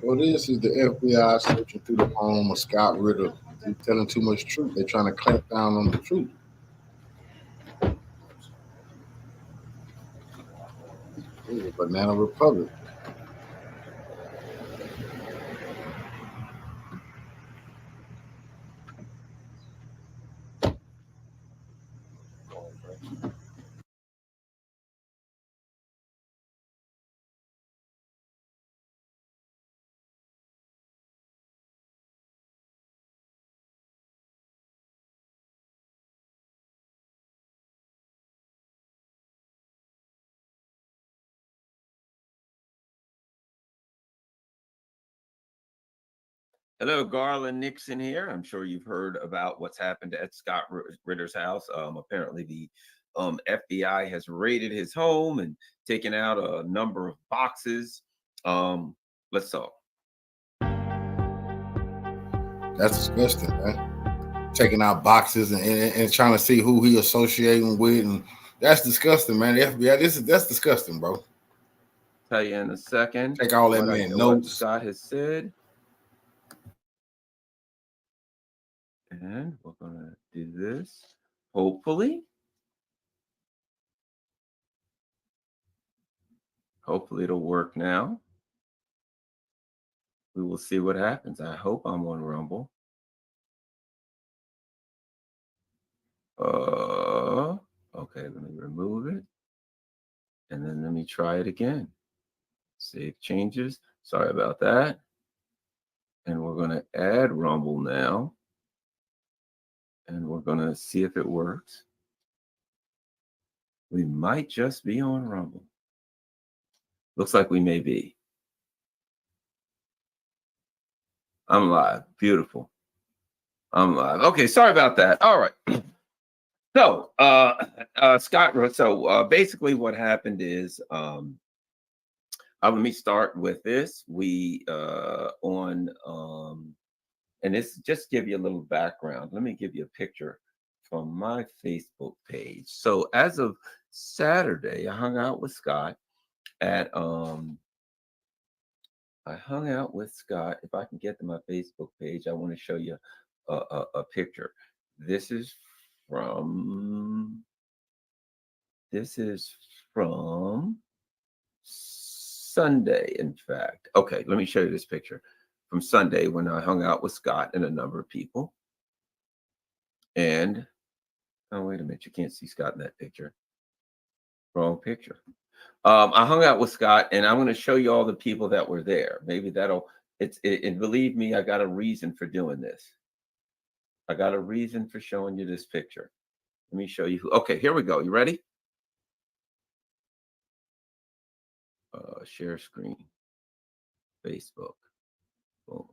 Well, this is the FBI searching through the home of Scott Ritter. He's telling too much truth. They're trying to clamp down on the truth. This is a banana republic. Hello, Garland Nixon here. I'm sure you've heard about what's happened at Scott Ritter's house. Apparently, the FBI has raided his home and taken out a number of boxes. Let's talk. That's disgusting, man. Taking out boxes and trying to see who he associating with, and that's disgusting, man. The FBI, that's disgusting, bro. Tell you in a second. Take all that man notes. What Scott has said. And we're gonna do this. Hopefully it'll work now. We will see what happens. I hope I'm on Rumble. Okay, let me remove it. And then let me try it again. Save changes. Sorry about that. And we're going to add Rumble now. And we're going to see if it works. We might just be on Rumble. Looks like we may be. I'm live. Beautiful. I'm live. Okay, sorry about that. All right. So, Scott, so basically what happened is, let me start with this. We and this just give you a little background. Let me give you a picture from my Facebook page. So as of Saturday, I hung out with Scott at if I can get to my Facebook page, I want to show you a picture. This is from Sunday, in fact. Okay, let me show you this picture from Sunday when I hung out with Scott and a number of people. And, oh, wait a minute, you can't see Scott in that picture. Wrong picture. I hung out with Scott, and I'm going to show you all the people that were there. Maybe that'll, and believe me, I got a reason for doing this. I got a reason for showing you this picture. Let me show you who. Okay, here we go. You ready? Share screen. Facebook. Boom.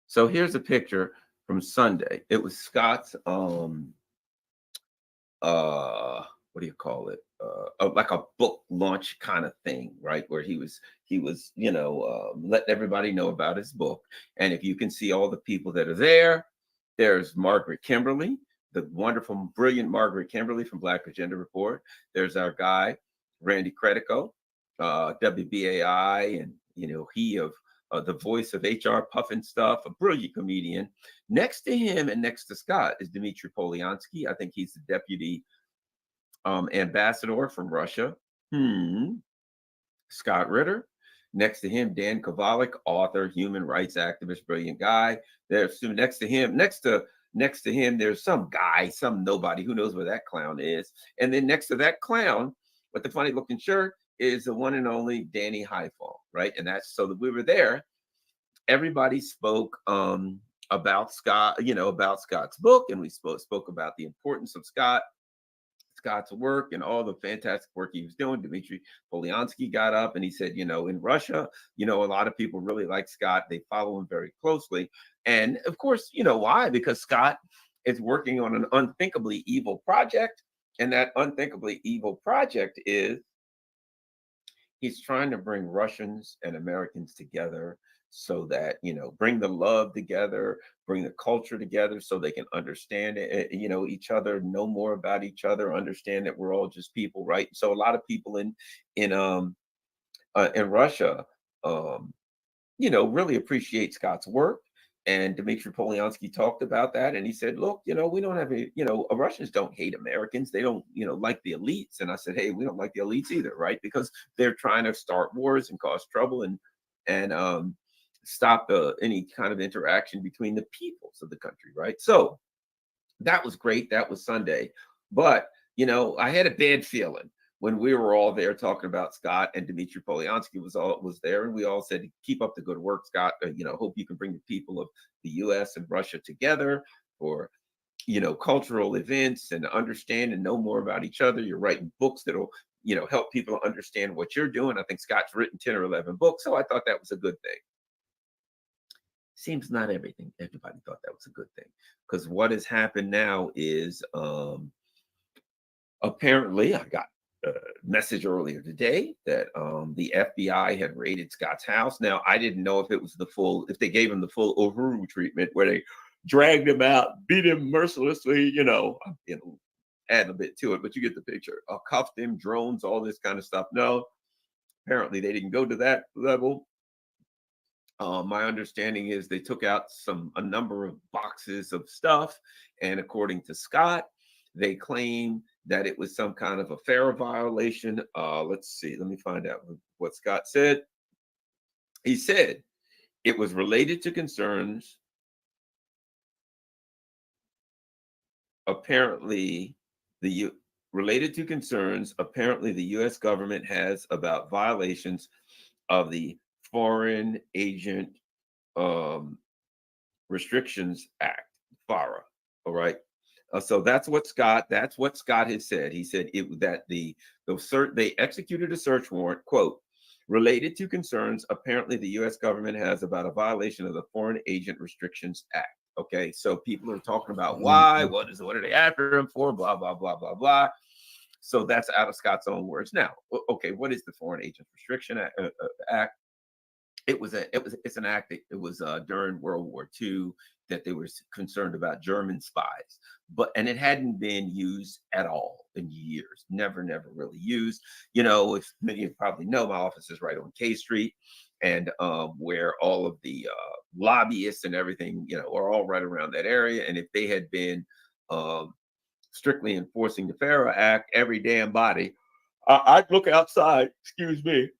So here's a picture from Sunday. It was Scott's what do you call it? Like a book launch kind of thing, right? Where he was, letting everybody know about his book. And if you can see all the people that are there, there's Margaret Kimberly, the wonderful, brilliant Margaret Kimberly from Black Agenda Report. There's our guy, Randy Credico, WBAI, and he of the voice of HR Puffin Stuff, a brilliant comedian. Next to him and next to Scott is Dmitry Polyansky. I think he's the deputy ambassador from Russia. Scott Ritter. Next to him, Dan Kovalik, author, human rights activist, brilliant guy. There's next to him, there's some guy, some nobody, who knows where that clown is. And then next to that clown with the funny looking shirt is the one and only Danny Highfall, right? And that's so that we were there. Everybody spoke about Scott, about Scott's book, and we spoke about the importance of Scott's work and all the fantastic work he was doing. Dmitry Polyansky got up and he said, in Russia, a lot of people really like Scott. They follow him very closely. And of course, why? Because Scott is working on an unthinkably evil project. And that unthinkably evil project is he's trying to bring Russians and Americans together so that, bring the love together, bring the culture together so they can understand it, each other, know more about each other, understand that we're all just people, right? So a lot of people in Russia really appreciate Scott's work. And Dmitry Polyansky talked about that. And he said, look, we don't have Russians don't hate Americans. They don't, like the elites. And I said, hey, we don't like the elites either, right? Because they're trying to start wars and cause trouble and stop any kind of interaction between the peoples of the country, right? So that was great. That was Sunday. But, I had a bad feeling when we were all there talking about Scott, and Dmitry Polyansky was there, and we all said, keep up the good work, Scott. Hope you can bring the people of the U.S. and Russia together for, cultural events and understand and know more about each other. You're writing books that'll, help people understand what you're doing. I think Scott's written 10 or 11 books, so I thought that was a good thing. Seems not everybody thought that was a good thing, because what has happened now is apparently I got message earlier today that the FBI had raided Scott's house. Now, I didn't know if it was if they gave him the full overreach treatment where they dragged him out, beat him mercilessly, add a bit to it, but you get the picture. Cuffed him, drones, all this kind of stuff. No, apparently they didn't go to that level. My understanding is they took out a number of boxes of stuff, and according to Scott, they claim that it was some kind of a FARA violation. Let's see, let me find out what Scott said. He said it was related to concerns. Apparently, the U.S. government has about violations of the Foreign Agent Restrictions Act, FARA. All right. So that's what Scott has said. He said they executed a search warrant, quote, related to concerns apparently the U.S. government has about a violation of the Foreign Agent Restrictions Act. Okay, so people are talking about why, what are they after him for, blah, blah, blah, blah, blah. So that's out of Scott's own words. Now, okay, what is the Foreign Agent Restriction Act? It's an act that it was during World War II that they were concerned about German spies, and it hadn't been used at all in years. Never really used. If many of you probably know, my office is right on K Street, and where all of the lobbyists and everything, are all right around that area. And if they had been strictly enforcing the FARA Act, every damn body, I'd look outside, on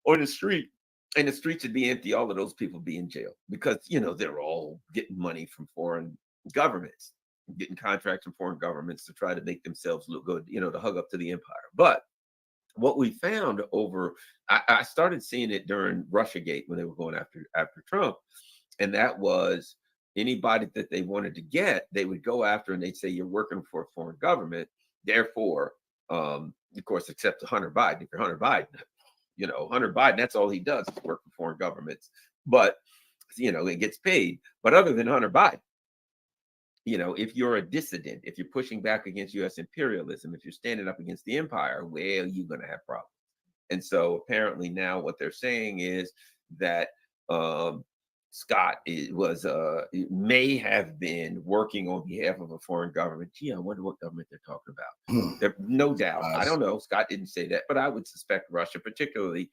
the street. And the streets would be empty. All of those people be in jail because, they're all getting money from foreign governments, getting contracts from foreign governments to try to make themselves look good, to hug up to the empire. But what we found I started seeing it during Russiagate when they were going after Trump. And that was anybody that they wanted to get, they would go after and they'd say, you're working for a foreign government. Therefore, of course, except Hunter Biden. If you're Hunter Biden, Hunter Biden, that's all he does is work for foreign governments. But, it gets paid. But other than Hunter Biden, if you're a dissident, if you're pushing back against U.S. imperialism, if you're standing up against the empire, well, you're going to have problems. And so apparently now what they're saying is that Scott may have been working on behalf of a foreign government. Gee, I wonder what government they're talking about. No doubt. I don't know. Scott didn't say that, but I would suspect Russia, particularly.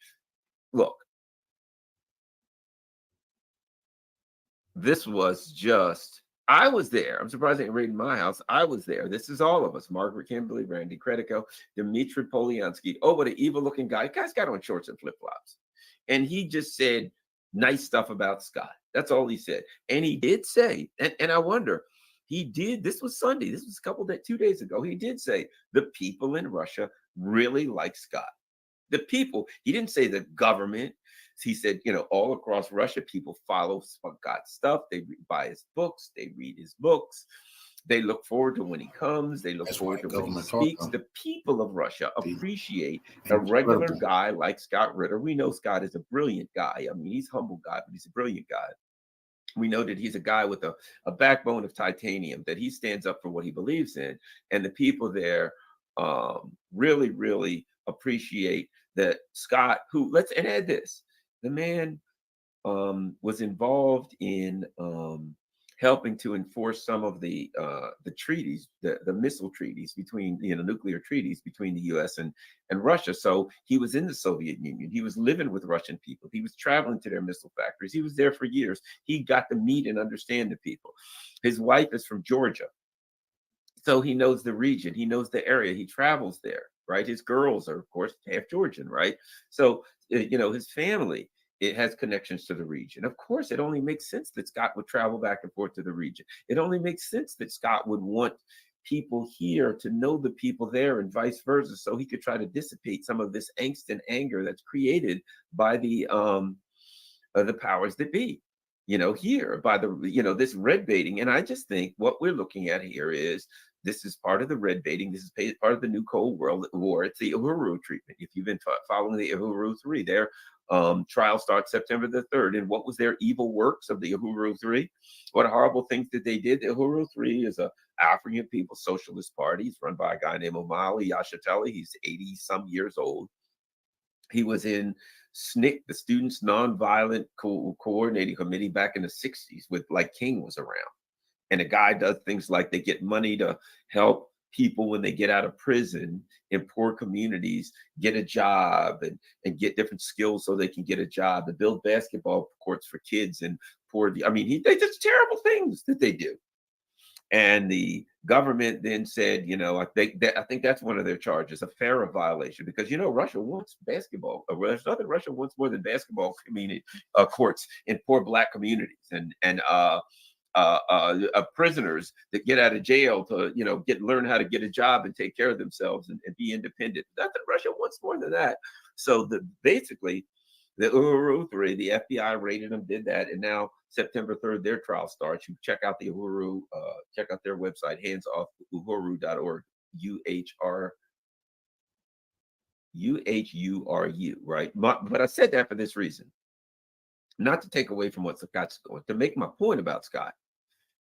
Look, this was I was there. I'm surprised they didn't raid my house. I was there. This is all of us. Margaret Kimberly, Randy Credico, Dmitry Polyansky. Oh, what an evil looking guy. The guy's got on shorts and flip-flops. And he just said nice stuff about Scott. That's all he said. And he did say, and I wonder, this was Sunday. This was 2 days ago. He did say the people in Russia really like Scott. The people, he didn't say the government. He said, all across Russia, people follow Scott's stuff. They buy his books. They read his books. They look forward to when he comes. They look forward to when he speaks. The people of Russia appreciate a regular guy like Scott Ritter. We know Scott is a brilliant guy. I mean, he's a humble guy, but he's a brilliant guy. We know that he's a guy with a backbone of titanium, that he stands up for what he believes in. And the people there really, really appreciate that Scott, and add this, the man was involved in helping to enforce some of the treaties, the missile treaties between, nuclear treaties between the U.S. and Russia. So he was in the Soviet Union. He was living with Russian people. He was traveling to their missile factories. He was there for years. He got to meet and understand the people. His wife is from Georgia. So he knows the region. He knows the area. He travels there, right? His girls are, of course, half Georgian, right? So, his family, it has connections to the region. Of course, it only makes sense that Scott would travel back and forth to the region. It only makes sense that Scott would want people here to know the people there and vice versa, so he could try to dissipate some of this angst and anger that's created by the powers that be, here by the, this red baiting. And I just think what we're looking at here is this is part of the red baiting. This is part of the new Cold War. It's the Uhuru treatment. If you've been following the Uhuru 3, their trial starts September the 3rd. And what was their evil works of the Uhuru 3? What horrible things that they did? The Uhuru 3 is a African People's Socialist Party. It's run by a guy named Omali Yashiteli. He's 80-some years old. He was in SNCC, the Students Nonviolent Coordinating Committee, back in the 60s with, like, King was around. And the guy does things like they get money to help people when they get out of prison in poor communities get a job and get different skills so they can get a job, to build basketball courts for kids and poor. They just terrible things that they do. And the government then said, I think that's one of their charges, a FARA violation, because, Russia wants basketball. Russia wants more than basketball courts in poor Black communities and prisoners that get out of jail to, learn how to get a job and take care of themselves and be independent. Not that Russia wants more than that. So basically, the Uhuru 3, the FBI raided them, did that, and now September 3rd, their trial starts. You check out the Uhuru, check out their website, handsoffuhuru.org, UHURU, right? But I said that for this reason, not to take away from what Scott's going, to make my point about Scott.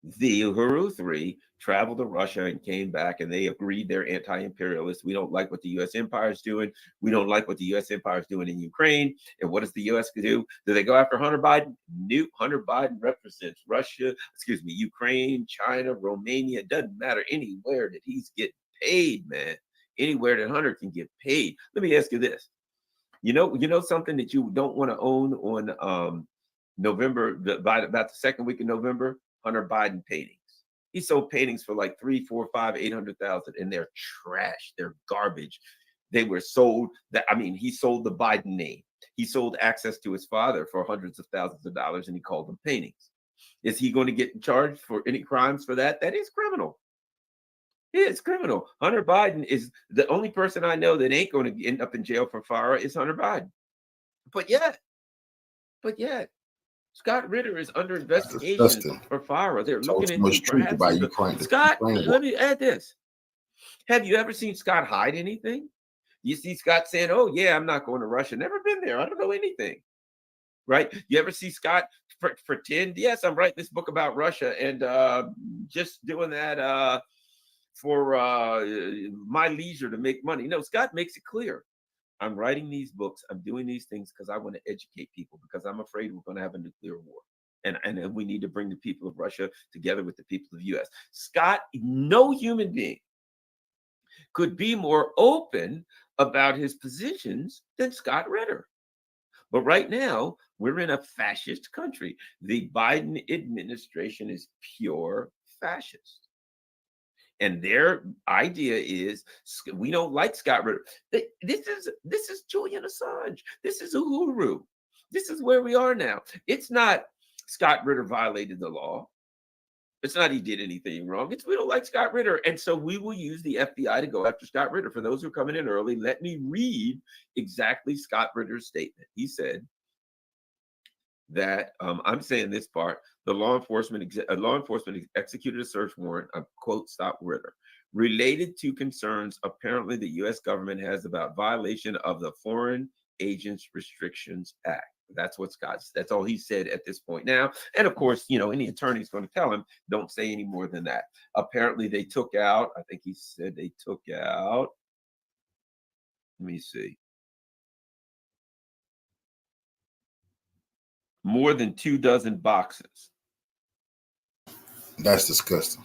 The Uhuru 3 traveled to Russia and came back, and they agreed they're anti-imperialist. We don't like what the U.S. empire is doing. We don't like what the U.S. empire is doing in Ukraine. And what does the U.S. do? Do they go after Hunter Biden? Nope. Hunter Biden represents Ukraine, China, Romania. It doesn't matter, anywhere that he's getting paid, man. Anywhere that Hunter can get paid. Let me ask you this. You know something that you don't want to own on November, about the second week of November? Hunter Biden paintings. He sold paintings for like 3, 4, 5, 800,000, and they're trash. They're garbage. They were sold. He sold the Biden name. He sold access to his father for hundreds of thousands of dollars, and he called them paintings. Is he going to get charged for any crimes for that? That is criminal. It's criminal. Hunter Biden is the only person I know that ain't going to end up in jail for FARA is Hunter Biden. But yet, Scott Ritter is under investigation for FARA. They're looking into perhaps Scott. Let me add this. Have you ever seen Scott hide anything? You see Scott saying, "Oh yeah, I'm not going to Russia. Never been there. I don't know anything." Right? You ever see Scott pretend? Yes, I'm writing this book about Russia and just doing that for my leisure to make money. No, Scott makes it clear. I'm writing these books. I'm doing these things because I want to educate people, because I'm afraid we're going to have a nuclear war. And we need to bring the people of Russia together with the people of the U.S. Scott, no human being could be more open about his positions than Scott Ritter. But right now, we're in a fascist country. The Biden administration is pure fascist. And their idea is, we don't like Scott Ritter. This is Julian Assange. This is Uhuru. This is where we are now. It's not Scott Ritter violated the law. It's not he did anything wrong. It's we don't like Scott Ritter. And so we will use the FBI to go after Scott Ritter. For those who are coming in early, let me read exactly Scott Ritter's statement. He said that, I'm saying this part, the law enforcement executed a search warrant, quote, stop Ritter, related to concerns apparently the U.S. government has about violation of the Foreign Agents Restrictions Act. That's that's all he said at this point now. And of course, any attorney's going to tell him, don't say any more than that. Apparently they took out, I think he said they took out, let me see, more than 24 boxes That's disgusting.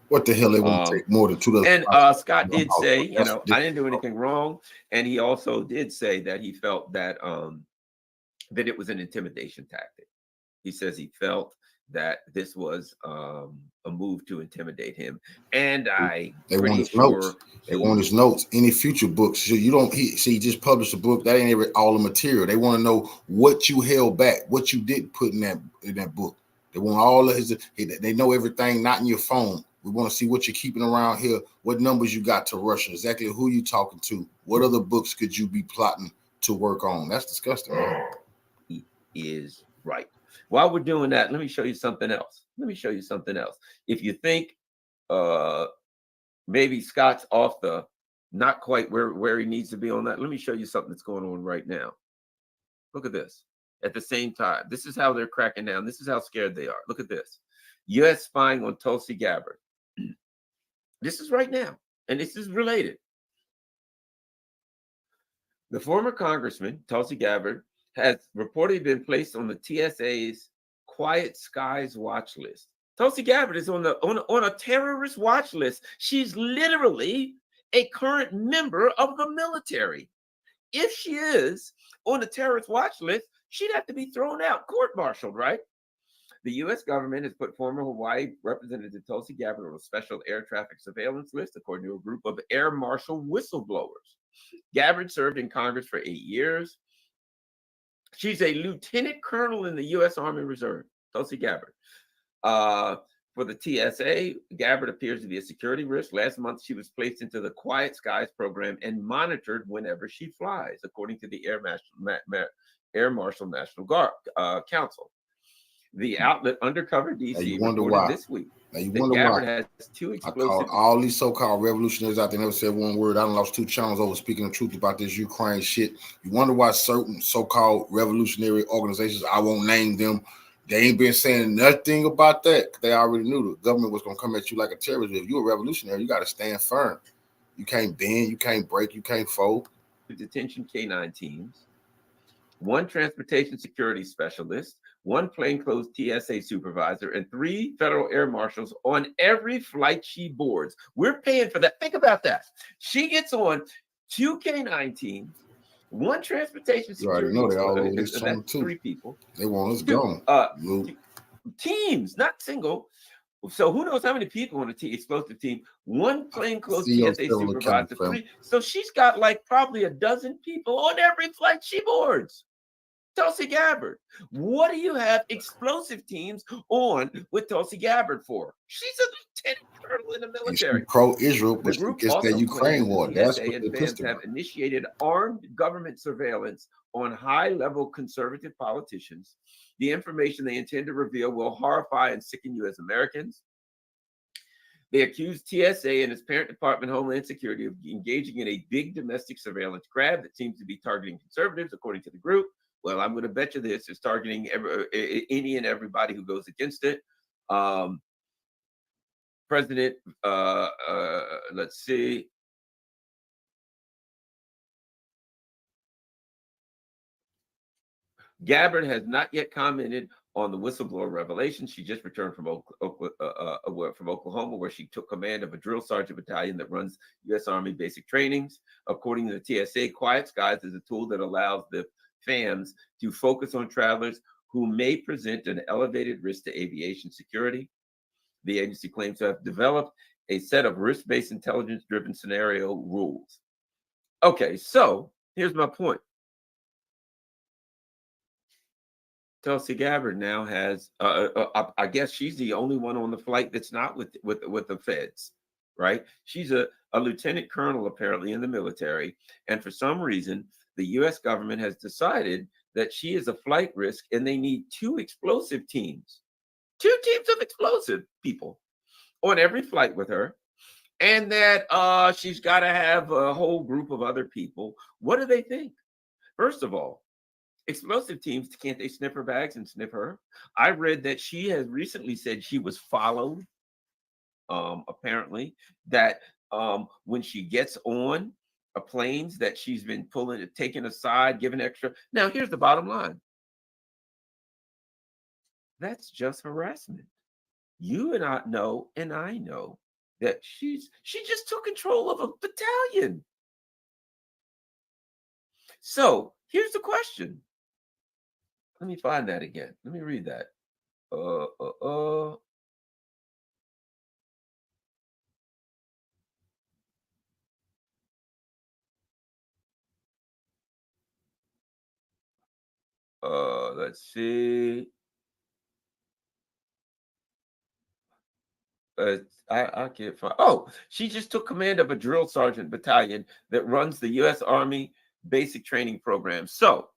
What the hell they want to take more than 2 And Scott did say, you know, I didn't do anything wrong, and he also did say that he felt that that it was an intimidation tactic. He says he felt that this was a move to intimidate him, and they want his notes. They want his notes. Any future books? So you don't. He just published a book that ain't all the material. They want to know what you held back, what you didn't put in that book. They want all of his. They know everything, not in your phone. We want to see what you're keeping around here, what numbers you got to Russia, exactly who you talking to, what other books could you be plotting to work on. That's disgusting, man. He is right. While we're doing that, let me show you something else. If you think maybe Scott's off the not quite where he needs to be on that, let me show you something that's going on right now. Look at this. At the same time, this is how they're cracking down. This is how scared they are. Look at this. U.S. spying on Tulsi Gabbard. This is right now, and this is related. The former congressman, Tulsi Gabbard, has reportedly been placed on the TSA's Quiet Skies watch list. Tulsi Gabbard is on a terrorist watch list. She's literally a current member of the military. If she is on the terrorist watch list, she'd have to be thrown out, court-martialed, right? The U.S. government has put former Hawaii Representative Tulsi Gabbard on a special air traffic surveillance list, according to a group of air marshal whistleblowers. Gabbard served in Congress for 8 years. She's a lieutenant colonel in the U.S. Army Reserve, Tulsi Gabbard. For the TSA, Gabbard appears to be a security risk. Last month, she was placed into the Quiet Skies program and monitored whenever she flies, according to the Air Marshal National Guard Council. The outlet Undercover DC reported this week that Gabbard has 2 explosive. I called all these so-called revolutionaries out there, never said one word. I done lost 2 channels over speaking the truth about this Ukraine shit. You wonder why certain so-called revolutionary organizations, I won't name them, they ain't been saying nothing about that. They already knew the government was going to come at you like a terrorist. If you're a revolutionary, you got to stand firm. You can't bend, you can't break, you can't fold. Detention K-9 teams, 1 transportation security specialist, 1 plainclothes TSA supervisor, and 3 federal air marshals on every flight she boards. We're paying for that. Think about that. She gets on 2 K-9 teams, 1 transportation security. You already know they all over this that's 2. 3 people. They want us gone. Teams, not single. So who knows how many people on the explosive team? 1 plainclothes TSA supervisor, 3. So she's got like probably a dozen people on every flight she boards. Tulsi Gabbard. What do you have explosive teams on with Tulsi Gabbard for? She's a lieutenant colonel in the military. Pro-Israel, The but group against also that Ukraine war. That's what and Vance have initiated armed government surveillance on high-level conservative politicians. The information they intend to reveal will horrify and sicken you as Americans. They accused TSA and its parent department, Homeland Security, of engaging in a big domestic surveillance grab that seems to be targeting conservatives, according to the group. Well, I'm going to bet you this is targeting any and everybody who goes against it. President, let's see. Gabbard has not yet commented on the whistleblower revelation. She just returned from Oklahoma, where she took command of a drill sergeant battalion that runs U.S. Army basic trainings. According to the TSA, Quiet Skies is a tool that allows the FAMs to focus on travelers who may present an elevated risk to aviation security. The agency claims to have developed a set of risk-based intelligence-driven scenario rules. Okay, so here's my point. Tulsi Gabbard now has, I guess she's the only one on the flight that's not with the feds, right? She's a lieutenant colonel apparently in the military, and for some reason, the U.S. government has decided that she is a flight risk and they need 2 explosive teams, 2 teams of explosive people on every flight with her, and that she's got to have a whole group of other people. What do they think? First of all, explosive teams, can't they sniff her bags and sniff her? I read that she has recently said she was followed, apparently, that when she gets on planes that she's been taken aside, given extra. Now, here's the bottom line. That's just harassment. You and I know, and I know that she just took control of a battalion. So here's the question. Let me find that again. Let me read that. Let's see. I can't find. Oh, she just took command of a drill sergeant battalion that runs the U.S. Army basic training program. So,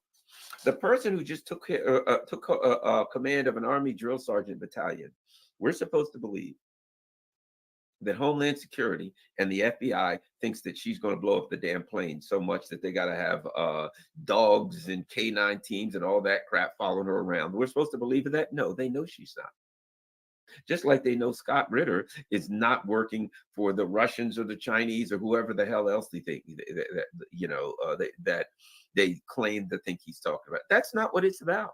the person who just took command of an Army drill sergeant battalion, we're supposed to believe that Homeland Security and the FBI thinks that she's going to blow up the damn plane so much that they got to have dogs and K9 teams and all that crap following her around. We're supposed to believe in that? No, they know she's not. Just like they know Scott Ritter is not working for the Russians or the Chinese or whoever the hell else they think that they claim to think he's talking about. That's not what it's about.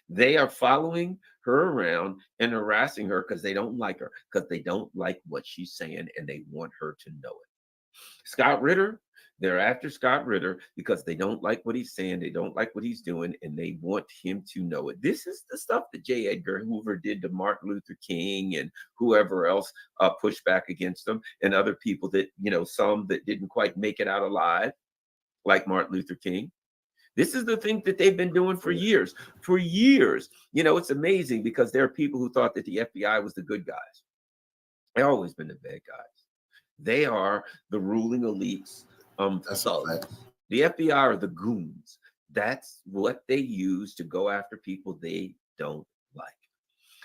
They are following her around and harassing her because they don't like her, because they don't like what she's saying and they want her to know it. Scott Ritter, they're after Scott Ritter because they don't like what he's saying, they don't like what he's doing, and they want him to know it. This is the stuff that J. Edgar Hoover did to Martin Luther King and whoever else pushed back against them, and other people that, some that didn't quite make it out alive, like Martin Luther King. This is the thing that they've been doing for years. For years. It's amazing because there are people who thought that the FBI was the good guys. They've always been the bad guys. They are the ruling elites. Thugs. The FBI are the goons. That's what they use to go after people they don't like.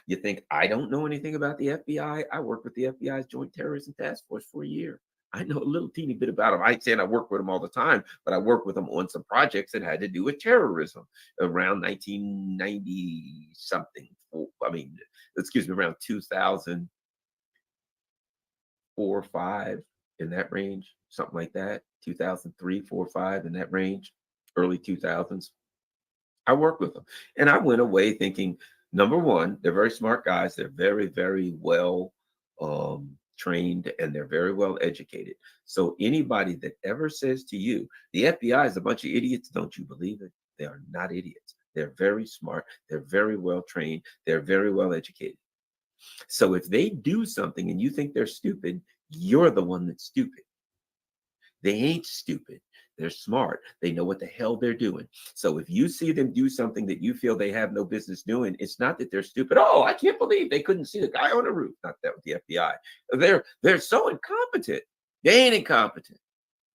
You think I don't know anything about the FBI? I worked with the FBI's Joint Terrorism Task Force for a year. I know a little teeny bit about them. I ain't saying I work with them all the time, but I worked with them on some projects that had to do with terrorism around 1990 something. Around 2004 or 5, in that range, something like that. 2003, 4, 5, in that range, early 2000s. I worked with them, and I went away thinking, number one, they're very smart guys. They're very, very well trained, and they're very well educated. So anybody that ever says to you, the FBI is a bunch of idiots, don't you believe it? They are not idiots. They're very smart. They're very well trained. They're very well educated. So if they do something and you think they're stupid, you're the one that's stupid. They ain't stupid. They're smart. They know what the hell they're doing. So if you see them do something that you feel they have no business doing, it's not that they're stupid. Oh, I can't believe they couldn't see the guy on the roof. Not that with the FBI. They're so incompetent. They ain't incompetent,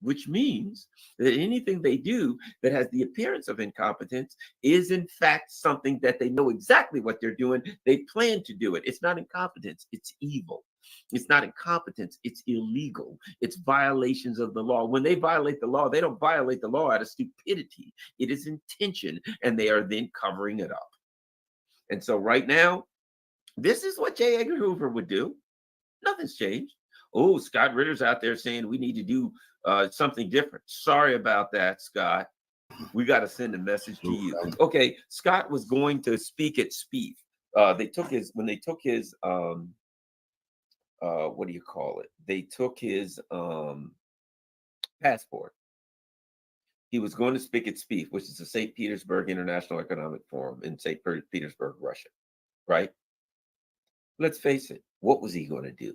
which means that anything they do that has the appearance of incompetence is in fact something that they know exactly what they're doing. They plan to do it. It's not incompetence. It's evil. It's not incompetence. It's illegal. It's violations of the law. When they violate the law, they don't violate the law out of stupidity. It is intention, and they are then covering it up. And so right now, this is what J. Edgar Hoover would do. Nothing's changed. Oh, Scott Ritter's out there saying we need to do something different. Sorry about that, Scott. We got to send a message to you. Okay, Scott was going to speak at SPEEF. They took his what do you call it? They took his passport. He was going to speak at SPEEF, which is the St. Petersburg International Economic Forum in St. Petersburg, Russia, right? Let's face it. What was he going to do?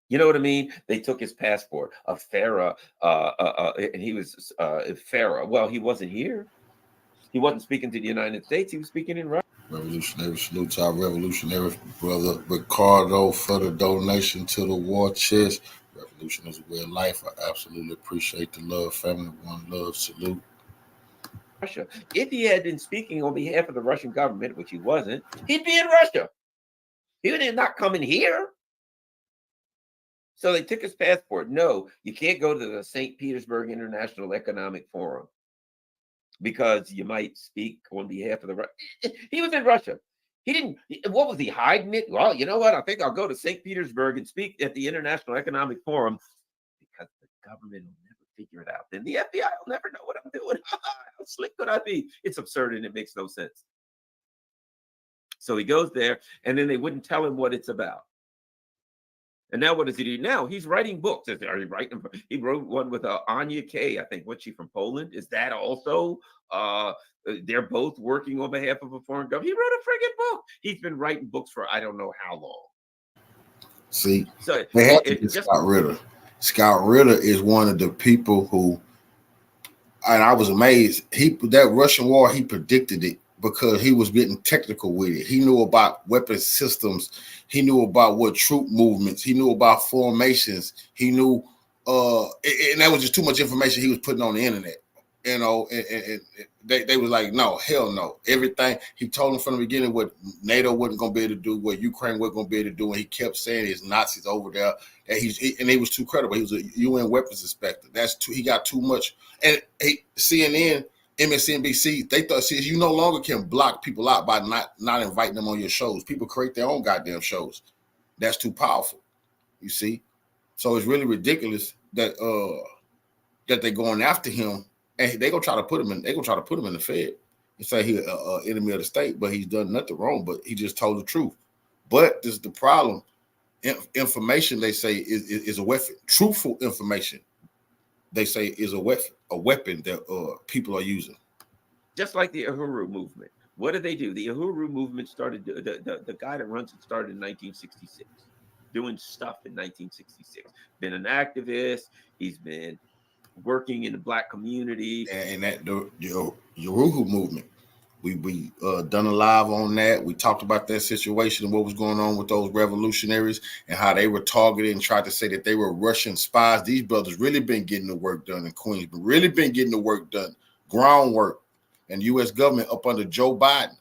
You know what I mean? They took his passport, a Farah, and he was Farah. Well, he wasn't here. He wasn't speaking to the United States. He was speaking in Russia. Revolutionary salute to our revolutionary brother Ricardo for the donation to the war chest. Revolution is a way of life. I absolutely appreciate the love, family, one love, salute. Russia. If he had been speaking on behalf of the Russian government, which he wasn't, he'd be in Russia. He would not come in here. So they took his passport. No, you can't go to the St. Petersburg International Economic Forum because you might speak on behalf of the Russia. He was in Russia. He didn't. What was he hiding it? Well, you know what? I think I'll go to St. Petersburg and speak at the International Economic Forum because the government will never figure it out. Then the FBI will never know what I'm doing. How slick could I be? It's absurd and it makes no sense. So he goes there, and then they wouldn't tell him what it's about. And now what does he do now? He's writing books. Are you writing? He wrote one with Anya Kay, I think. What's she from Poland? Is that also? They're both working on behalf of a foreign government. He wrote a friggin' book. He's been writing books for I don't know how long. See, So they have to get Scott Ritter. Scott Ritter is one of the people who, and I was amazed. That Russian war, he predicted it because he was getting technical with it. He knew about weapon systems. He knew about what troop movements. He knew about formations. He knew, and that was just too much information he was putting on the internet. You know, and they was like, no, hell no. Everything he told them from the beginning what NATO wasn't going to be able to do, what Ukraine wasn't going to be able to do, and he kept saying there's Nazis over there. That and he was too credible. He was a UN weapons inspector. He got too much. And CNN, MSNBC, they thought, see, you no longer can block people out by not inviting them on your shows. People create their own goddamn shows. That's too powerful. You see, so it's really ridiculous that they're going after him. And they gonna try to put him in. They gonna try to put him in the Fed and say he's an enemy of the state, but he's done nothing wrong. But he just told the truth. But this is the problem. Information they say is a weapon. Truthful information they say is a weapon that people are using. Just like the Uhuru movement. What did they do? The Uhuru movement started. The guy that runs it started in 1966, doing stuff in 1966. Been an activist. He's been working in the Black community, and that the Uhuru movement, we done a live on that. We talked about that situation and what was going on with those revolutionaries and how they were targeted and tried to say that they were Russian spies. These brothers really been getting the work done in Queens, but really been getting the work done, groundwork, and the U.S. government up under Joe Biden,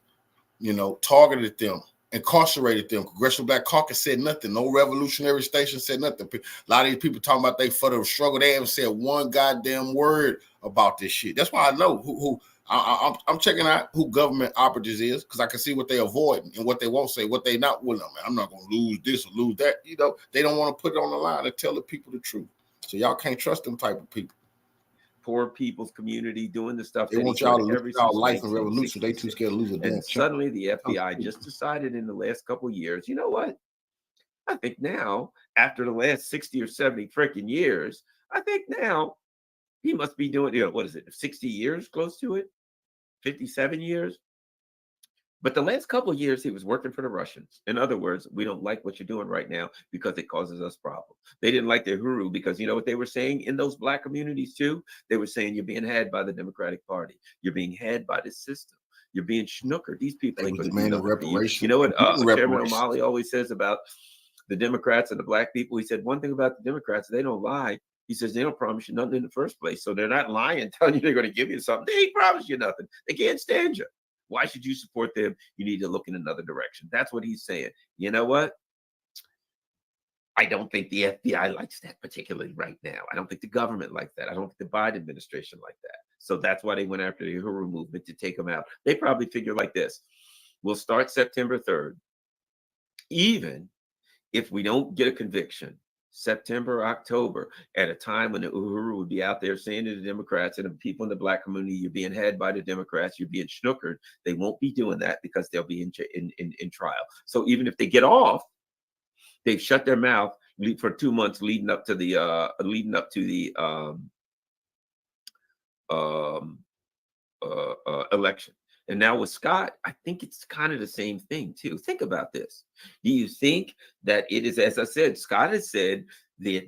you know, targeted them, incarcerated them. Congressional Black Caucus said nothing. No revolutionary station said nothing. A lot of these people talking about they for the struggle. They haven't said one goddamn word about this shit. That's why I know I'm checking out who government operatives is, because I can see what they avoid and what they won't say, what they not willing. I'm not going to lose this or lose that. You know, they don't want to put it on the line and tell the people the truth. So y'all can't trust them type of people. Poor people's community doing the stuff they want y'all to lose y'all life and revolution. They too scared to lose a damn. And suddenly the FBI just decided in the last couple of years, you know what? I think now, after the last 60 or 70 freaking years, I think now he must be doing, you know, what is it, 60 years, close to it, 57 years. But the last couple of years, he was working for the Russians. In other words, we don't like what you're doing right now because it causes us problems. They didn't like the Uhuru because you know what they were saying in those Black communities too? They were saying you're being had by the Democratic Party. You're being had by this system. You're being schnookered. These people ain't going to do nothing for you. You know what Chairman O'Malley always says about the Democrats and the Black people? He said, one thing about the Democrats, they don't lie. He says they don't promise you nothing in the first place. So they're not lying, telling you they're going to give you something. They ain't promise you nothing. They can't stand you. Why should you support them? You need to look in another direction. That's what he's saying. You know what? I don't think the FBI likes that particularly right now. I don't think the government likes that. I don't think the Biden administration like that. So that's why they went after the Uhuru movement to take them out. They probably figure like this. We'll start September 3rd. Even if we don't get a conviction, September, October, at a time when the Uhuru would be out there saying to the Democrats and the people in the Black community, you're being had by the Democrats, you're being schnookered. They won't be doing that because they'll be in trial. So even if they get off, they've shut their mouth for 2 months leading up to the election. And now with Scott, I think it's kind of the same thing too. Think about this. Do you think that it is, as I said, Scott has said that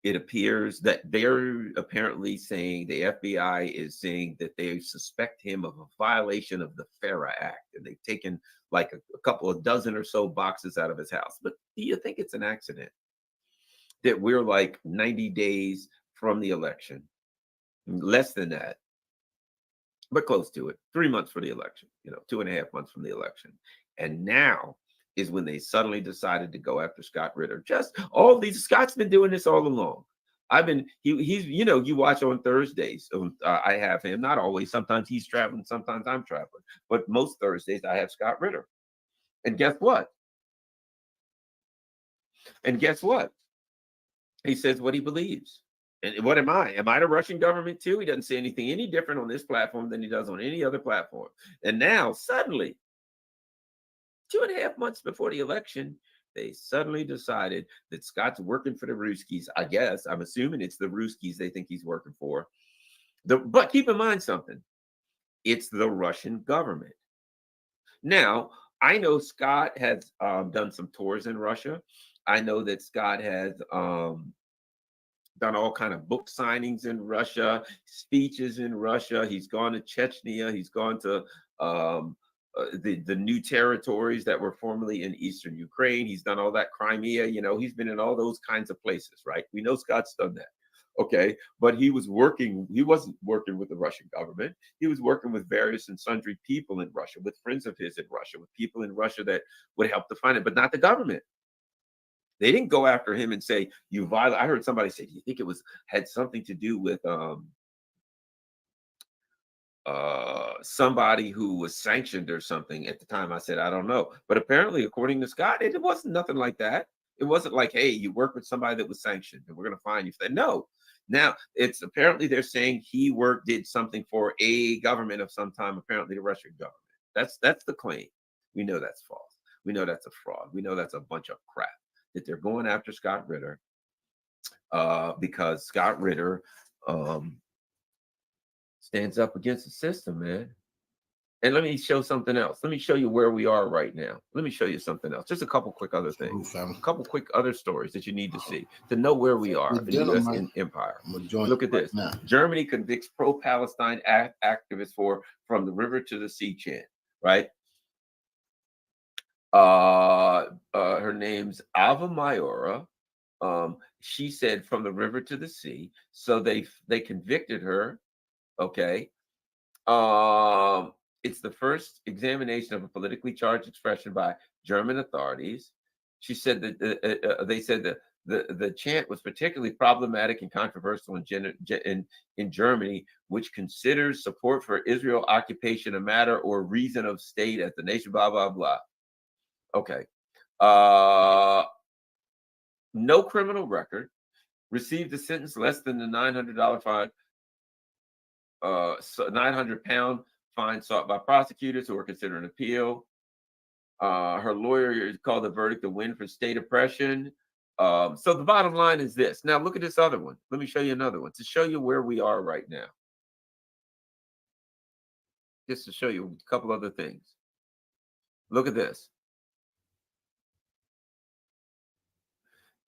it appears that they're apparently saying the FBI is saying that they suspect him of a violation of the FARA Act, and they've taken like a couple of dozen or so boxes out of his house. But do you think it's an accident that we're like 90 days from the election, less than that, but close to it, 3 months for the election, 2.5 months from the election. And now is when they suddenly decided to go after Scott Ritter. Just all these, Scott's been doing this all along. He's you watch on Thursdays. I have him, not always. Sometimes he's traveling, sometimes I'm traveling. But most Thursdays I have Scott Ritter. And guess what? He says what he believes. And what am I? Am I the Russian government too? He doesn't say anything any different on this platform than he does on any other platform. And now suddenly 2.5 months before the election, they suddenly decided that Scott's working for the Ruskies. I guess, I'm assuming it's the Ruskies they think he's working for. But keep in mind something. It's the Russian government. Now, I know Scott has done some tours in Russia. I know that Scott has done all kind of book signings in Russia, speeches in Russia. He's gone to Chechnya. He's gone to the new territories that were formerly in Eastern Ukraine. He's done all that Crimea. You know, he's been in all those kinds of places, right? We know Scott's done that. Okay, but he wasn't working with the Russian government. He was working with various and sundry people in Russia, with friends of his in Russia, with people in Russia that would help to find it, but not the government. They didn't go after him and say, you violate. I heard somebody say, do you think it had something to do with somebody who was sanctioned or something? At the time, I said, I don't know. But apparently, according to Scott, it wasn't nothing like that. It wasn't like, hey, you work with somebody that was sanctioned and we're going to fine you for that. No. Now, it's apparently they're saying he did something for a government of some time, apparently the Russian government. That's the claim. We know that's false. We know that's a fraud. We know that's a bunch of crap, that they're going after Scott Ritter because Scott Ritter stands up against the system, man. And let me show something else. Let me show you where we are right now. Let me show you something else. Just a couple quick other things. A couple quick other stories that you need to see to know where we are in the U.S. empire. Look at this. Germany convicts pro-Palestine activists from the river to the sea chant, right? Her name's Ava Mayora. She said from the river to the sea. So they convicted her. Okay. It's the first examination of a politically charged expression by German authorities. She said that they said that the chant was particularly problematic and controversial in Germany, which considers support for Israel occupation a matter or reason of state as the nation, blah, blah, blah. Okay. No criminal record, received a sentence less than the $900 fine, £900 fine sought by prosecutors who are considering appeal. Her lawyer called the verdict a win for state oppression. So the bottom line is this. Now look at this other one. Let me show you another one to show you where we are right now. Just to show you a couple other things. Look at this.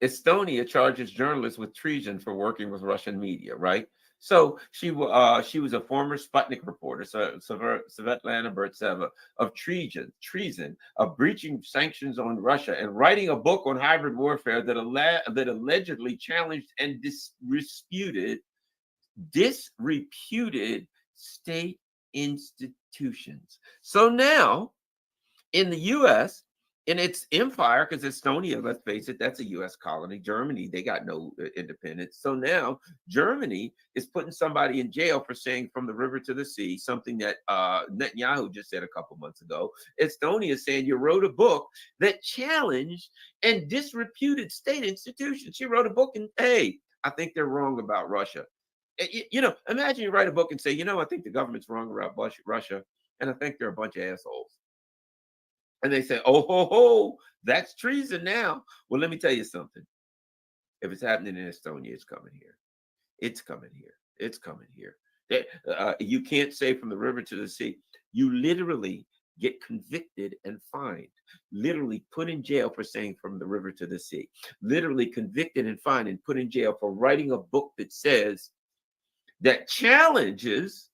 Estonia charges journalists with treason for working with Russian media, right? So she was a former Sputnik reporter, Svetlana Burtseva, of treason, of breaching sanctions on Russia and writing a book on hybrid warfare that allegedly challenged and disreputed state institutions. So now, in the U.S., in its empire, because Estonia, let's face it, that's a U.S. colony. Germany, they got no independence. So now Germany is putting somebody in jail for saying from the river to the sea, something that Netanyahu just said a couple months ago. Estonia is saying you wrote a book that challenged and disreputed state institutions. She wrote a book and, hey, I think they're wrong about Russia. You know, imagine you write a book and say, you know, I think the government's wrong about Russia, and I think they're a bunch of assholes. And they say, oh, ho, ho, that's treason now. Well, let me tell you something. If it's happening in Estonia, it's coming here. It's coming here. It's coming here. You can't say from the river to the sea. You literally get convicted and fined. Literally put in jail for saying from the river to the sea. Literally convicted and fined and put in jail for writing a book that says that challenges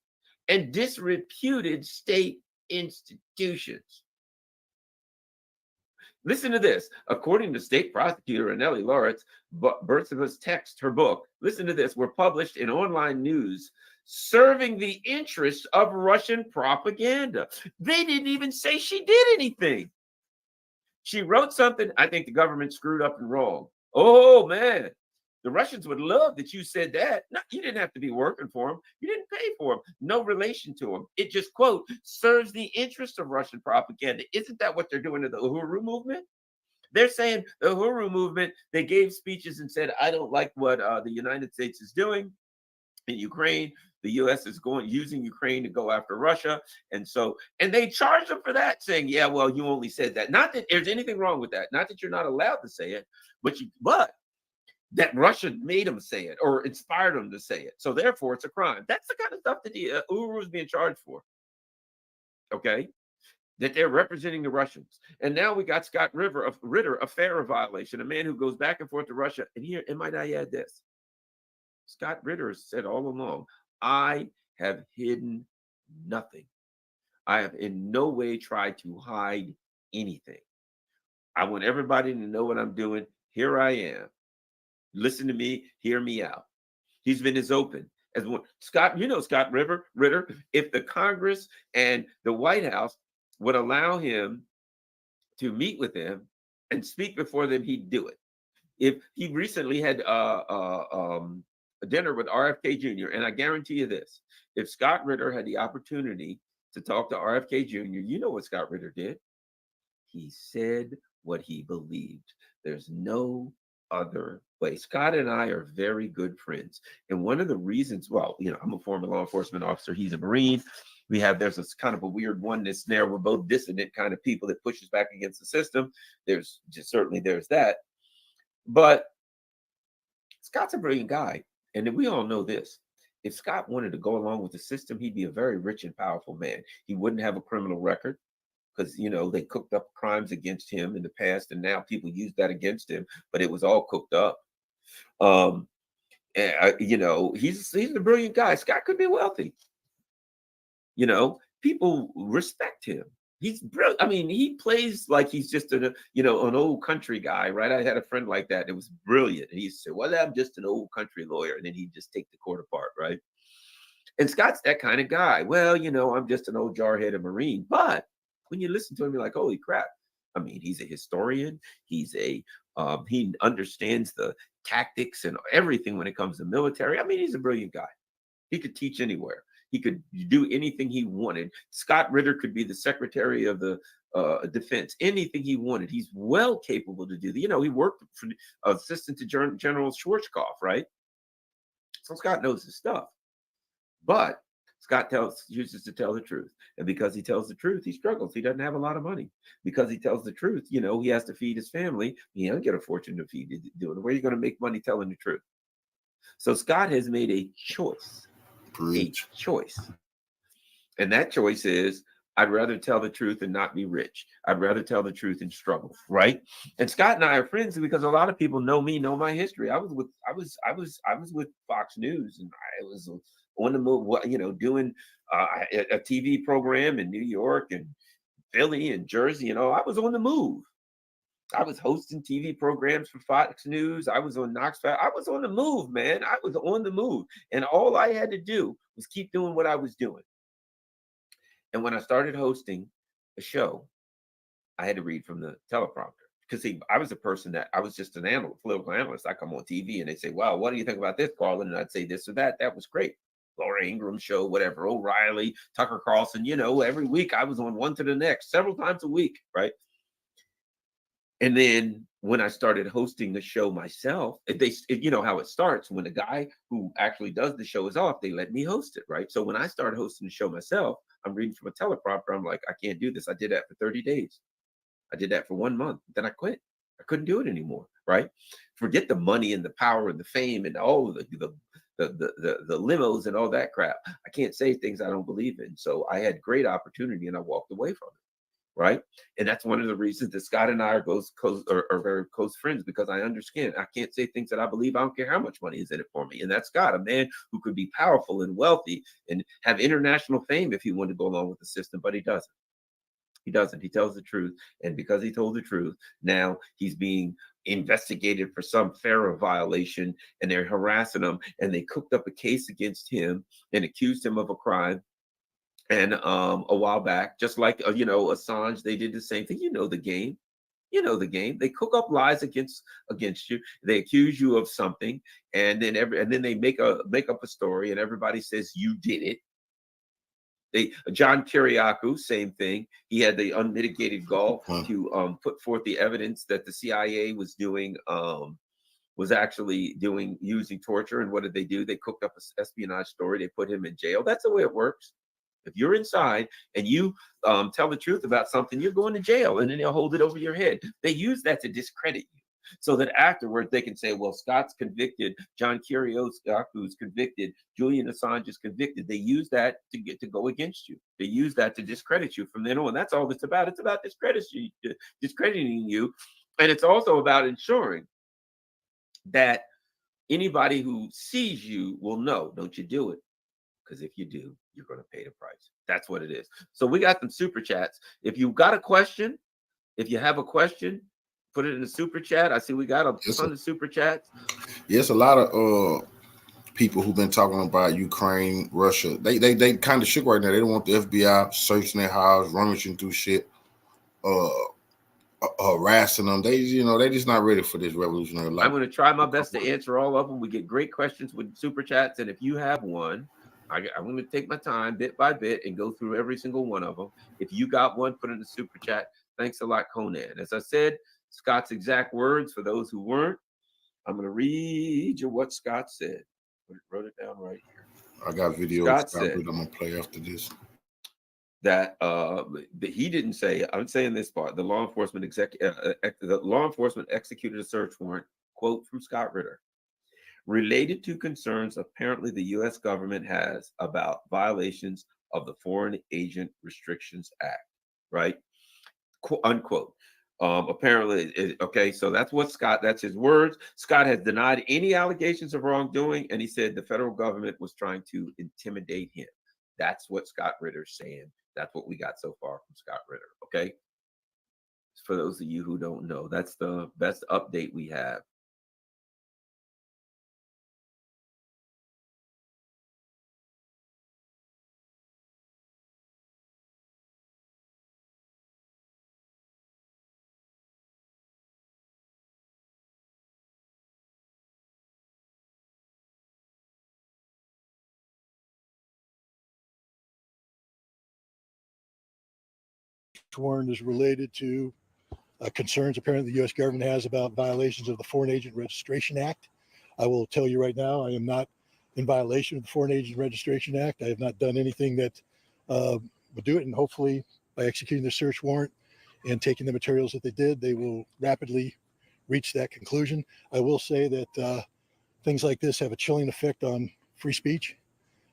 and disreputed state institutions. Listen to this. According to state prosecutor Anneli Loritz, Burtseva's text, her book, listen to this, were published in online news serving the interests of Russian propaganda. They didn't even say she did anything. She wrote something, I think the government screwed up and wrong. Oh, man. The Russians would love that you said that. No, you didn't have to be working for them. You didn't pay for them. No relation to them. It just, quote, serves the interest of Russian propaganda. Isn't that what they're doing to the Uhuru movement? They're saying the Uhuru movement, they gave speeches and said, I don't like what the United States is doing. in Ukraine. The U.S. is using Ukraine to go after Russia. And they charge them for that, saying, yeah, well, you only said that. Not that there's anything wrong with that. Not that you're not allowed to say it, but that Russia made them say it or inspired them to say it. So therefore, it's a crime. That's the kind of stuff that the URU is being charged for. Okay? That they're representing the Russians. And now we got Scott Ritter, a FARA violation, a man who goes back and forth to Russia. And here, and might I add this? Scott Ritter has said all along, I have hidden nothing. I have in no way tried to hide anything. I want everybody to know what I'm doing. Here I am. Listen to me, hear me out. He's been as open as one. Scott Ritter, if the Congress and the White House would allow him to meet with them and speak before them, he'd do it. If he recently had a dinner with RFK Jr., and I guarantee you this, if Scott Ritter had the opportunity to talk to RFK Jr., you know what Scott Ritter did? He said what he believed. There's no other way. Scott and I are very good friends. And one of the reasons, well, I'm a former law enforcement officer. He's a Marine. There's a kind of a weird oneness there. We're both dissident kind of people that pushes back against the system. There's that. But Scott's a brilliant guy. And we all know this. If Scott wanted to go along with the system, he'd be a very rich and powerful man. He wouldn't have a criminal record because, they cooked up crimes against him in the past, and now people use that against him, but it was all cooked up. He's a brilliant guy. Scott could be wealthy. People respect him. He's brilliant. I mean, he plays like he's just an old country guy, right? I had a friend like that. It was brilliant. And he said, well, I'm just an old country lawyer. And then he'd just take the court apart, right? And Scott's that kind of guy. Well, I'm just an old jarheaded Marine. But when you listen to him, you're like, holy crap. I mean, he's a historian. He understands the tactics and everything when it comes to military. I mean, he's a brilliant guy. He could teach anywhere. He could do anything he wanted. Scott Ritter could be the Secretary of the Defense, anything he wanted. He's well capable to do that. He worked for assistant to General Schwarzkopf, right? So Scott knows his stuff. But Scott chooses to tell the truth. And because he tells the truth, he struggles. He doesn't have a lot of money. Because he tells the truth, he has to feed his family. He doesn't get a fortune to feed doing it. Where are you going to make money telling the truth? So Scott has made a choice. Preach. A choice. And that choice is, I'd rather tell the truth and not be rich. I'd rather tell the truth and struggle, right? And Scott and I are friends because a lot of people know my history. I was with Fox News, and I was on the move, doing a TV program in New York and Philly and Jersey. I was on the move. I was hosting TV programs for Fox News. I was on Knoxville. I was on the move, man. I was on the move. And all I had to do was keep doing what I was doing. And when I started hosting a show, I had to read from the teleprompter. Because I was a person that I was just an analyst, political analyst. I come on TV and they say, wow, what do you think about this, Carlin? And I'd say this or that. That was great. Laura Ingraham show, whatever, O'Reilly, Tucker Carlson, every week I was on one to the next, several times a week, right? And then when I started hosting the show myself, you know how it starts. When the guy who actually does the show is off, they let me host it, right? So when I started hosting the show myself, I'm reading from a teleprompter. I'm like, I can't do this. I did that for 30 days. I did that for 1 month. Then I quit. I couldn't do it anymore, right? Forget the money and the power and the fame and all of the limos and all that crap. I can't say things I don't believe in. So I had great opportunity and I walked away from it. Right. And that's one of the reasons that Scott and I are very close friends, because I understand I can't say things that I believe. I don't care how much money is in it for me. And that's Scott, a man who could be powerful and wealthy and have international fame if he wanted to go along with the system, but he doesn't. He doesn't. He tells the truth. And because he told the truth, now he's being investigated for some FARA violation, and they're harassing him, and they cooked up a case against him and accused him of a crime. And a while back, just like Assange, they did the same thing. The game. They cook up lies against you. They accuse you of something, and then they make up a story, and everybody says you did it. John Kiriakou, same thing. He had the unmitigated gall to put forth the evidence that the CIA was doing was actually using torture. And what did they do? They cooked up an espionage story. They put him in jail. That's the way it works. If you're inside and you tell the truth about something, you're going to jail, and then they'll hold it over your head. They use that to discredit you, so that afterward they can say, well, Scott's convicted, John Kiriakou's convicted, Julian Assange is convicted. They use that to go against you. They use that to discredit you from then on. That's all it's about. It's about discrediting you. And it's also about ensuring that anybody who sees you will know, don't you do it. Because if you do, you're going to pay the price. That's what it is. So we got some super chats. If you've got a question, if you have a question, put it in the super chat. I see we got a ton of super chats. Yes, a lot of people who've been talking about Ukraine, Russia. They kind of shook right now. They don't want the FBI searching their house, rummaging through shit, harassing them. They just not ready for this revolutionary life. I'm going to try my best to answer all of them. We get great questions with super chats, and if you have one, I'm going to take my time bit by bit and go through every single one of them. If you got one, put it in the super chat. Thanks a lot, Conan. As I said, Scott's exact words, for those who weren't, I'm going to read you what Scott said. Wrote it down right here. I got video. Scott said, I'm going to play after this. That he didn't say, I'm saying this part, the law enforcement executed a search warrant, quote from Scott Ritter, related to concerns apparently the U.S. government has about violations of the Foreign Agent Restrictions Act, right? Unquote. Apparently, okay, so that's his words. Scott has denied any allegations of wrongdoing, and he said the federal government was trying to intimidate him. That's what Scott Ritter's saying. That's what we got so far from Scott Ritter, okay? For those of you who don't know, that's the best update we have. Warrant is related to concerns apparently the U.S. government has about violations of the Foreign Agent Registration Act. I will tell you right now, I am not in violation of the Foreign Agent Registration Act. I have not done anything that would do it, and hopefully by executing the search warrant and taking the materials that they did, they will rapidly reach that conclusion. I will say that things like this have a chilling effect on free speech.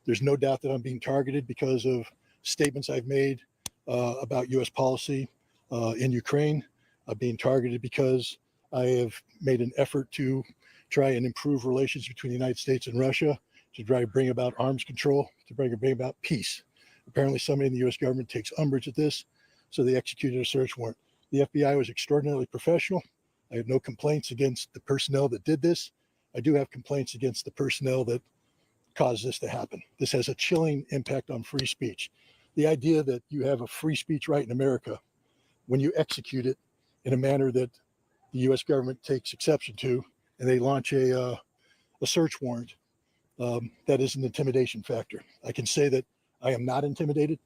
There's no doubt that I'm being targeted because of statements I've made about U.S. policy in Ukraine. I'm being targeted because I have made an effort to try and improve relations between the United States and Russia, to try to bring about arms control, to bring about peace. Apparently somebody in the U.S. government takes umbrage at this, so they executed a search warrant. The FBI was extraordinarily professional. I have no complaints against the personnel that did this. I do have complaints against the personnel that caused this to happen. This has a chilling impact on free speech. The idea that you have a free speech right in America, when you execute it in a manner that the U.S. government takes exception to, and they launch a search warrant, that is an intimidation factor. I can say that I am not intimidated,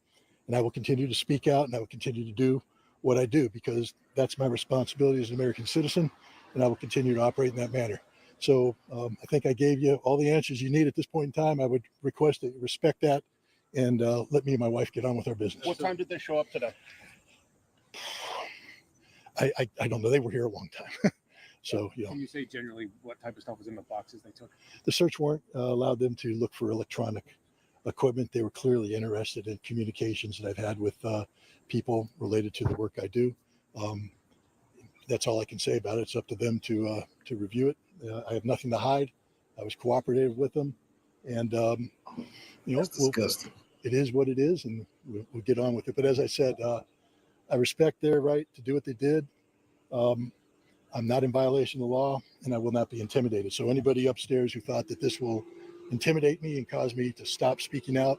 and I will continue to speak out, and I will continue to do what I do, because that's my responsibility as an American citizen, and I will continue to operate in that manner. So I think I gave you all the answers you need at this point in time. I would request that you respect that and let me and my wife get on with our business. What time did they show up today? I don't know. They were here a long time. So, Can you say generally what type of stuff was in the boxes they took? The search warrant allowed them to look for electronic equipment. They were clearly interested in communications that I've had with people related to the work I do. That's all I can say about it. It's up to them to review it. I have nothing to hide. I was cooperative with them, and That's disgusting. It is what it is, and we'll get on with it. But as I said, I respect their right to do what they did. I'm not in violation of the law, and I will not be intimidated. So anybody upstairs who thought that this will intimidate me and cause me to stop speaking out,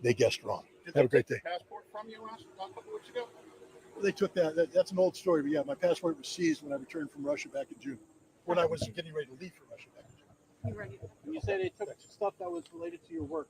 they guessed wrong. Have a great day. Passport from you a couple weeks ago? They took that. That's an old story, but yeah, my passport was seized when I returned from Russia back in June, when I was getting ready to leave for Russia back in June. And you say they took stuff that was related to your work.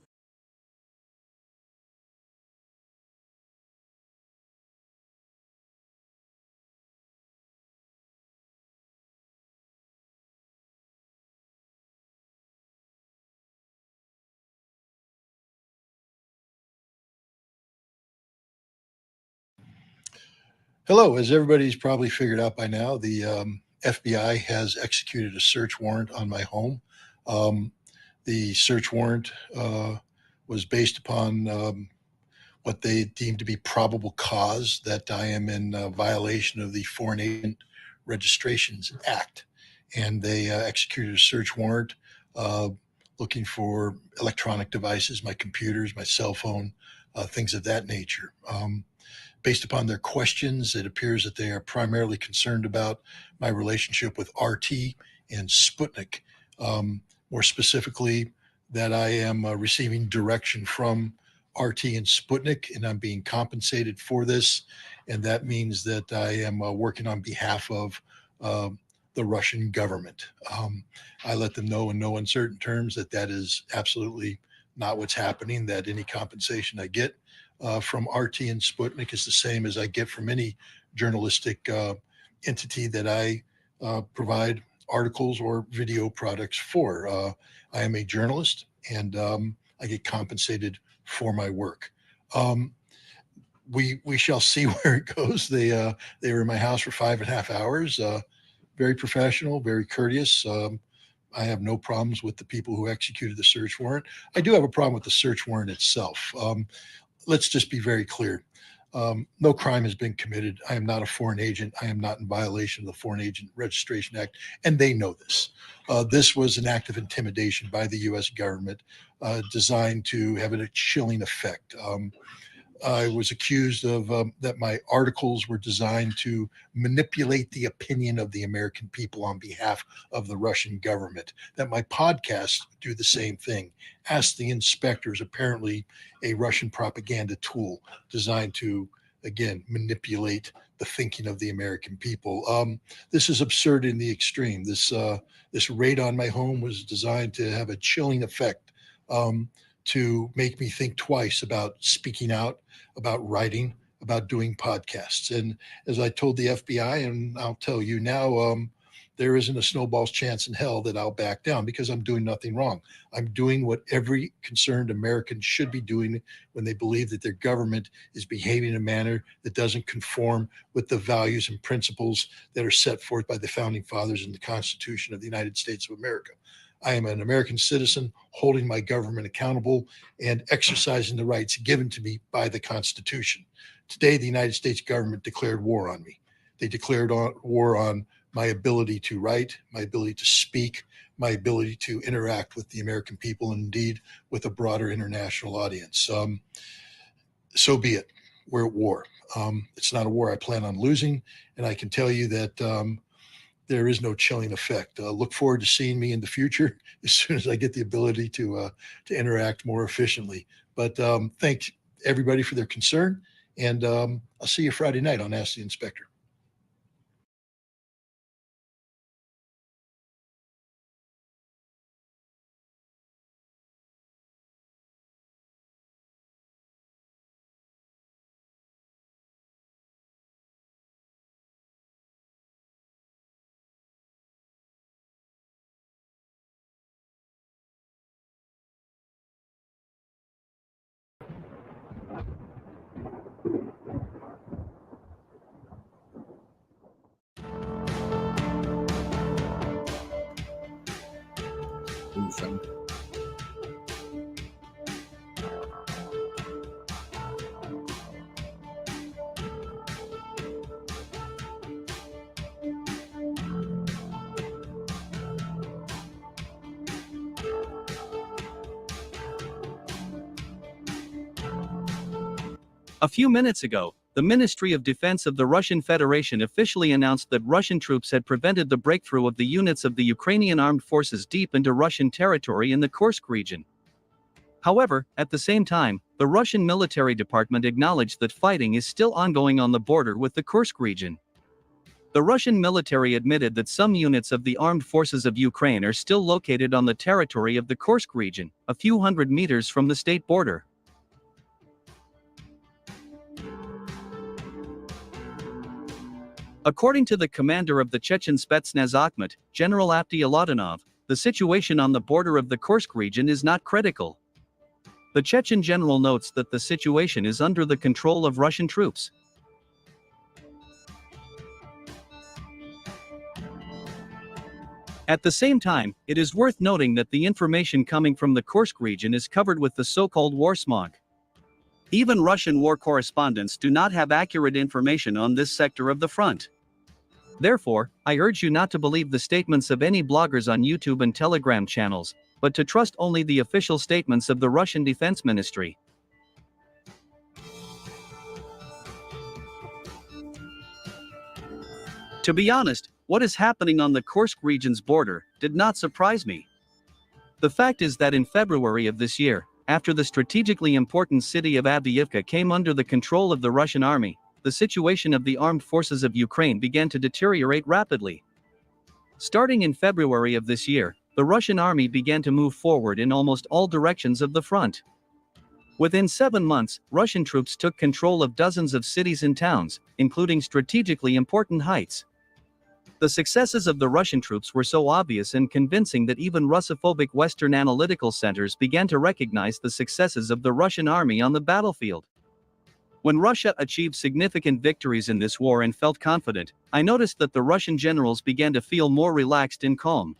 Hello. As everybody's probably figured out by now, the FBI has executed a search warrant on my home. The search warrant was based upon what they deemed to be probable cause that I am in violation of the Foreign Agent Registrations Act. And they executed a search warrant looking for electronic devices, my computers, my cell phone, things of that nature. Based upon their questions, it appears that they are primarily concerned about my relationship with RT and Sputnik. More specifically, that I am receiving direction from RT and Sputnik, and I'm being compensated for this. And that means that I am working on behalf of the Russian government. I let them know in no uncertain terms that that is absolutely not what's happening, that any compensation I get from RT and Sputnik is the same as I get from any journalistic entity that I provide articles or video products for. I am a journalist, and I get compensated for my work. We shall see where it goes. They were in my house for 5.5 hours. Very professional, very courteous. I have no problems with the people who executed the search warrant. I do have a problem with the search warrant itself. Let's just be very clear. No crime has been committed. I am not a foreign agent. I am not in violation of the Foreign Agent Registration Act, and they know this. This was an act of intimidation by the U.S. government designed to have a chilling effect. I was accused of that my articles were designed to manipulate the opinion of the American people on behalf of the Russian government, that my podcasts do the same thing. Ask the Inspectors, apparently a Russian propaganda tool designed to, again, manipulate the thinking of the American people. This is absurd in the extreme. This raid on my home was designed to have a chilling effect, to make me think twice about speaking out, about writing, about doing podcasts. And as I told the FBI, and I'll tell you now, there isn't a snowball's chance in hell that I'll back down, because I'm doing nothing wrong. I'm doing what every concerned American should be doing when they believe that their government is behaving in a manner that doesn't conform with the values and principles that are set forth by the Founding Fathers in the Constitution of the United States of America. I am an American citizen holding my government accountable and exercising the rights given to me by the Constitution. Today, the United States government declared war on me. They declared war on my ability to write, my ability to speak, my ability to interact with the American people, and indeed with a broader international audience. So be it. We're at war. It's not a war I plan on losing, and I can tell you that there is no chilling effect. Look forward to seeing me in the future as soon as I get the ability to interact more efficiently. But thank everybody for their concern, and I'll see you Friday night on Ask the Inspector. A few minutes ago, the Ministry of Defense of the Russian Federation officially announced that Russian troops had prevented the breakthrough of the units of the Ukrainian armed forces deep into Russian territory in the Kursk region. However, at the same time, the Russian military department acknowledged that fighting is still ongoing on the border with the Kursk region. The Russian military admitted that some units of the armed forces of Ukraine are still located on the territory of the Kursk region, a few hundred meters from the state border. According to the commander of the Chechen Spetsnaz Akhmat, General Avdiy Alatonov, the situation on the border of the Kursk region is not critical. The Chechen general notes that the situation is under the control of Russian troops. At the same time, it is worth noting that the information coming from the Kursk region is covered with the so-called war smog. Even Russian war correspondents do not have accurate information on this sector of the front. Therefore, I urge you not to believe the statements of any bloggers on YouTube and Telegram channels, but to trust only the official statements of the Russian Defense Ministry. To be honest, what is happening on the Kursk region's border did not surprise me. The fact is that in February of this year, after the strategically important city of Avdiivka came under the control of the Russian army, the situation of the armed forces of Ukraine began to deteriorate rapidly. Starting in February of this year, the Russian army began to move forward in almost all directions of the front. Within 7 months, Russian troops took control of dozens of cities and towns, including strategically important heights. The successes of the Russian troops were so obvious and convincing that even Russophobic Western analytical centers began to recognize the successes of the Russian army on the battlefield. When Russia achieved significant victories in this war and felt confident, I noticed that the Russian generals began to feel more relaxed and calm.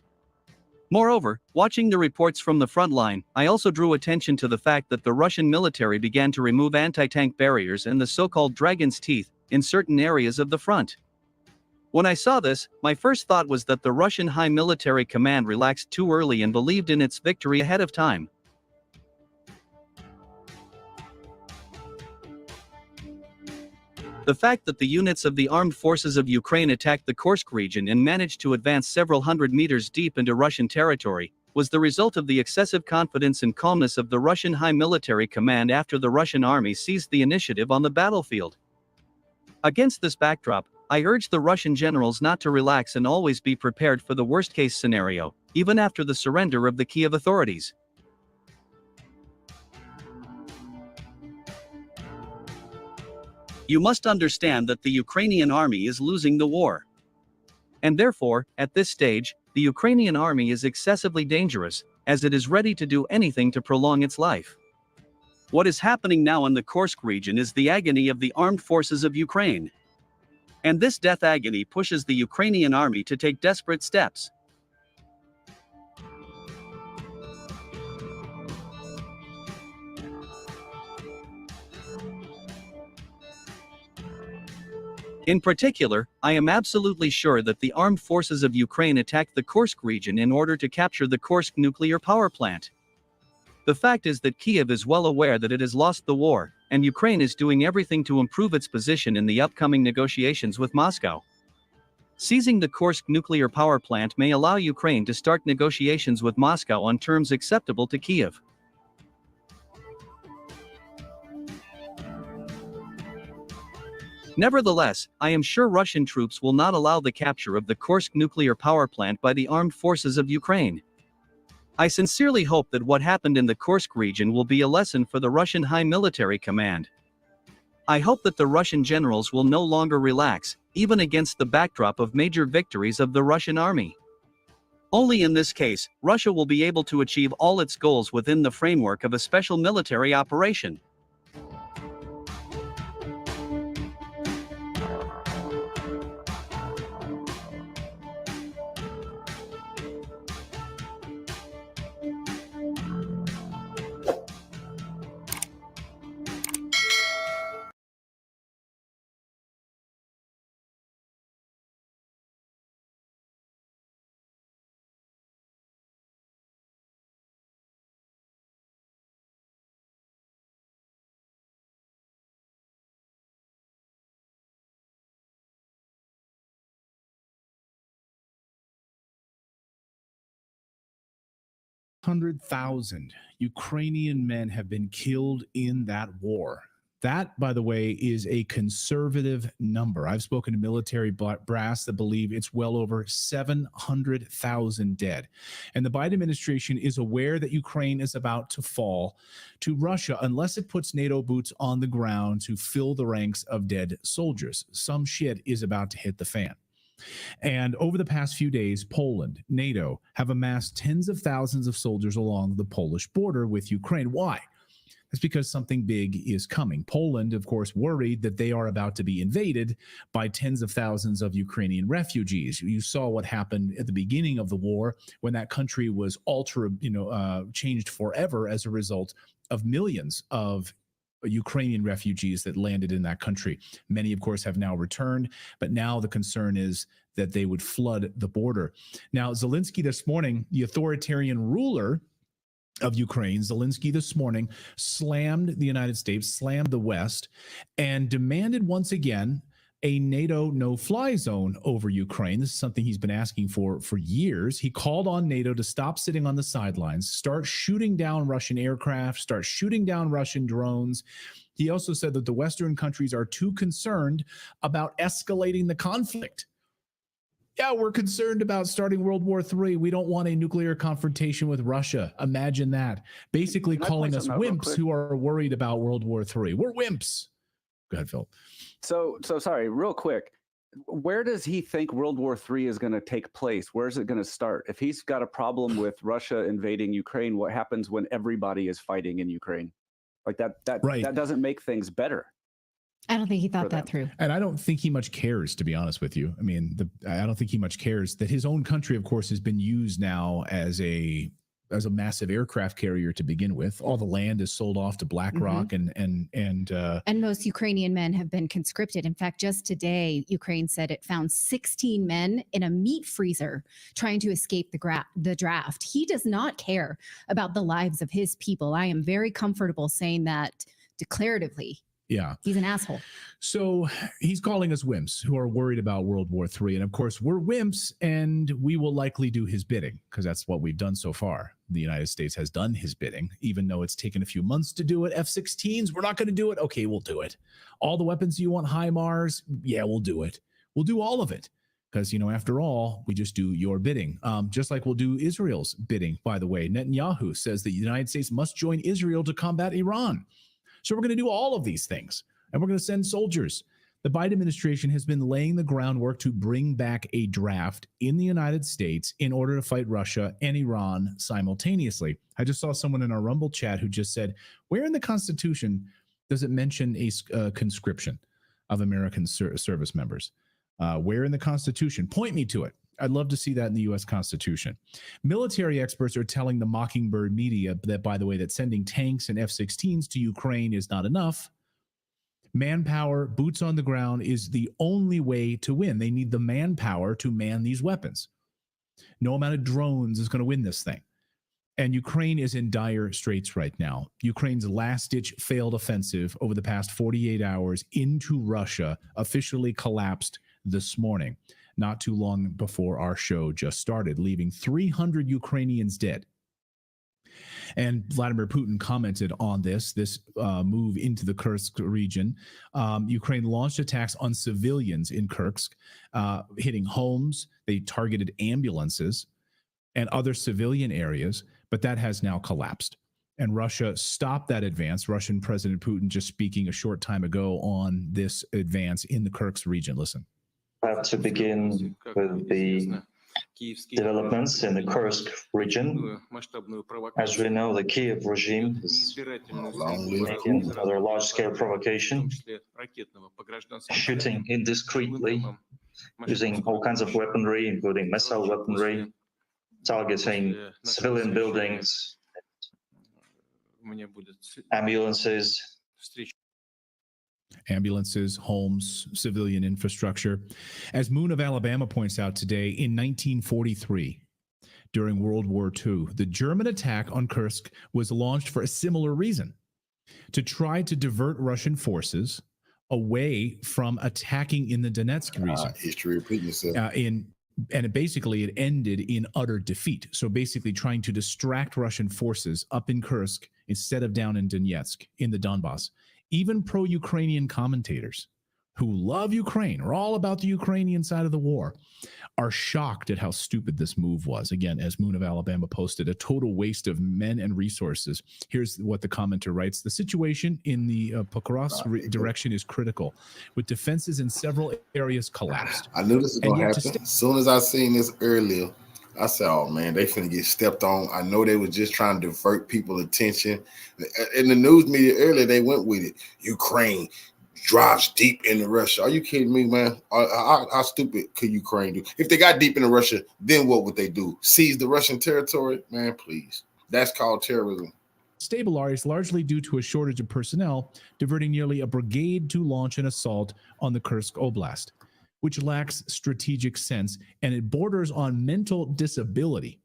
Moreover, watching the reports from the front line, I also drew attention to the fact that the Russian military began to remove anti-tank barriers and the so-called dragon's teeth in certain areas of the front. When I saw this, my first thought was that the Russian High Military Command relaxed too early and believed in its victory ahead of time. The fact that the units of the armed forces of Ukraine attacked the Kursk region and managed to advance several hundred meters deep into Russian territory was the result of the excessive confidence and calmness of the Russian High Military Command after the Russian army seized the initiative on the battlefield. Against this backdrop, I urge the Russian generals not to relax and always be prepared for the worst-case scenario, even after the surrender of the Kiev authorities. You must understand that the Ukrainian army is losing the war. And therefore, at this stage, the Ukrainian army is excessively dangerous, as it is ready to do anything to prolong its life. What is happening now in the Kursk region is the agony of the armed forces of Ukraine. And this death agony pushes the Ukrainian army to take desperate steps. In particular, I am absolutely sure that the armed forces of Ukraine attacked the Kursk region in order to capture the Kursk nuclear power plant. The fact is that Kiev is well aware that it has lost the war, and Ukraine is doing everything to improve its position in the upcoming negotiations with Moscow. Seizing the Kursk nuclear power plant may allow Ukraine to start negotiations with Moscow on terms acceptable to Kiev. Nevertheless, I am sure Russian troops will not allow the capture of the Kursk nuclear power plant by the armed forces of Ukraine. I sincerely hope that what happened in the Kursk region will be a lesson for the Russian High Military Command. I hope that the Russian generals will no longer relax, even against the backdrop of major victories of the Russian army. Only in this case, Russia will be able to achieve all its goals within the framework of a special military operation. $100,000 Ukrainian men have been killed in that war. That, by the way, is a conservative number. I've spoken to military brass that believe it's well over 700,000 dead. And the Biden administration is aware that Ukraine is about to fall to Russia unless it puts NATO boots on the ground to fill the ranks of dead soldiers. Some shit is about to hit the fan. And over the past few days, Poland, NATO have amassed tens of thousands of soldiers along the Polish border with Ukraine. Why? It's because something big is coming. Poland, of course, worried that they are about to be invaded by tens of thousands of Ukrainian refugees. You saw what happened at the beginning of the war when that country was changed forever as a result of millions of Ukrainian refugees that landed in that country. Many, of course, have now returned, but now the concern is that they would flood the border. Now, Zelensky this morning, the authoritarian ruler of Ukraine, Zelensky this morning slammed the United States, slammed the West, and demanded once again a NATO no-fly zone over Ukraine. This is something he's been asking for years. He called on NATO to stop sitting on the sidelines, start shooting down Russian aircraft, start shooting down Russian drones. He also said that the Western countries are too concerned about escalating the conflict. Yeah, we're concerned about starting World War III. We don't want a nuclear confrontation with Russia. Imagine that. Basically calling us wimps who are worried about World War III. We're wimps. Go ahead, Phil. So sorry, real quick. Where does he think World War III is going to take place? Where is it going to start? If he's got a problem with Russia invading Ukraine, what happens when everybody is fighting in Ukraine? Like that doesn't make things better. I don't think he thought that through. And I don't think he much cares, to be honest with you. I mean, I don't think he much cares that his own country, of course, has been used now as a massive aircraft carrier to begin with. All the land is sold off to BlackRock and most Ukrainian men have been conscripted. In fact, just today, Ukraine said it found 16 men in a meat freezer trying to escape the draft. He does not care about the lives of his people. I am very comfortable saying that declaratively. Yeah. He's an asshole. So he's calling us wimps who are worried about World War III. And of course, we're wimps and we will likely do his bidding because that's what we've done so far. The United States has done his bidding, even though it's taken a few months to do it. F-16s, we're not going to do it. Okay, we'll do it. All the weapons you want, HIMARS, yeah, we'll do it. We'll do all of it. Because, after all, we just do your bidding. Just like we'll do Israel's bidding, by the way. Netanyahu says that the United States must join Israel to combat Iran. So we're going to do all of these things, and we're going to send soldiers. The Biden administration has been laying the groundwork to bring back a draft in the United States in order to fight Russia and Iran simultaneously. I just saw someone in our Rumble chat who just said, where in the Constitution does it mention a conscription of American service members? Where in the Constitution? Point me to it. I'd love to see that in the U.S. Constitution. Military experts are telling the Mockingbird media that, by the way, that sending tanks and F-16s to Ukraine is not enough. Manpower, boots on the ground is the only way to win. They need the manpower to man these weapons. No amount of drones is going to win this thing. And Ukraine is in dire straits right now. Ukraine's last-ditch failed offensive over the past 48 hours into Russia officially collapsed this morning, not too long before our show just started, leaving 300 Ukrainians dead. And Vladimir Putin commented on this move into the Kursk region. Ukraine launched attacks on civilians in Kursk, hitting homes. They targeted ambulances and other civilian areas, but that has now collapsed. And Russia stopped that advance. Russian President Putin just speaking a short time ago on this advance in the Kursk region. Listen. I have to begin with the developments in the Kursk region. As we know, the Kiev regime is making another large-scale provocation, shooting indiscreetly, using all kinds of weaponry, including missile weaponry, targeting civilian buildings, ambulances, homes, civilian infrastructure. As Moon of Alabama points out today, in 1943, during World War II, the German attack on Kursk was launched for a similar reason, to try to divert Russian forces away from attacking in the Donetsk region. History repeating itself. And it ended in utter defeat. So basically trying to distract Russian forces up in Kursk instead of down in Donetsk, in the Donbass. Even pro-Ukrainian commentators who love Ukraine, are all about the Ukrainian side of the war, are shocked at how stupid this move was. Again, as Moon of Alabama posted, a total waste of men and resources. Here's what the commenter writes. The situation in the Pokrovsk direction is critical, with defenses in several areas collapsed. I knew this was going to happen. As soon as I seen this earlier, I said, oh man, they finna get stepped on. I know they were just trying to divert people's attention. In the news media earlier, they went with it. Ukraine drives deep into Russia. Are you kidding me, man? How stupid could Ukraine do? If they got deep into Russia, then what would they do? Seize the Russian territory? Man, please. That's called terrorism. Stabilized largely due to a shortage of personnel, diverting nearly a brigade to launch an assault on the Kursk Oblast, which lacks strategic sense, and it borders on mental disability,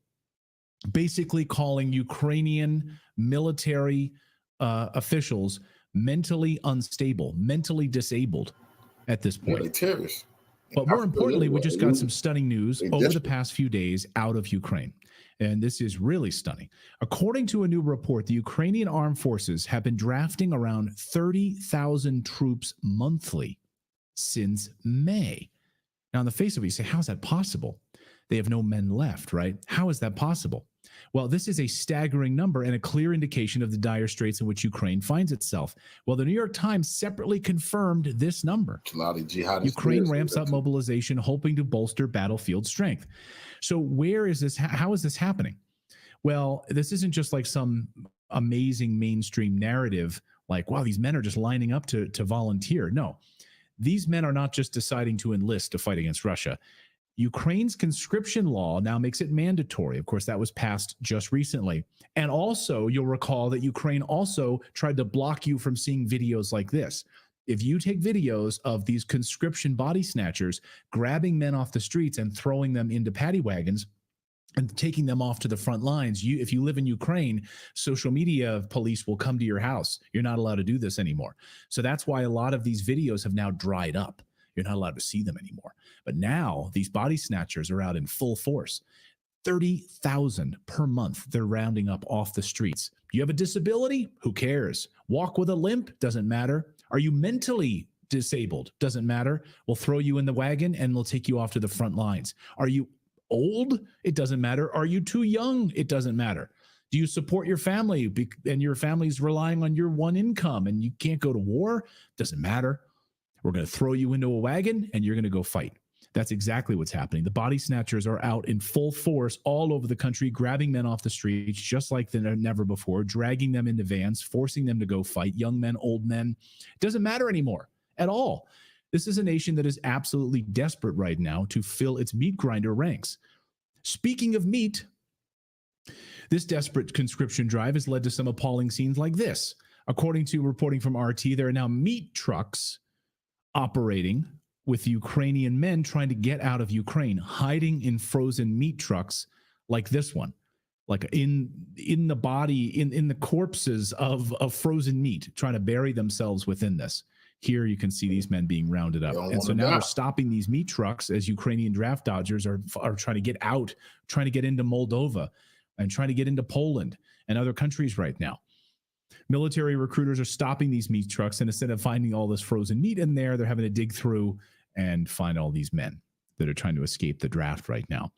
basically calling Ukrainian military officials mentally unstable, mentally disabled at this point. Yeah, they're terrorists. But more importantly, we just got some stunning news over the past few days out of Ukraine. And this is really stunning. According to a new report, the Ukrainian armed forces have been drafting around 30,000 troops monthly since May. Now, on the face of it, you say, how is that possible? They have no men left, right? How is that possible? Well, this is a staggering number and a clear indication of the dire straits in which Ukraine finds itself. Well, the New York Times separately confirmed this number. Ukraine ramps up mobilization, hoping to bolster battlefield strength. So where is this? How is this happening? Well, this isn't just like some amazing mainstream narrative like, wow, these men are just lining up to volunteer. No, these men are not just deciding to enlist to fight against Russia. Ukraine's conscription law now makes it mandatory. Of course, that was passed just recently. And also, you'll recall that Ukraine also tried to block you from seeing videos like this. If you take videos of these conscription body snatchers grabbing men off the streets and throwing them into paddy wagons and taking them off to the front lines, if you live in Ukraine, social media police will come to your house. You're not allowed to do this anymore. So that's why a lot of these videos have now dried up. You're not allowed to see them anymore. But now these body snatchers are out in full force. 30,000 per month they're rounding up off the streets. Do you have a disability? Who cares? Walk with a limp? Doesn't matter. Are you mentally disabled? Doesn't matter. We'll throw you in the wagon and we'll take you off to the front lines. Are you old? It doesn't matter. Are you too young? It doesn't matter. Do you support your family and your family's relying on your one income and you can't go to war? Doesn't matter. We're going to throw you into a wagon and you're going to go fight. That's exactly what's happening. The body snatchers are out in full force all over the country, grabbing men off the streets just like never before, dragging them into vans, forcing them to go fight, young men, old men. It doesn't matter anymore at all. This is a nation that is absolutely desperate right now to fill its meat grinder ranks. Speaking of meat, this desperate conscription drive has led to some appalling scenes like this. According to reporting from RT, there are now meat trucks operating with Ukrainian men trying to get out of Ukraine, hiding in frozen meat trucks like this one, like in the body, in the corpses of frozen meat, trying to bury themselves within this. Here you can see these men being rounded up. And so now they're stopping these meat trucks as Ukrainian draft dodgers are trying to get out, trying to get into Moldova and trying to get into Poland and other countries right now. Military recruiters are stopping these meat trucks, and instead of finding all this frozen meat in there, they're having to dig through and find all these men that are trying to escape the draft right now.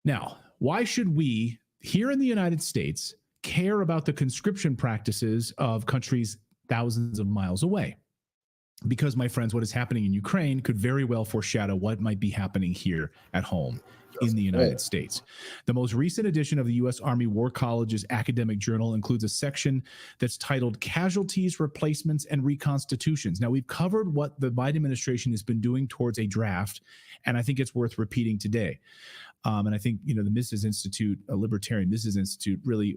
Now, why should we here in the United States care about the conscription practices of countries thousands of miles away? Because, my friends, what is happening in Ukraine could very well foreshadow what might be happening here at home in the United States. The most recent edition of the U.S. Army War College's academic journal includes a section that's titled Casualties, Replacements, and Reconstitutions. Now, we've covered what the Biden administration has been doing towards a draft, and I think it's worth repeating today. And I think, the Mises Institute, Libertarian Mises Institute, really,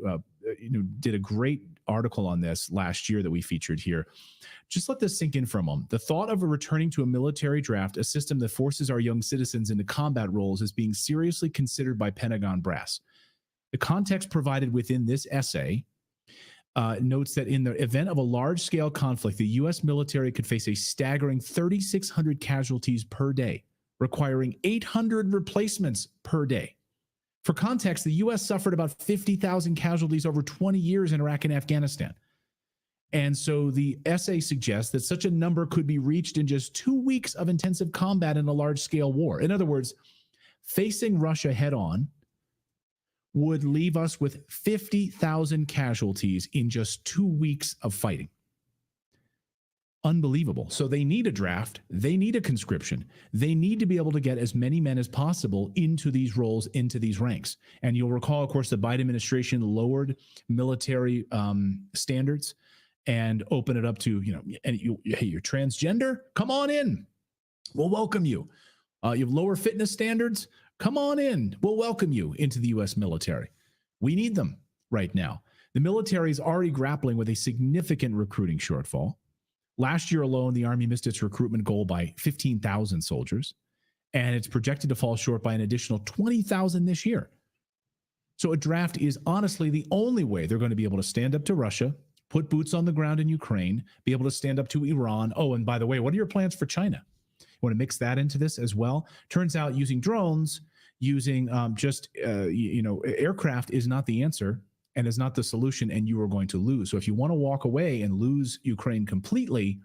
did a great article on this last year that we featured here. Just let this sink in for a moment. The thought of returning to a military draft, a system that forces our young citizens into combat roles, is being seriously considered by Pentagon brass. The context provided within this essay notes that in the event of a large-scale conflict, the U.S. military could face a staggering 3,600 casualties per day, requiring 800 replacements per day. For context, the U.S. suffered about 50,000 casualties over 20 years in Iraq and Afghanistan. And so the essay suggests that such a number could be reached in just 2 weeks of intensive combat in a large-scale war. In other words, facing Russia head-on would leave us with 50,000 casualties in just 2 weeks of fighting. unbelievable. So they need a draft. They need a conscription. They need to be able to get as many men as possible into these roles, into these ranks. And you'll recall, of course, the Biden administration lowered military standards and open it up to, hey, you're transgender? Come on in. We'll welcome you. You have lower fitness standards? Come on in. We'll welcome you into the U.S. military. We need them right now. The military is already grappling with a significant recruiting shortfall. Last year alone, the Army missed its recruitment goal by 15,000 soldiers, and it's projected to fall short by an additional 20,000 this year. So a draft is honestly the only way they're going to be able to stand up to Russia, put boots on the ground in Ukraine, be able to stand up to Iran. Oh, and by the way, what are your plans for China? You want to mix that into this as well? Turns out using drones, using aircraft is not the answer and is not the solution, and you are going to lose. So if you want to walk away and lose Ukraine completely,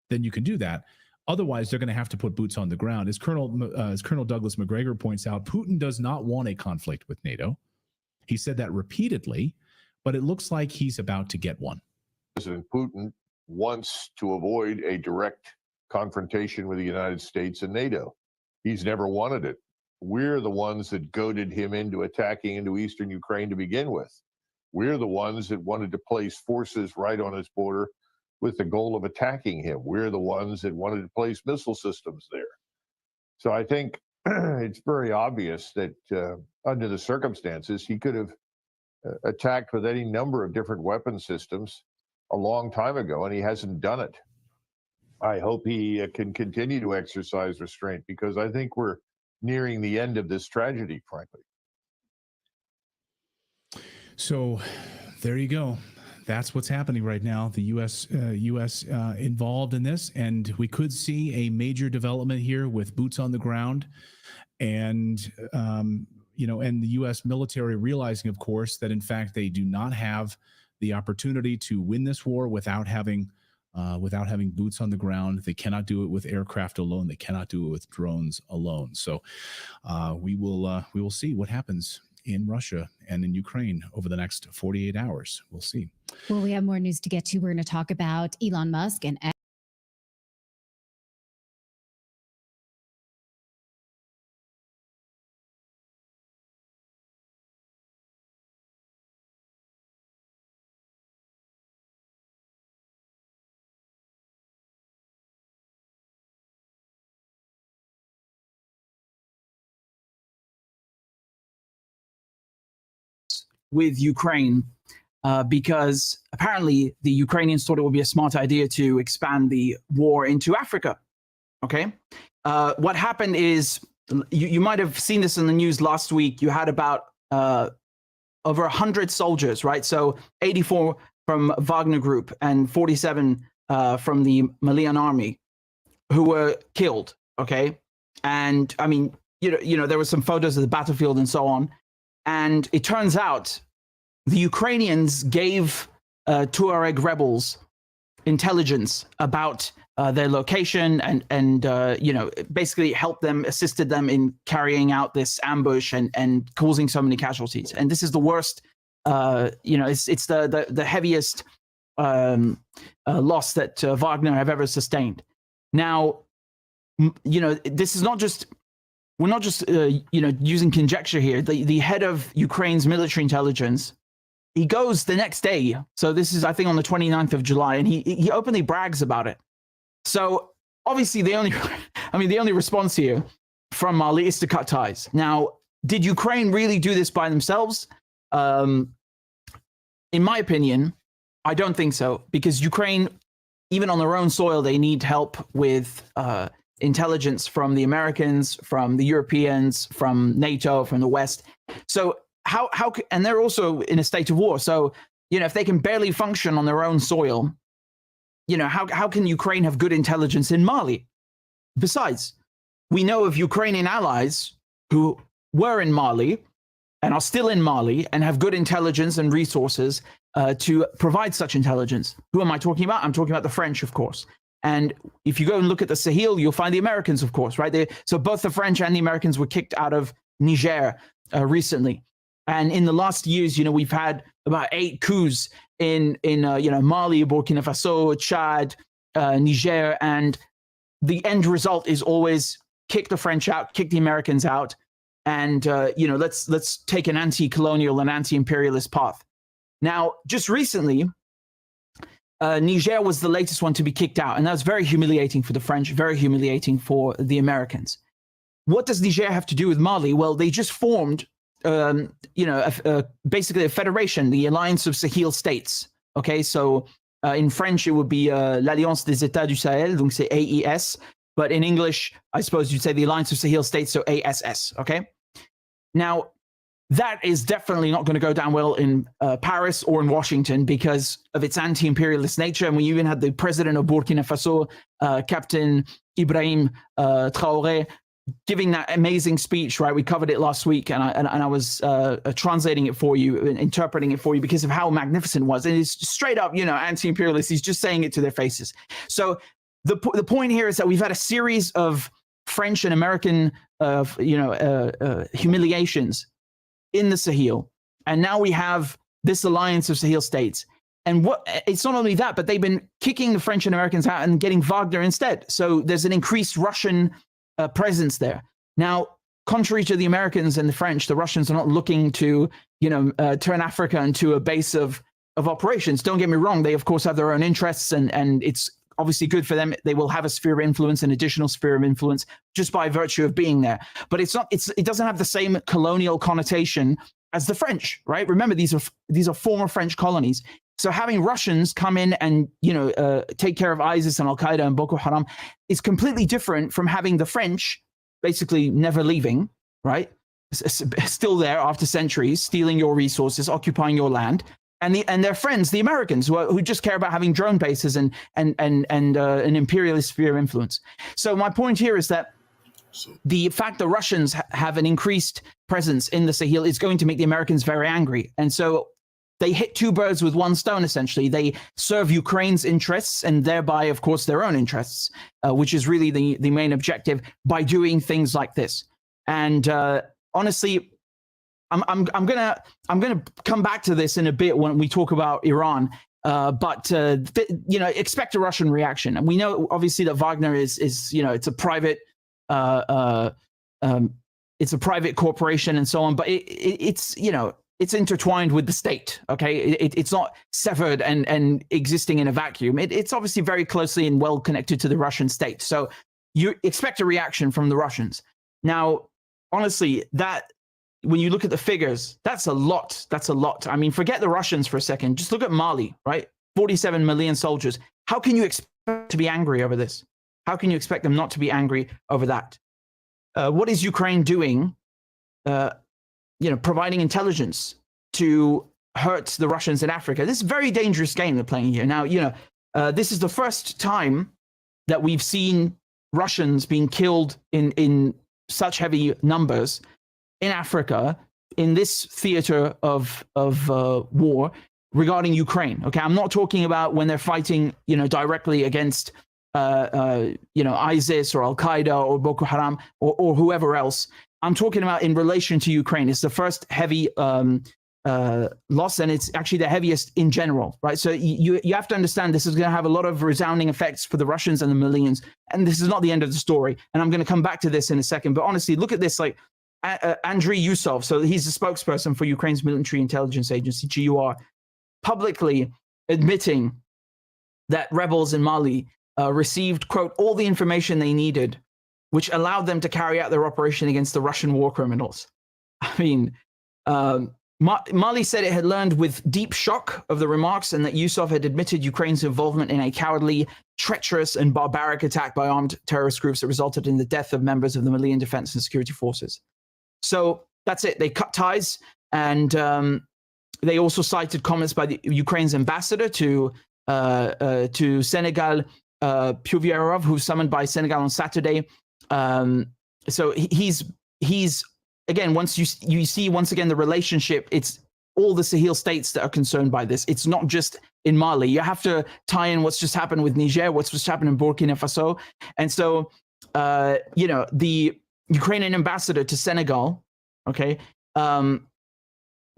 then you can do that. Otherwise, they're going to have to put boots on the ground. As Colonel Douglas McGregor points out, Putin does not want a conflict with NATO. He said that repeatedly, but it looks like he's about to get one. President Putin wants to avoid a direct confrontation with the United States and NATO. He's never wanted it. We're the ones that goaded him into attacking into eastern Ukraine to begin with. We're the ones that wanted to place forces right on his border with the goal of attacking him. We're the ones that wanted to place missile systems there. So I think it's very obvious that under the circumstances, he could have attacked with any number of different weapon systems a long time ago, and he hasn't done it. I hope he can continue to exercise restraint, because I think we're nearing the end of this tragedy, frankly. So there you go. That's what's happening right now. The U.S. Involved in this, and we could see a major development here with boots on the ground, and and the U.S. military realizing, of course, that in fact they do not have the opportunity to win this war without having boots on the ground. They cannot do it with aircraft alone. They cannot do it with drones alone. So we will see what happens in Russia and in Ukraine over the next 48 hours. We'll see. Well, we have more news to get to. We're going to talk about Elon Musk and with Ukraine because apparently the Ukrainians thought it would be a smart idea to expand the war into Africa. Okay. What happened is, you might have seen this in the news last week. You had about over 100 soldiers, right? So 84 from Wagner Group and 47 from the Malian army who were killed. Okay. And I mean, there were some photos of the battlefield and so on. And it turns out the Ukrainians gave Tuareg rebels intelligence about their location and basically helped them, assisted them in carrying out this ambush and causing so many casualties. And this is the worst, it's the heaviest loss that Wagner have ever sustained. Now, this is not just, we're not just, using conjecture here. The head of Ukraine's military intelligence, he goes the next day. So this is, I think, on the 29th of July, and he openly brags about it. So obviously the only response here from Mali is to cut ties. Now, did Ukraine really do this by themselves? In my opinion, I don't think so, because Ukraine, even on their own soil, they need help with intelligence from the Americans, from the Europeans, from NATO, from the West. So and they're also in a state of war. So, if they can barely function on their own soil, how can Ukraine have good intelligence in Mali? Besides, we know of Ukrainian allies who were in Mali and are still in Mali and have good intelligence and resources to provide such intelligence. Who am I talking about? I'm talking about the French, of course. And if you go and look at the Sahel, you'll find the Americans, of course, right? So both the French and the Americans were kicked out of Niger recently. And in the last years, we've had about 8 coups in Mali, Burkina Faso, Chad, Niger, and the end result is always kick the French out, kick the Americans out, and let's take an anti-colonial and anti-imperialist path. Now, just recently, Niger was the latest one to be kicked out, and that was very humiliating for the French, very humiliating for the Americans. What does Niger have to do with Mali? Well, they just formed, basically a federation, the Alliance of Sahel States. Okay, so in French, it would be l'Alliance des États du Sahel, donc c'est AES. But in English, I suppose you'd say the Alliance of Sahel States, so ASS. Okay, now that is definitely not going to go down well in Paris or in Washington because of its anti-imperialist nature. And we even had the president of Burkina Faso, Captain Ibrahim Traoré, giving that amazing speech, right? We covered it last week, and I was translating it for you, interpreting it for you because of how magnificent it was. And it's straight up, anti-imperialist. He's just saying it to their faces. So the point here is that we've had a series of French and American, humiliations in the Sahel, and now we have this alliance of Sahel states. And it's not only that, but they've been kicking the French and Americans out and getting Wagner instead. So there's an increased Russian presence there. Now, contrary to the Americans and the French, the Russians are not looking to, turn Africa into a base of operations. Don't get me wrong; they of course have their own interests, and it's obviously good for them. They will have a sphere of influence, an additional sphere of influence, just by virtue of being there. But it doesn't have the same colonial connotation as the French, right? Remember, these are former French colonies. So having Russians come in and take care of ISIS and Al Qaeda and Boko Haram is completely different from having the French basically never leaving, right? Still there after centuries, stealing your resources, occupying your land, and their friends, the Americans, who just care about having drone bases and an imperialist sphere of influence. So my point here is that the fact that Russians have an increased presence in the Sahel is going to make the Americans very angry, and so they hit two birds with one stone, essentially. They serve Ukraine's interests and thereby, of course, their own interests, which is really the main objective by doing things like this. And honestly, I'm gonna come back to this in a bit when we talk about Iran. But expect a Russian reaction. And we know obviously that Wagner is it's a private corporation and so on. But it's intertwined with the state, okay? It's not severed and existing in a vacuum. It's obviously very closely and well connected to the Russian state. So you expect a reaction from the Russians. Now, honestly, that when you look at the figures, that's a lot. That's a lot. I mean, forget the Russians for a second. Just look at Mali, right? 47 million soldiers. How can you expect to be angry over this? How can you expect them not to be angry over that? What is Ukraine doing? Providing intelligence to hurt the Russians in Africa. This is a very dangerous game they're playing here. Now, this is the first time that we've seen Russians being killed in such heavy numbers in Africa, in this theater of war regarding Ukraine. Okay, I'm not talking about when they're fighting, directly against, ISIS or Al Qaeda or Boko Haram or whoever else. I'm talking about in relation to Ukraine. It's the first heavy loss, and it's actually the heaviest in general, right? So you have to understand this is going to have a lot of resounding effects for the Russians and the millions, and this is not the end of the story. And I'm going to come back to this in a second. But honestly, look at this, like Andriy Yusov, so he's the spokesperson for Ukraine's military intelligence agency, GUR, publicly admitting that rebels in Mali received, quote, all the information they needed, which allowed them to carry out their operation against the Russian war criminals. I mean, Mali said it had learned with deep shock of the remarks and that Yusov had admitted Ukraine's involvement in a cowardly, treacherous, and barbaric attack by armed terrorist groups that resulted in the death of members of the Malian Defense and Security Forces. So that's it. They cut ties, and they also cited comments by the Ukraine's ambassador to Senegal, Puvyarov, who was summoned by Senegal on Saturday. So he's again, once you see once again the relationship, it's all the Sahel states that are concerned by this. It's not just in Mali. You have to tie in what's just happened with Niger, what's just happened in Burkina Faso. And so, the Ukrainian ambassador to Senegal, okay,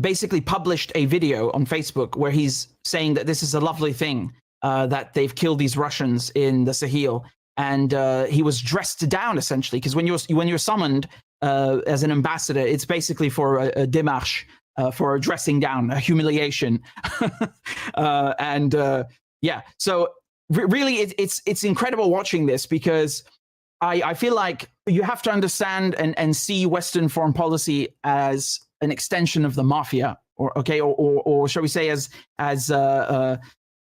basically published a video on Facebook where he's saying that this is a lovely thing that they've killed these Russians in the Sahel. And he was dressed down, essentially, because when you're summoned as an ambassador, it's basically for a démarche, for a dressing down, a humiliation. Yeah, so really it's incredible watching this, because I feel like you have to understand and see Western foreign policy as an extension of the mafia, or shall we say as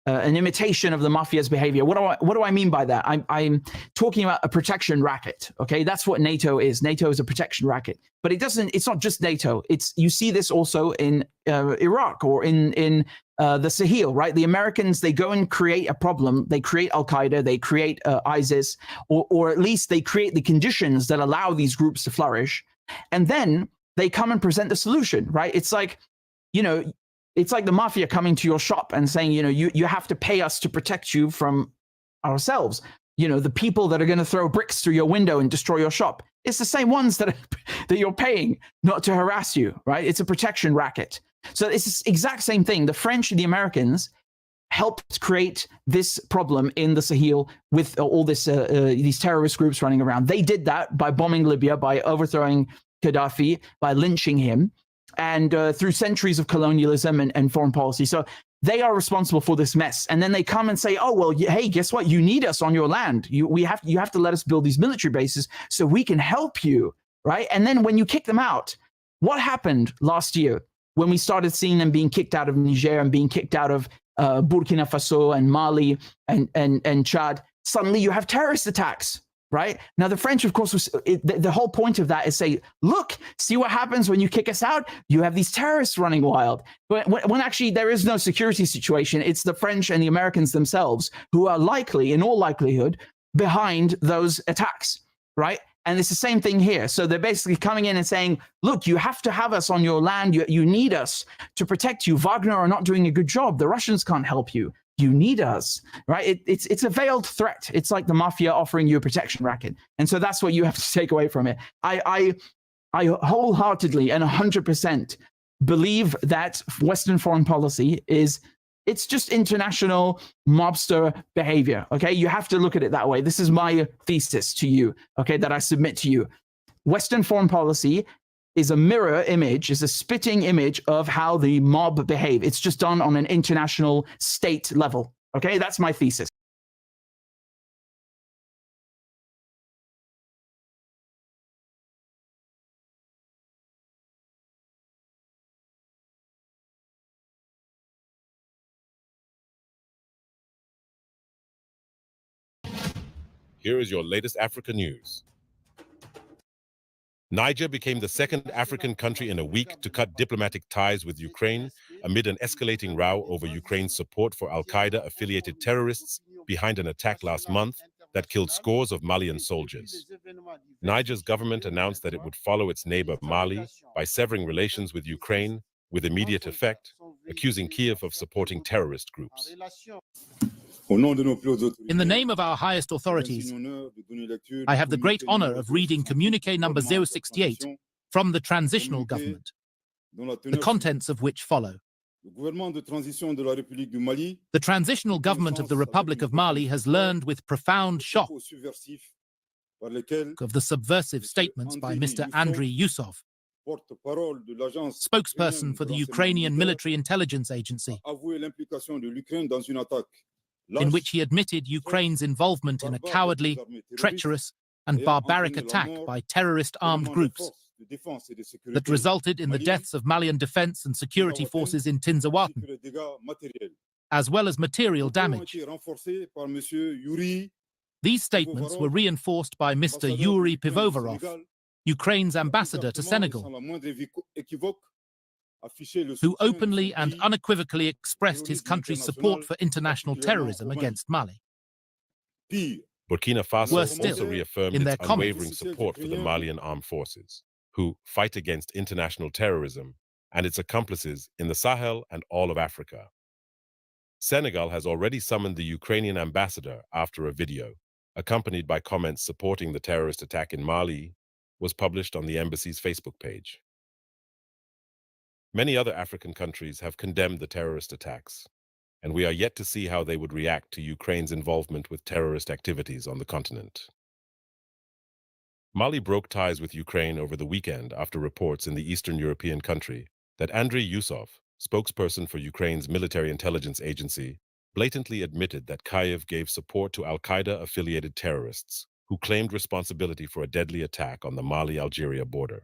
an imitation of the mafia's behavior. What do I mean by that? I'm talking about a protection racket. Okay, that's what NATO is. NATO is a protection racket, but it's not just NATO. You see this also in Iraq or in the Sahel, right? The Americans, they go and create a problem. They create Al-Qaeda, they create ISIS, or at least they create the conditions that allow these groups to flourish. And then they come and present the solution, right? It's like, it's like the mafia coming to your shop and saying, you have to pay us to protect you from ourselves. The people that are going to throw bricks through your window and destroy your shop, it's the same ones that you're paying not to harass you, right? It's a protection racket. So it's the exact same thing. The French and the Americans helped create this problem in the Sahel with all these terrorist groups running around. They did that by bombing Libya, by overthrowing Gaddafi, by lynching him, and through centuries of colonialism and foreign policy. So they are responsible for this mess. And then they come and say, oh, well, hey, guess what? You need us on your land. You have to let us build these military bases so we can help you, right? And then when you kick them out, what happened last year when we started seeing them being kicked out of Niger and being kicked out of Burkina Faso and Mali and Chad? Suddenly you have terrorist attacks. Right? Now, the French, of course, the whole point of that is say, look, see what happens when you kick us out? You have these terrorists running wild. But when actually there is no security situation, it's the French and the Americans themselves who are likely, in all likelihood, behind those attacks, right? And it's the same thing here. So they're basically coming in and saying, look, you have to have us on your land. You need us to protect you. Wagner are not doing a good job. The Russians can't help you. You need us, right? It's a veiled threat. It's like the mafia offering you a protection racket. And so that's what you have to take away from it. I wholeheartedly and 100% believe that Western foreign policy it's just international mobster behavior, okay? You have to look at it that way. This is my thesis to you, okay, that I submit to you. Western foreign policy is a mirror image, is a spitting image of how the mob behave. It's just done on an international state level. Okay, that's my thesis. Here is your latest Africa news. Niger became the second African country in a week to cut diplomatic ties with Ukraine amid an escalating row over Ukraine's support for Al-Qaeda-affiliated terrorists behind an attack last month that killed scores of Malian soldiers. Niger's government announced that it would follow its neighbor Mali by severing relations with Ukraine with immediate effect, accusing Kiev of supporting terrorist groups. In the name of our highest authorities, I have the great honor of reading Communiqué number 068 from the transitional government, the contents of which follow. The transitional government of the Republic of Mali has learned with profound shock of the subversive statements by Mr. Andriy Yusov, spokesperson for the Ukrainian military intelligence agency, in which he admitted Ukraine's involvement in a cowardly, treacherous, and barbaric attack by terrorist armed groups that resulted in the deaths of Malian defense and security forces in Tinzaouattan, as well as material damage. These statements were reinforced by Mr. Yuri Pivovarov, Ukraine's ambassador to Senegal, who openly and unequivocally expressed his country's support for international terrorism against Mali. Burkina Faso also reaffirmed its unwavering support for the Malian armed forces, who fight against international terrorism and its accomplices in the Sahel and all of Africa. Senegal has already summoned the Ukrainian ambassador after a video, accompanied by comments supporting the terrorist attack in Mali, was published on the embassy's Facebook page. Many other African countries have condemned the terrorist attacks, and we are yet to see how they would react to Ukraine's involvement with terrorist activities on the continent. Mali broke ties with Ukraine over the weekend after reports in the Eastern European country that Andriy Yusov, spokesperson for Ukraine's military intelligence agency, blatantly admitted that Kyiv gave support to al-Qaeda-affiliated terrorists who claimed responsibility for a deadly attack on the Mali-Algeria border.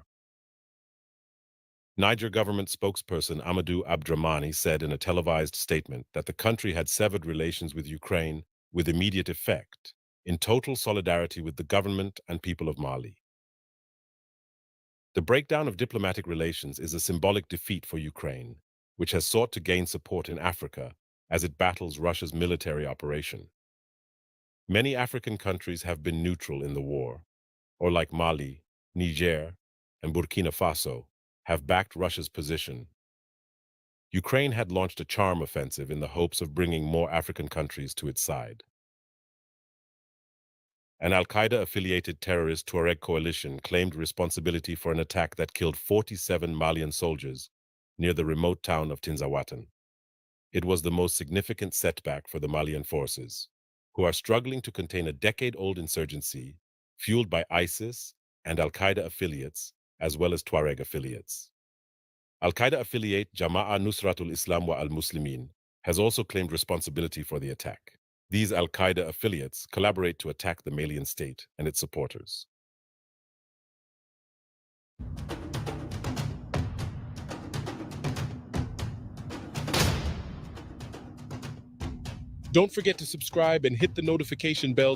Niger government spokesperson Amadou Abdramani said in a televised statement that the country had severed relations with Ukraine with immediate effect, in total solidarity with the government and people of Mali. The breakdown of diplomatic relations is a symbolic defeat for Ukraine, which has sought to gain support in Africa as it battles Russia's military operation. Many African countries have been neutral in the war, or like Mali, Niger, and Burkina Faso, have backed Russia's position. Ukraine had launched a charm offensive in the hopes of bringing more African countries to its side. An al-Qaeda-affiliated terrorist Tuareg coalition claimed responsibility for an attack that killed 47 Malian soldiers near the remote town of Tinzawatan. It was the most significant setback for the Malian forces, who are struggling to contain a decade-old insurgency fueled by ISIS and al-Qaeda affiliates, as well as Tuareg affiliates. Al-Qaeda affiliate Jama'a Nusratul Islam wa al-Muslimin has also claimed responsibility for the attack. These al-Qaeda affiliates collaborate to attack the Malian state and its supporters. Don't forget to subscribe and hit the notification bell.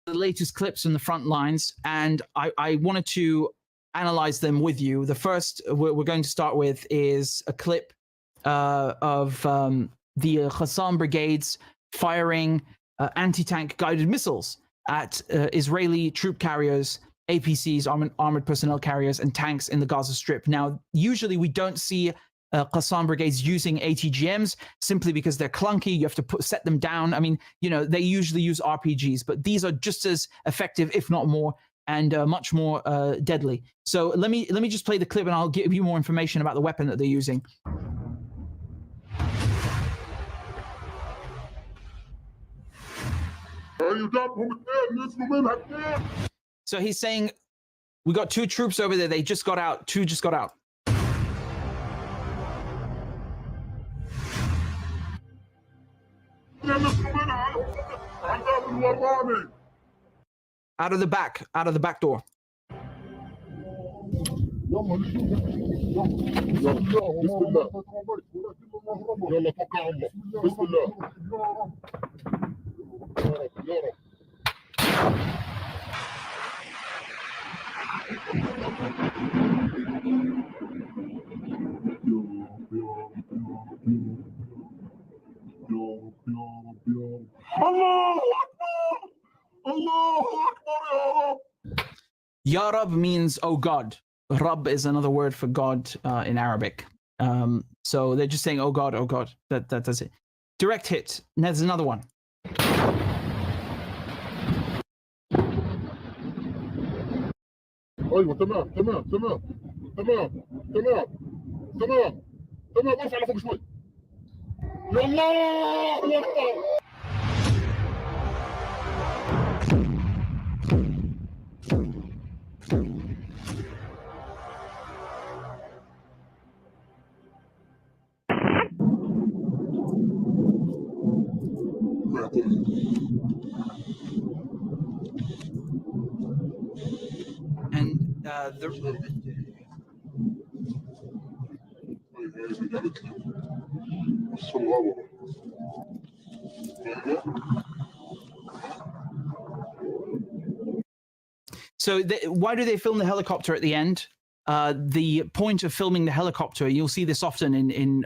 The latest clips from the front lines, and I wanted to analyze them with you. The first we're going to start with is a clip of the Qassam brigades firing anti-tank guided missiles at Israeli troop carriers, APCs, armored personnel carriers, and tanks in the Gaza Strip. Now, usually we don't see Qassam brigades using ATGMs simply because they're clunky. You have to set them down. I mean, you know, they usually use RPGs, but these are just as effective, if not more, and much more deadly. So let me just play the clip, and I'll give you more information about the weapon that they're using. So he's saying, we got 2 troops over there. They just got out. 2 just got out. Out of the back door. Ya Rab means oh God. Rab is another word for God in Arabic. So they're just saying oh God, oh God. That's it. Direct hit. There's another one. ايوه تمام تمام تمام تمام تمام تمام تمام ارفع لفوق شوي يا الله اكبر And so why do they film the helicopter at the end? the point of filming the helicopter, you'll see this often in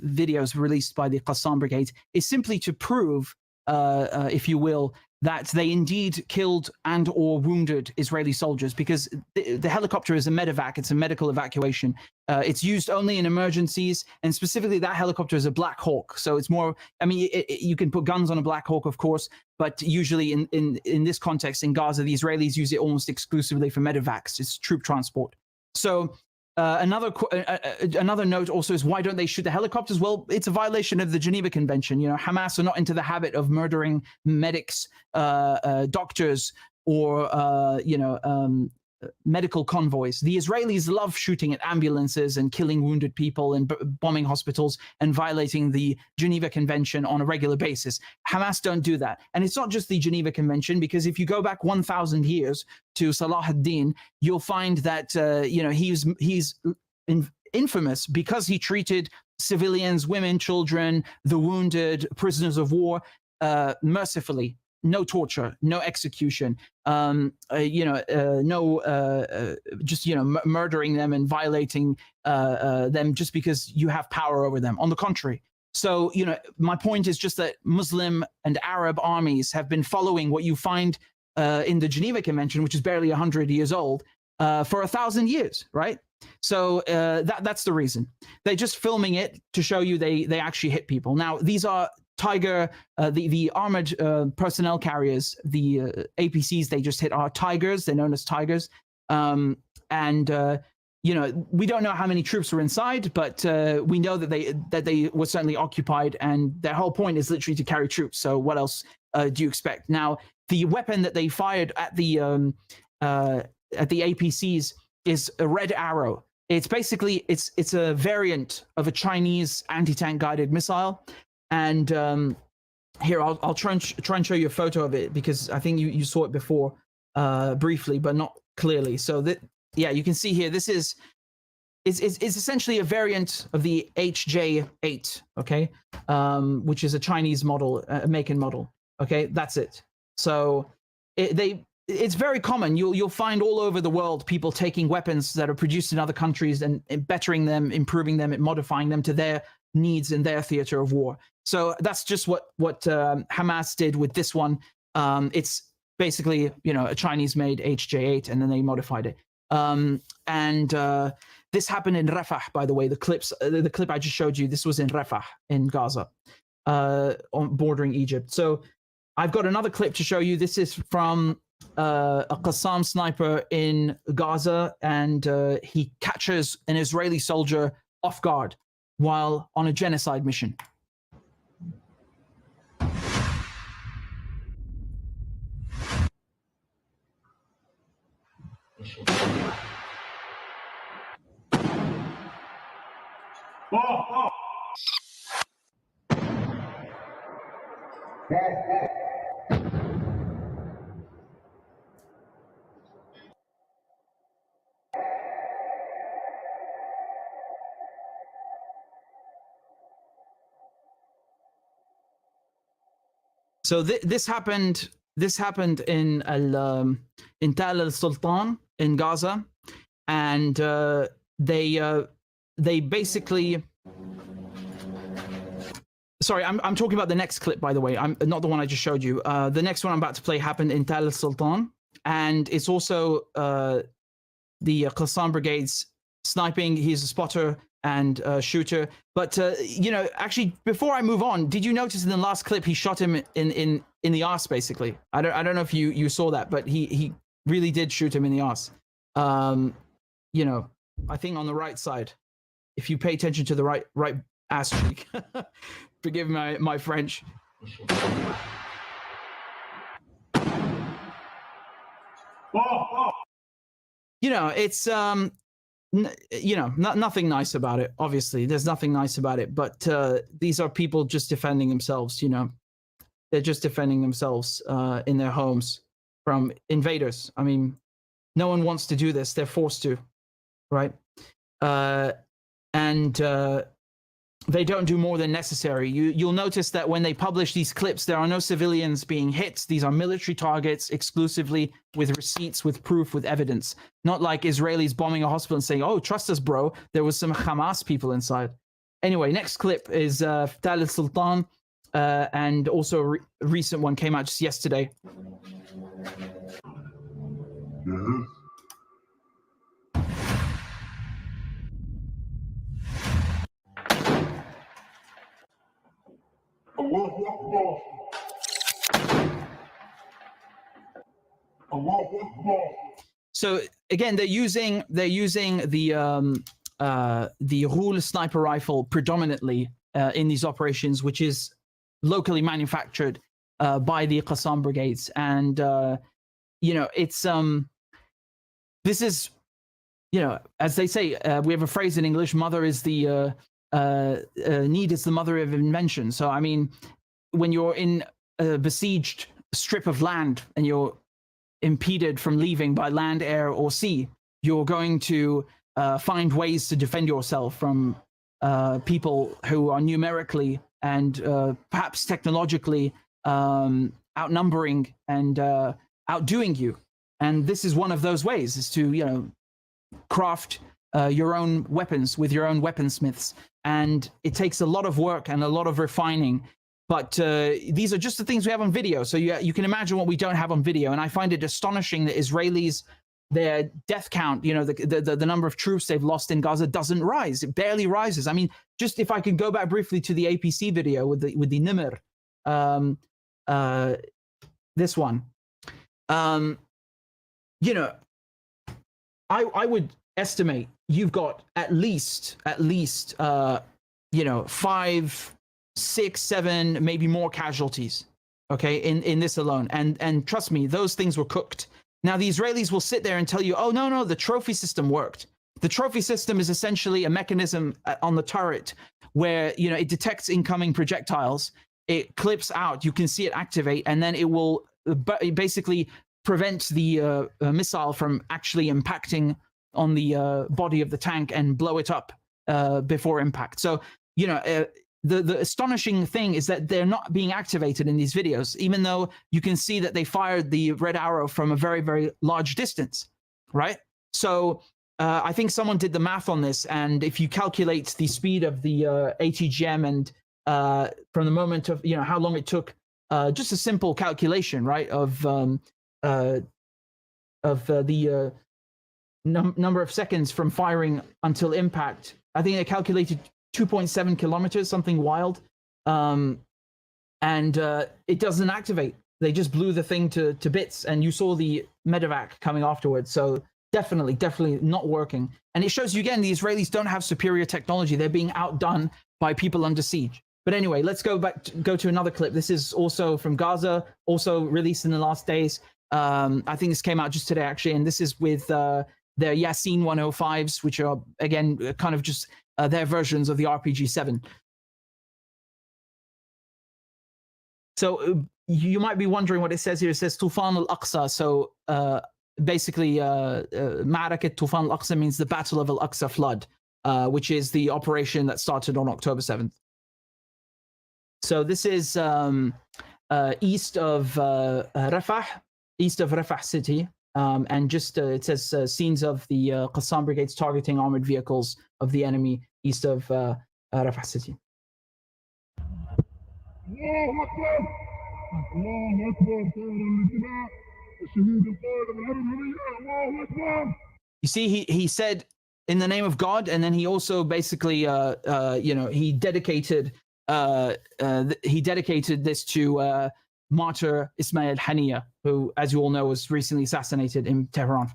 videos released by the Qassam Brigade, is simply to prove, if you will, that they indeed killed and or wounded Israeli soldiers, because the helicopter is a medevac, it's a medical evacuation. It's used only in emergencies, and specifically that helicopter is a Black Hawk. So it's more, I mean, you can put guns on a Black Hawk, of course, but usually in this context, in Gaza, the Israelis use it almost exclusively for medevacs. It's troop transport. So another note also is, why don't they shoot the helicopters? Well, it's a violation of the Geneva Convention. You know, Hamas are not into the habit of murdering medics, doctors, or medical convoys. The Israelis love shooting at ambulances and killing wounded people and bombing hospitals and violating the Geneva Convention on a regular basis. Hamas don't do that. And it's not just the Geneva Convention, because if you go back 1,000 years to Salah ad-Din, you'll find that he's infamous because he treated civilians, women, children, the wounded, prisoners of war mercifully. No torture, no execution, murdering them and violating them just because you have power over them. On the contrary. So, my point is just that Muslim and Arab armies have been following what you find in the Geneva Convention, which is barely 100 years old, for 1,000 years, right? So that's the reason. They're just filming it to show you they actually hit people. Now, these are Tiger, the armored personnel carriers, the APCs they just hit are Tigers. They're known as Tigers. We don't know how many troops were inside, but we know that they were certainly occupied, and their whole point is literally to carry troops. So what else do you expect? Now, the weapon that they fired at the APCs is a red arrow. It's basically it's a variant of a Chinese anti-tank guided missile. And here, I'll try and show you a photo of it, because I think you saw it before briefly, but not clearly. So you can see here, this is essentially a variant of the HJ-8, okay, which is a Chinese model, a make and model. Okay, that's it. So it's very common. You'll find all over the world people taking weapons that are produced in other countries and bettering them, improving them, and modifying them to their needs in their theater of war. So that's just what Hamas did with this one. It's basically a Chinese-made HJ-8, and then they modified it. This happened in Rafah, by the way. The clip I just showed you, this was in Rafah in Gaza, bordering Egypt. So I've got another clip to show you. This is from a Qassam sniper in Gaza, and he catches an Israeli soldier off guard while on a genocide mission. So this happened in Tal al-Sultan in Gaza, and they basically. Sorry, I'm talking about the next clip, by the way. I'm not the one I just showed you. The next one I'm about to play happened in Tal al-Sultan, and it's also the Qassam Brigade's sniping. He's a spotter and shooter. But actually, before I move on, did you notice in the last clip he shot him in the arse? Basically, I don't know if you saw that, but he really did shoot him in the arse. I think on the right side, if you pay attention to the right ass cheek. Forgive my French. It's nothing nice about it. Obviously, there's nothing nice about it. But these are people just defending themselves. They're just defending themselves in their homes from invaders. I mean, no one wants to do this. They're forced to, right? they don't do more than necessary. You'll notice that when they publish these clips, there are no civilians being hit. These are military targets exclusively, with receipts, with proof, with evidence. Not like Israelis bombing a hospital and saying, "Oh, trust us, bro. There was some Hamas people inside." Anyway, next clip is Fatal al-Sultan, and also a recent one came out just yesterday. So again, they're using the Rule sniper rifle predominantly in these operations, which is locally manufactured by the Qassam brigades, and you know, it's this is, you know, as they say, we have a phrase in English: "Mother is the need is the mother of invention." So I mean, when you're in a besieged strip of land and you're impeded from leaving by land, air, or sea, you're going to find ways to defend yourself from people who are numerically and perhaps technologically outnumbering and outdoing you. And this is one of those ways, is to, you know, craft your own weapons with your own weaponsmiths. And it takes a lot of work and a lot of refining. But these are just the things we have on video. So you can imagine what we don't have on video. And I find it astonishing that Israelis, their death count, you know, the number of troops they've lost in Gaza doesn't rise. It barely rises. I mean, just if I could go back briefly to the APC video with the Nimr, this one. You know, I would estimate you've got at least you know, 5, 6, 7, maybe more casualties, okay, in this alone. And trust me, those things were cooked. Now, the Israelis will sit there and tell you, "Oh, no, the trophy system worked." The trophy system is essentially a mechanism on the turret where, you know, it detects incoming projectiles, it clips out, you can see it activate, and then it will basically prevent the missile from actually impacting on the body of the tank and blow it up before impact. So, you know, the astonishing thing is that they're not being activated in these videos, even though you can see that they fired the red arrow from a very, very large distance, right? So I think someone did the math on this, and if you calculate the speed of the ATGM and from the moment of, you know, how long it took, just a simple calculation, right, of the number of seconds from firing until impact, I think they calculated 2.7 kilometers, something wild. And it doesn't activate. They just blew the thing to bits, and you saw the medevac coming afterwards. So definitely not working. And it shows you again, the Israelis don't have superior technology. They're being outdone by people under siege. But anyway, let's go to another clip. This is also from Gaza, also released in the last days. I think this came out just today, actually, and this is with their Yasin 105s, which are, again, kind of just their versions of the RPG-7. So you might be wondering what it says here. It says Tufan al-Aqsa. So basically, Ma'arakat Tufan al-Aqsa means the Battle of al-Aqsa flood, which is the operation that started on October 7th. So this is east of Rafah city. And just it says scenes of the Qassam brigades targeting armored vehicles of the enemy east of Rafah city. You see, he said in the name of God, and then he also basically, you know, he dedicated this to martyr Ismail Haniya, who, as you all know, was recently assassinated in Tehran.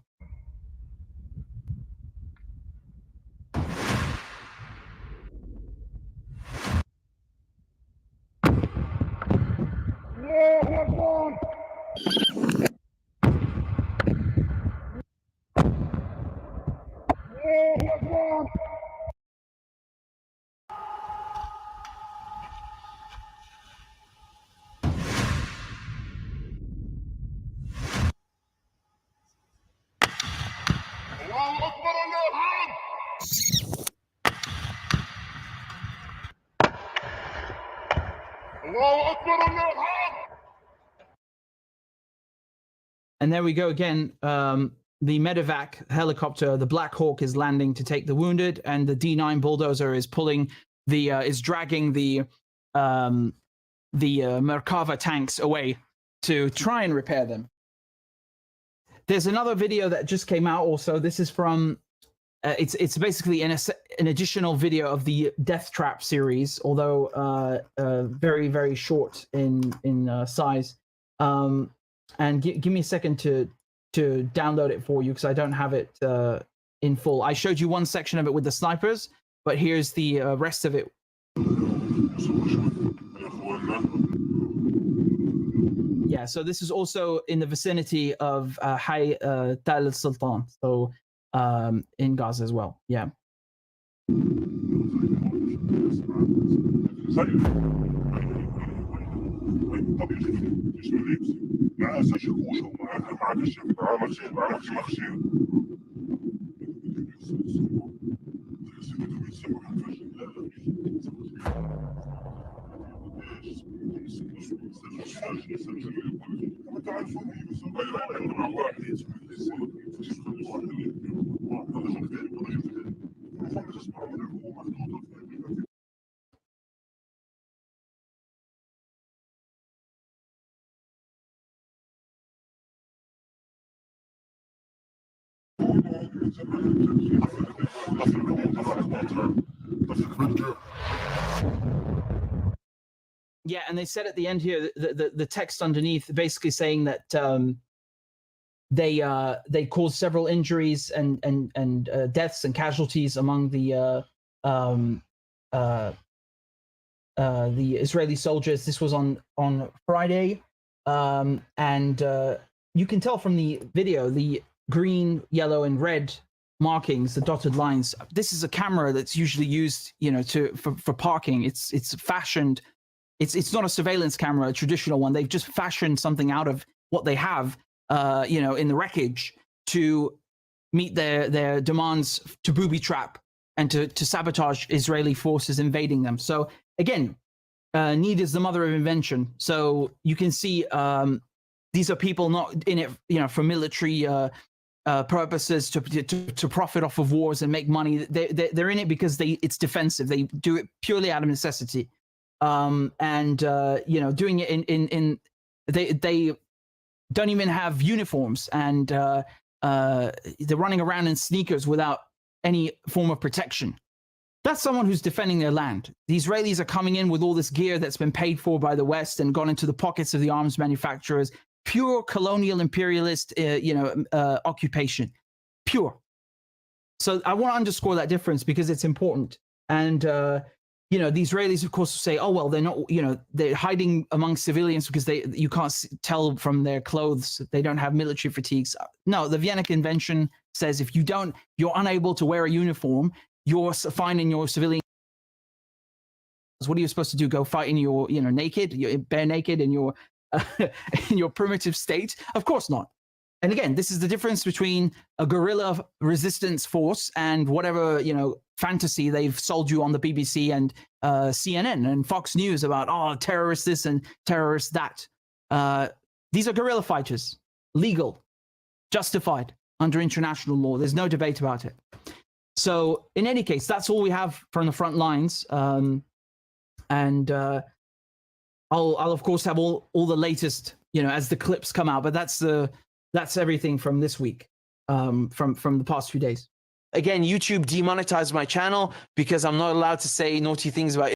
And there we go again. The medevac helicopter, the Black Hawk, is landing to take the wounded, and the D9 bulldozer is pulling the is dragging the Merkava tanks away to try and repair them. There's another video that just came out also. This is from it's basically an additional video of the Death Trap series, although very, very short in size. And give me a second to download it for you, because I don't have it in full. I showed you one section of it with the snipers, but here's the rest of it. Yeah, so this is also in the vicinity of Hay Tal al-Sultan, so in Gaza as well. Yeah. Yeah, and they said at the end here, the text underneath basically saying that they caused several injuries and deaths and casualties among the Israeli soldiers. This was on Friday, and you can tell from the video the green, yellow, and red markings, the dotted lines. This is a camera that's usually used, for parking. It's fashioned. It's not a surveillance camera, a traditional one. They've just fashioned something out of what they have, in the wreckage to meet their demands, to booby trap and to sabotage Israeli forces invading them. So again, need is the mother of invention. So you can see these are people not in it, for military purposes to profit off of wars and make money. They're in it because it's defensive. They do it purely out of necessity. Doing it they don't even have uniforms, and they're running around in sneakers without any form of protection. That's someone who's defending their land. The Israelis are coming in with all this gear that's been paid for by the West and gone into the pockets of the arms manufacturers. Pure colonial imperialist, occupation, pure. So I want to underscore that difference because it's important. And the Israelis, of course, say, "Oh well, they're not. They're hiding among civilians because you can't tell from their clothes. They don't have military fatigues." No, the Vienna Convention says if you're unable to wear a uniform, you're fine in your civilian. What are you supposed to do? Go fight in your, naked, you're bare naked in your in your primitive state? Of course not. And again, this is the difference between a guerrilla resistance force and whatever, fantasy they've sold you on the BBC and CNN and Fox News about, terrorists this and terrorists that. These are guerrilla fighters, legal, justified under international law. There's no debate about it. So in any case, that's all we have from the front lines. I'll of course have all the latest, as the clips come out, but that's everything from this week, from the past few days. Again, YouTube demonetized my channel because I'm not allowed to say naughty things about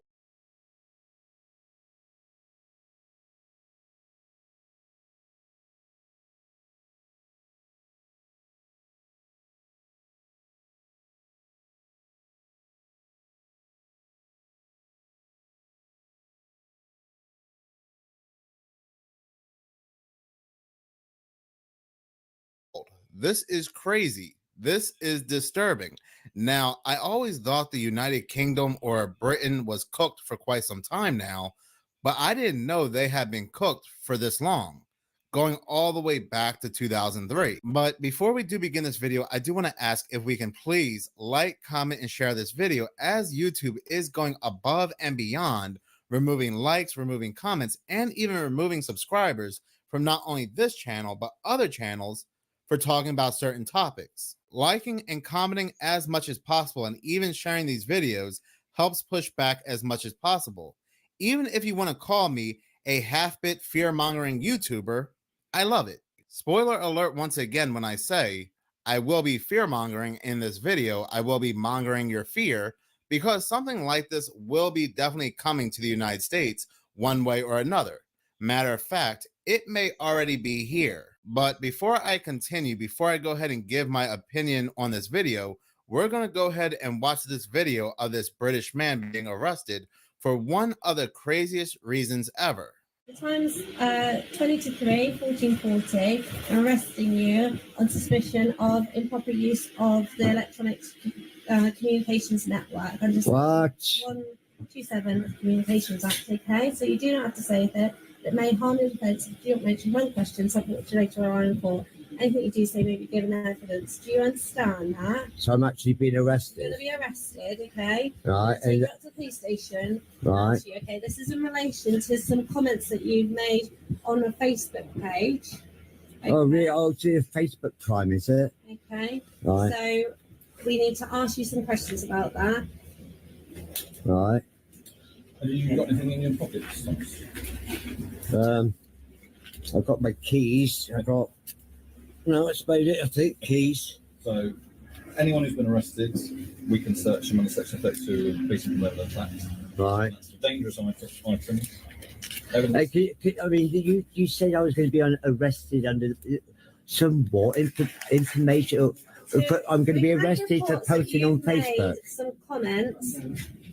This is crazy. This is disturbing. Now, I always thought the United Kingdom or Britain was cooked for quite some time now, but I didn't know they had been cooked for this long, going all the way back to 2003. But before we do begin this video, I do want to ask if we can please like, comment, and share this video, as YouTube is going above and beyond, removing likes, removing comments, and even removing subscribers from not only this channel, but other channels for talking about certain topics. Liking and commenting as much as possible and even sharing these videos helps push back as much as possible. Even if you want to call me a half-bit fear-mongering YouTuber, I love it. Spoiler alert once again when I say, I will be fear-mongering in this video. I will be mongering your fear because something like this will be definitely coming to the United States one way or another. Matter of fact, it may already be here. But before I continue, before I go ahead and give my opinion on this video, we're going to go ahead and watch this video of this British man being arrested for one of the craziest reasons ever. The time's 20 to 3, 1440. I'm arresting you on suspicion of improper use of the electronic communications network. I'm just 127 Communications Act, okay? So you do not have to say that it may harm the defence if you don't mention one question, something which you later are in for. Anything you do say may be given evidence. Do you understand that? So I'm actually being arrested. You're going to be arrested, okay? Right. So you go to the police station. Right. You, okay, this is in relation to some comments that you've made on a Facebook page. Okay. Oh, really? Oh, it's a Facebook crime, is it? Okay. Right. So we need to ask you some questions about that. Right. Have you got anything in your pockets, Thomas? I've got my keys. I got, no, that's about it, I think, keys. So, anyone who's been arrested, we can search them under Section 32 of the Police and Criminal Act. Right. That's dangerous items. Hey, I mean, you said I was going to be arrested under some what information? I'm going to be arrested for posting on Facebook. Some comments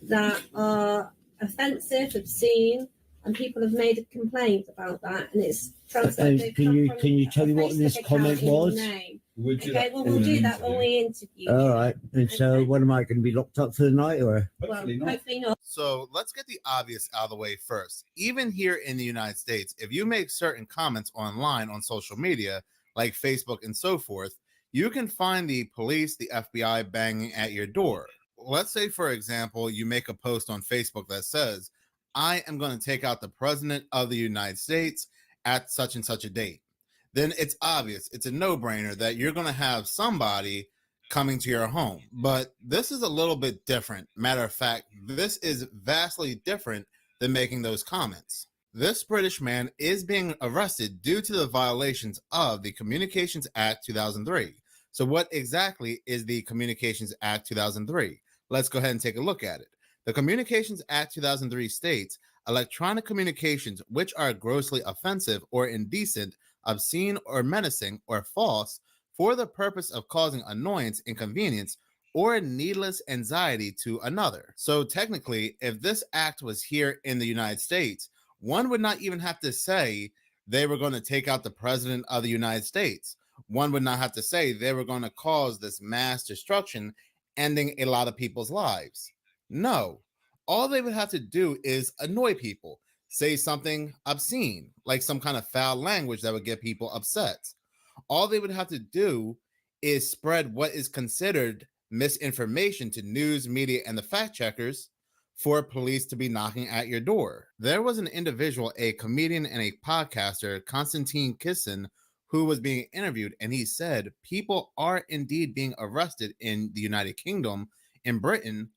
that are offensive, obscene, and people have made a complaint about that, and it's Can you tell me what this comment was? Okay, well, we'll do that when we interview. All right. And so, what am I going to be locked up for the night, or? Hopefully not. So let's get the obvious out of the way first. Even here in the United States, if you make certain comments online on social media, like Facebook and so forth, you can find the police, the FBI banging at your door. Let's say, for example, you make a post on Facebook that says, I am going to take out the president of the United States at such and such a date. Then it's obvious, it's a no-brainer that you're going to have somebody coming to your home. But this is a little bit different. Matter of fact, this is vastly different than making those comments. This British man is being arrested due to the violations of the Communications Act 2003. So what exactly is the Communications Act 2003? Let's go ahead and take a look at it. The Communications Act 2003 states, electronic communications which are grossly offensive or indecent, obscene or menacing or false for the purpose of causing annoyance, inconvenience, or needless anxiety to another. So technically, if this act was here in the United States, one would not even have to say they were going to take out the president of the United States. One would not have to say they were going to cause this mass destruction, ending a lot of people's lives. No, all they would have to do is annoy people, say something obscene, like some kind of foul language that would get people upset. All they would have to do is spread what is considered misinformation to news, media, and the fact checkers for police to be knocking at your door. There was an individual, a comedian and a podcaster, Konstantin Kissin, who was being interviewed, and he said people are indeed being arrested in the United Kingdom, in Britain,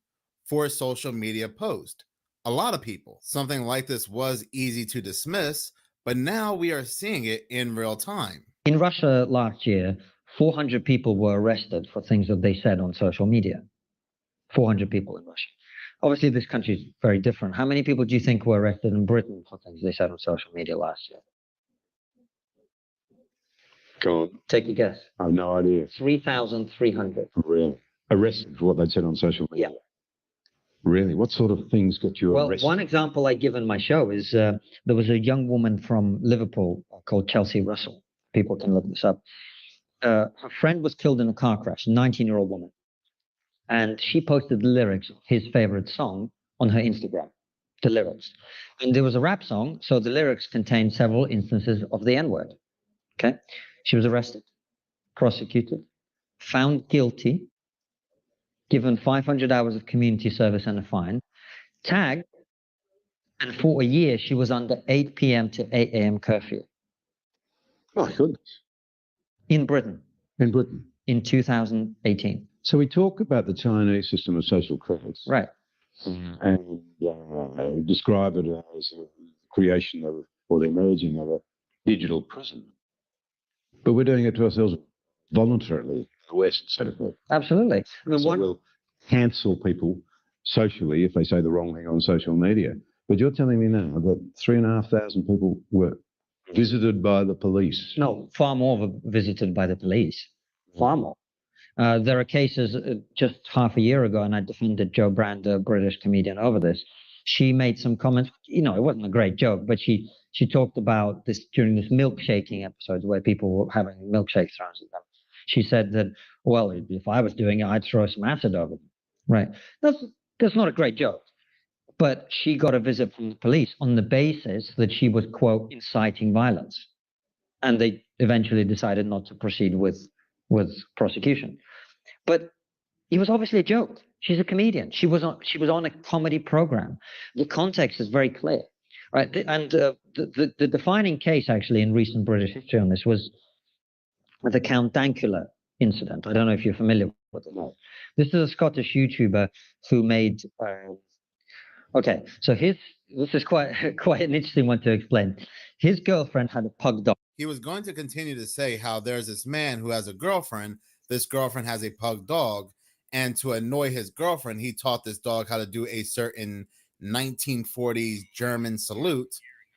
for a social media post. A lot of people. Something like this was easy to dismiss, but now we are seeing it in real time. In Russia last year, 400 people were arrested for things that they said on social media. 400 people in Russia. Obviously, this country is very different. How many people do you think were arrested in Britain for things they said on social media last year? Go on. Take a guess. I have no idea. 3,300. Really? Arrested for what they said on social media? Yeah. Really? What sort of things get you arrested? Well, one example I give in my show is there was a young woman from Liverpool called Chelsea Russell. People can look this up. Her friend was killed in a car crash, a 19-year-old woman. And she posted the lyrics of his favorite song on her Instagram, the lyrics. And there was a rap song, so the lyrics contained several instances of the N-word. Okay? She was arrested, prosecuted, found guilty, given 500 hours of community service and a fine, tagged, and for a year she was under 8 p.m. to 8 a.m. curfew. My goodness. In Britain. In Britain. In 2018. So we talk about the Chinese system of social credits. Right. And describe it as a creation of, or the emerging of a digital prison. But we're doing it to ourselves voluntarily in the West, so to speak. Absolutely. I mean, so we'll cancel people socially if they say the wrong thing on social media. But you're telling me now that 3,500 people were visited by the police? No, far more were visited by the police. Far more. There are cases just half a year ago, and I defended Jo Brand, a British comedian, over this. She made some comments. You know, it wasn't a great joke, but she talked about this during this milkshaking episode where people were having milkshakes thrown at them. She said that, well, if I was doing it, I'd throw some acid over them. Right. That's not a great joke. But she got a visit from the police on the basis that she was, quote, inciting violence. And they eventually decided not to proceed with prosecution. But it was obviously a joke. She's a comedian. She was on a comedy program. The context is very clear, right? And the defining case actually in recent British history on this was the Count Dankula incident. I don't know if you're familiar with it. This is a Scottish YouTuber who made. Okay, so this is quite an interesting one to explain. His girlfriend had a pug dog. He was going to continue to say how there's this man who has a girlfriend. This girlfriend has a pug dog. And to annoy his girlfriend, he taught this dog how to do a certain 1940s German salute.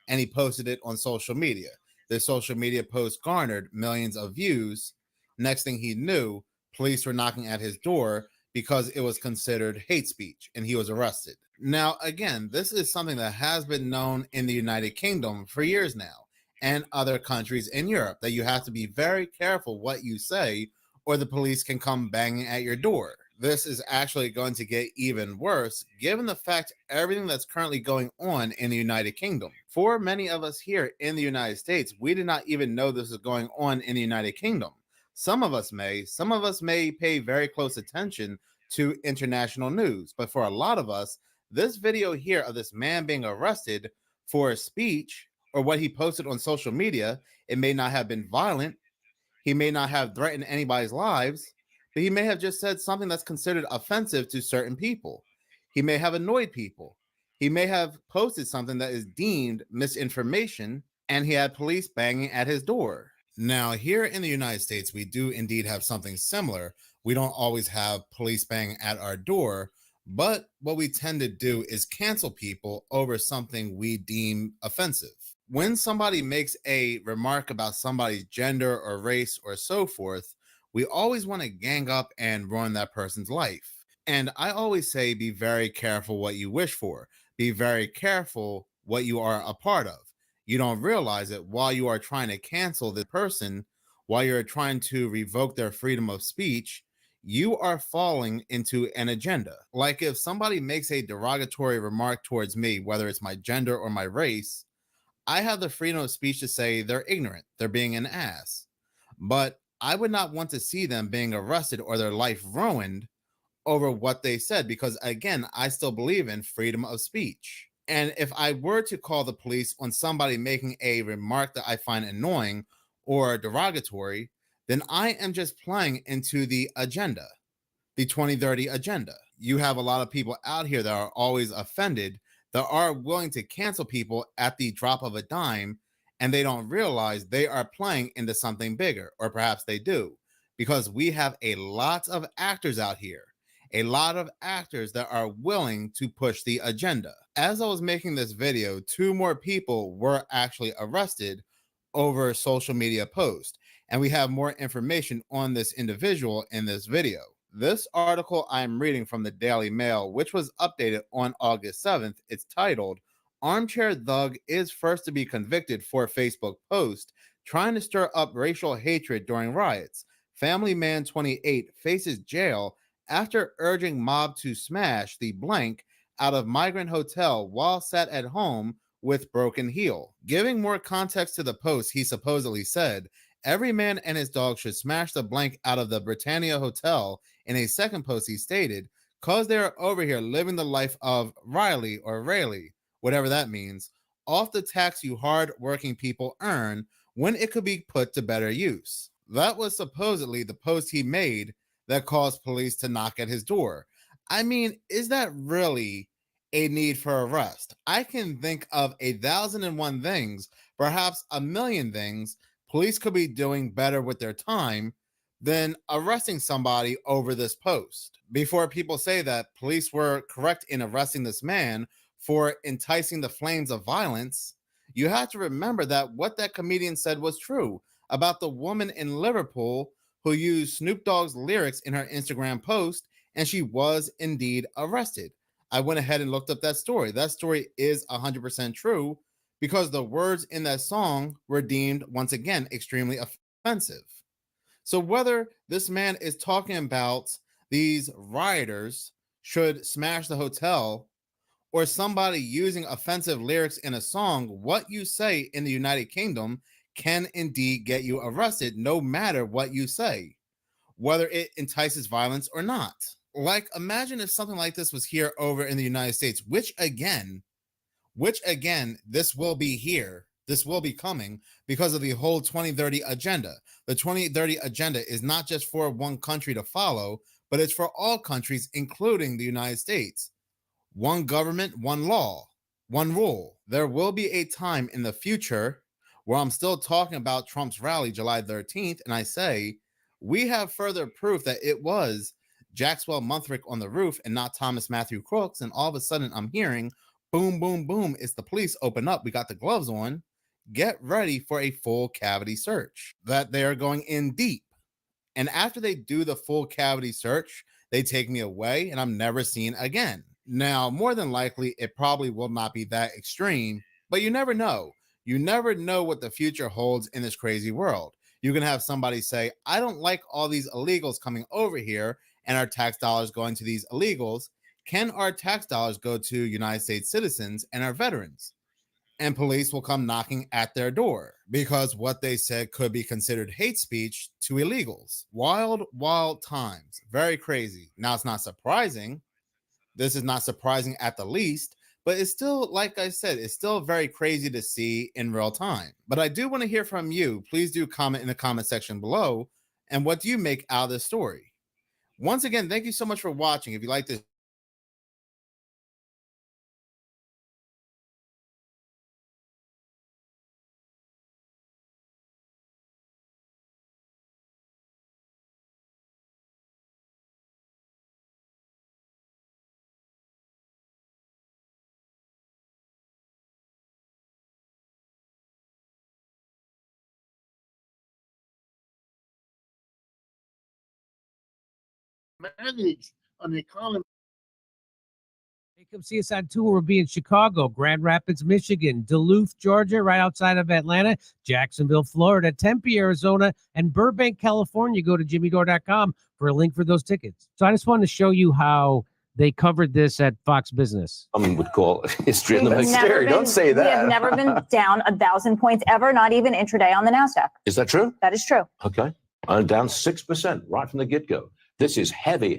And he posted it on social media. The social media post garnered millions of views. Next thing he knew, police were knocking at his door because it was considered hate speech, and he was arrested. Now, again, this is something that has been known in the United Kingdom for years now, and other countries in Europe, that you have to be very careful what you say, or the police can come banging at your door. This is actually going to get even worse, given the fact everything that's currently going on in the United Kingdom. For many of us here in the United States, we did not even know this was going on in the United Kingdom. Some of us may pay very close attention to international news, but for a lot of us, this video here of this man being arrested for a speech or what he posted on social media, it may not have been violent, he may not have threatened anybody's lives, but he may have just said something that's considered offensive to certain people. He may have annoyed people. He may have posted something that is deemed misinformation, and he had police banging at his door. Now, here in the United States, we do indeed have something similar. We don't always have police banging at our door, but what we tend to do is cancel people over something we deem offensive. When somebody makes a remark about somebody's gender or race or so forth, we always want to gang up and ruin that person's life. And I always say, be very careful what you wish for. Be very careful what you are a part of. You don't realize it while you are trying to cancel the person, while you're trying to revoke their freedom of speech, you are falling into an agenda. Like if somebody makes a derogatory remark towards me, whether it's my gender or my race, I have the freedom of speech to say they're ignorant, they're being an ass. But I would not want to see them being arrested or their life ruined over what they said, because again, I still believe in freedom of speech. And if I were to call the police on somebody making a remark that I find annoying or derogatory, then I am just playing into the agenda, the 2030 agenda. You have a lot of people out here that are always offended, that are willing to cancel people at the drop of a dime, and they don't realize they are playing into something bigger, or perhaps they do, because we have a lot of actors out here, a lot of actors that are willing to push the agenda. As I was making this video, 2 more people were actually arrested over social media post, and we have more information on this individual in this video. This article I'm reading from the Daily Mail, which was updated on August 7th, it's titled, "Armchair Thug is First to be Convicted for Facebook Post Trying to Stir Up Racial Hatred During Riots. Family Man 28 faces jail after urging mob to smash the blank out of migrant hotel while sat at home with broken heel." Giving more context to the post, he supposedly said, "Every man and his dog should smash the blank out of the Britannia Hotel." In a second post, he stated, "Cause they're over here living the life of Riley or Rayleigh, whatever that means, off the tax you hard-working people earn when it could be put to better use. That was supposedly the post he made that caused police to knock at his door. I mean, is that really a need for arrest? I can think of 1,001 things, perhaps 1,000,000 things police could be doing better with their time than arresting somebody over this post. Before people say that police were correct in arresting this man for enticing the flames of violence, you have to remember that what that comedian said was true about the woman in Liverpool who used Snoop Dogg's lyrics in her Instagram post, and she was indeed arrested. I went ahead and looked up that story. That story is 100% true because the words in that song were deemed, once again, extremely offensive. So whether this man is talking about these rioters should smash the hotel or somebody using offensive lyrics in a song, what you say in the United Kingdom can indeed get you arrested no matter what you say, whether it entices violence or not. Like, imagine if something like this was here over in the United States, which again, this will be here. This will be coming because of the whole 2030 agenda. The 2030 agenda is not just for one country to follow, but it's for all countries, including the United States. One government, one law, one rule. There will be a time in the future where I'm still talking about Trump's rally July 13th, and I say, we have further proof that it was Jackswell Munthrick on the roof and not Thomas Matthew Crooks, and all of a sudden I'm hearing, boom, boom, boom, it's the police, open up, we got the gloves on, get ready for a full cavity search, that they are going in deep. And after they do the full cavity search, they take me away and I'm never seen again. Now, more than likely, it probably will not be that extreme, but you never know. You never know what the future holds in this crazy world. You can have somebody say, I don't like all these illegals coming over here and our tax dollars going to these illegals. Can our tax dollars go to United States citizens and our veterans? And police will come knocking at their door because what they said could be considered hate speech to illegals. Wild, wild times. Very crazy. Now, it's not surprising. This is not surprising at the least, but it's still, like I said, it's still very crazy to see in real time. But I do want to hear from you. Please do comment in the comment section below. And what do you make out of this story? Once again, thank you so much for watching. If you like this, manage an economy. Hey, come see us on tour. We'll be in Chicago, Grand Rapids, Michigan, Duluth, Georgia, right outside of Atlanta, Jacksonville, Florida, Tempe, Arizona, and Burbank, California. Go to jimmydore.com for a link for those tickets. So I just wanted to show you how they covered this at Fox Business. Some would call history in the military. Don't say that. We have never been down 1,000 points ever, not even intraday on the NASDAQ. Is that true? That is true. Okay. I'm down 6% right from the get-go. This is heavy,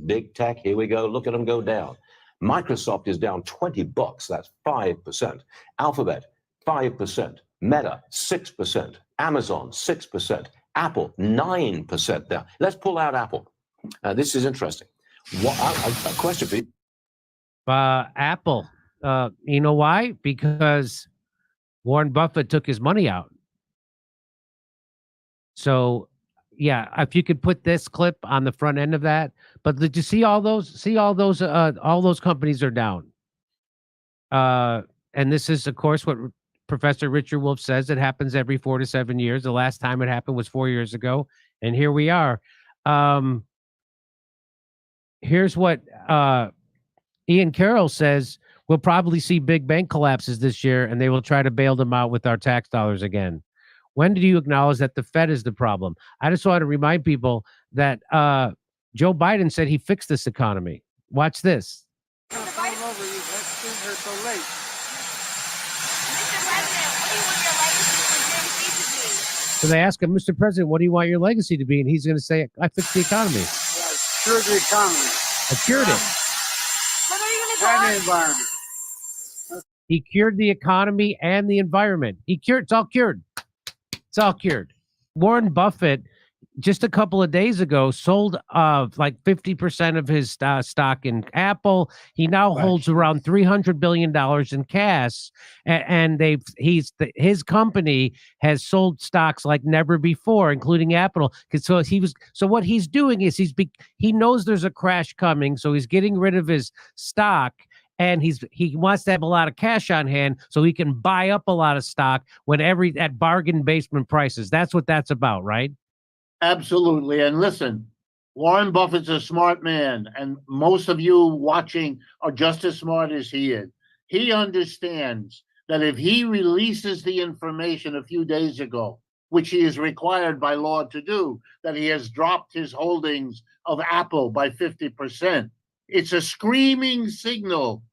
big tech. Here we go. Look at them go down. Microsoft is down $20. That's 5%. Alphabet, 5%. Meta, 6%. Amazon, 6%. Apple, 9% down. Let's pull out Apple. This is interesting. A question for you. Apple. You know why? Because Warren Buffett took his money out. So, yeah, if you could put this clip on the front end of that. But did you see all those? All those companies are down. And this is, of course, what Professor Richard Wolff says. It happens every 4 to 7 years. The last time it happened was 4 years ago, and here we are. Here's what Ian Carroll says: we'll probably see big bank collapses this year, and they will try to bail them out with our tax dollars again. When did you acknowledge that the Fed is the problem? I just want to remind people that Joe Biden said he fixed this economy. Watch this. So they ask him, Mr. President, what do you want your legacy to be? And he's going to say, I fixed the economy. I cured the economy. I cured it. What are you going to call it? And the environment. He cured the economy and the environment. It's all cured. It's all cured. Warren Buffett, just a couple of days ago, sold like 50% of his stock in Apple. He now holds around $300 billion in cash, and his company has sold stocks like never before, including Apple. So what he's doing is he knows there's a crash coming, so he's getting rid of his stock. And he wants to have a lot of cash on hand so he can buy up a lot of stock at bargain basement prices. That's what that's about, right? Absolutely. And listen, Warren Buffett's a smart man, and most of you watching are just as smart as he is. He understands that if he releases the information a few days ago, which he is required by law to do, that he has dropped his holdings of Apple by 50%, it's a screaming signal.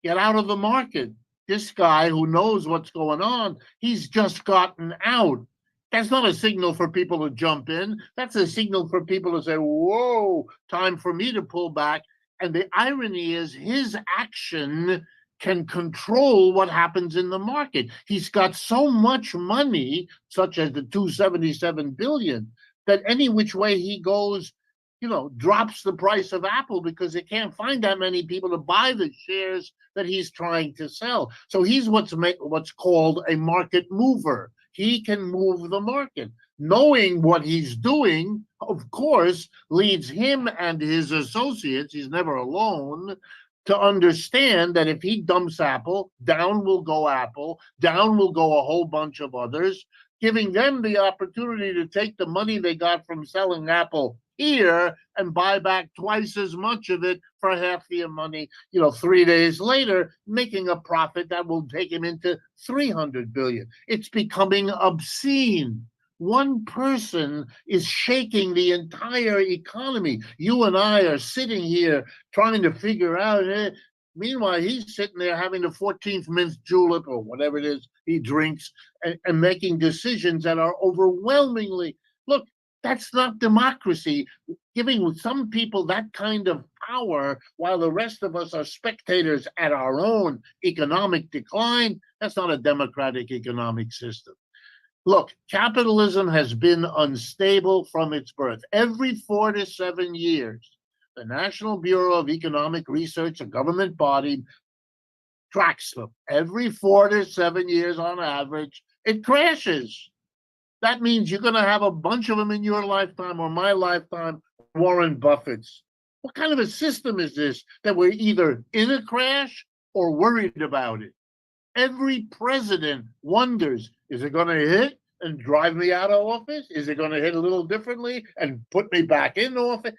Get out of the market. This guy who knows what's going on, he's just gotten out. That's not a signal for people to jump in. That's a signal for people to say, whoa, time for me to pull back. And the irony is his action can control what happens in the market. He's got so much money, such as the $277 billion, that any which way he goes, drops the price of Apple because they can't find that many people to buy the shares that he's trying to sell. So he's what's called a market mover. He can move the market. Knowing what he's doing, of course, leads him and his associates, he's never alone, to understand that if he dumps Apple, down will go Apple, down will go a whole bunch of others, giving them the opportunity to take the money they got from selling Apple here and buy back twice as much of it for half the money, 3 days later, making a profit that will take him into $300 billion. It's becoming obscene. One person is shaking the entire economy. You and I are sitting here trying to figure out. Meanwhile, he's sitting there having the 14th mint julep or whatever it is he drinks and making decisions that are overwhelmingly, look, that's not democracy. Giving some people that kind of power while the rest of us are spectators at our own economic decline, that's not a democratic economic system. Look, capitalism has been unstable from its birth. Every 4 to 7 years, the National Bureau of Economic Research, a government body, tracks them. Every 4 to 7 years on average, it crashes. That means you're going to have a bunch of them in your lifetime or my lifetime, Warren Buffett's. What kind of a system is this that we're either in a crash or worried about it? Every president wonders, is it going to hit and drive me out of office? Is it going to hit a little differently and put me back in office?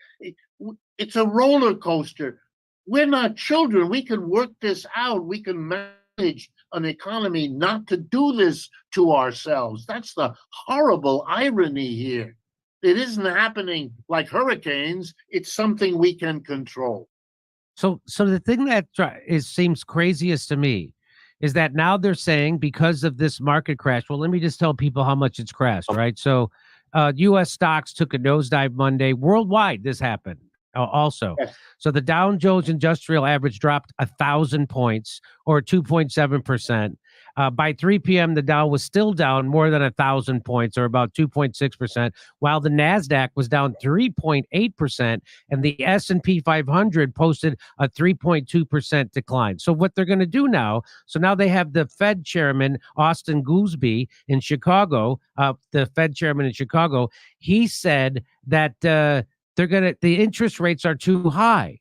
It's a roller coaster. We're not children. We can work this out. We can manage an economy not to do this to ourselves. That's the horrible irony here. It isn't happening like hurricanes. It's something we can control. So the thing that seems craziest to me is that now they're saying because of this market crash. Well, let me just tell people how much it's crashed, right? So U.S. stocks took a nosedive Monday. Worldwide, this happened. Also. Yes. So the Dow Jones Industrial Average dropped 1,000 points or 2.7%. By 3 p.m., the Dow was still down more than 1,000 points or about 2.6%, while the NASDAQ was down 3.8%, and the S&P 500 posted a 3.2% decline. So what they're going to do now, now they have the Fed chairman, Austin Goolsbee in Chicago, the Fed chairman in Chicago, he said that the interest rates are too high,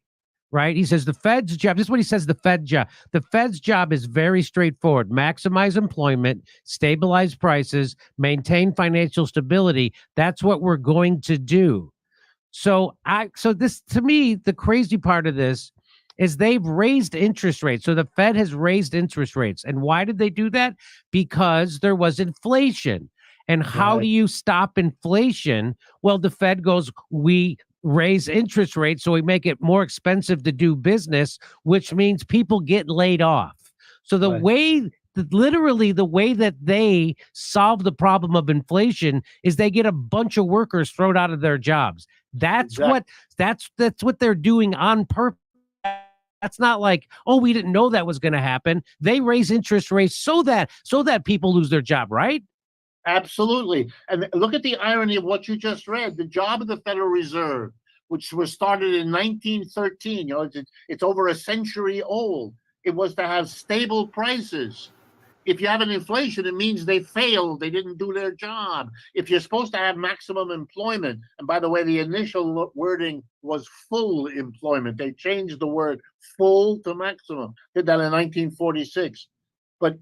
right? He says the Fed's job, this is what he says, the Fed's job is very straightforward: maximize employment, stabilize prices, maintain financial stability. That's what we're going to do. So this, to me, the crazy part of this is they've raised interest rates. So the Fed has raised interest rates. And why did they do that? Because there was inflation. And how do you stop inflation? Well, the Fed goes, we raise interest rates, so we make it more expensive to do business, which means people get laid off. So literally the way that they solve the problem of inflation is they get a bunch of workers thrown out of their jobs. That's what they're doing on purpose. That's not like, oh, we didn't know that was going to happen. They raise interest rates so that people lose their job, right? Absolutely. And look at the irony of what you just read. The job of the Federal Reserve, which was started in 1913, it's over a century old. It was to have stable prices. If you have an inflation, it means they failed. They didn't do their job. If you're supposed to have maximum employment, and by the way, the initial wording was full employment. They changed the word full to maximum. Did that in 1946. But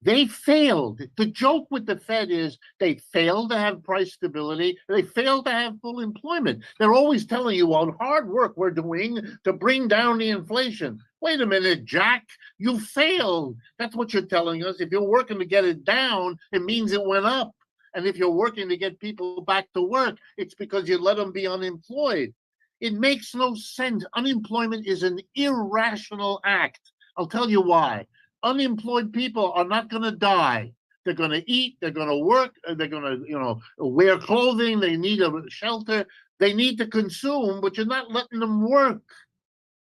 they failed. The joke with the Fed is they failed to have price stability. They failed to have full employment. They're always telling you, well, hard work we're doing to bring down the inflation. Wait a minute, Jack, you failed. That's what you're telling us. If you're working to get it down, it means it went up. And if you're working to get people back to work, it's because you let them be unemployed. It makes no sense. Unemployment is an irrational act. I'll tell you why. Unemployed people are not going to die. They're going to eat, they're going to work, they're going to, wear clothing, they need a shelter, they need to consume, but you're not letting them work.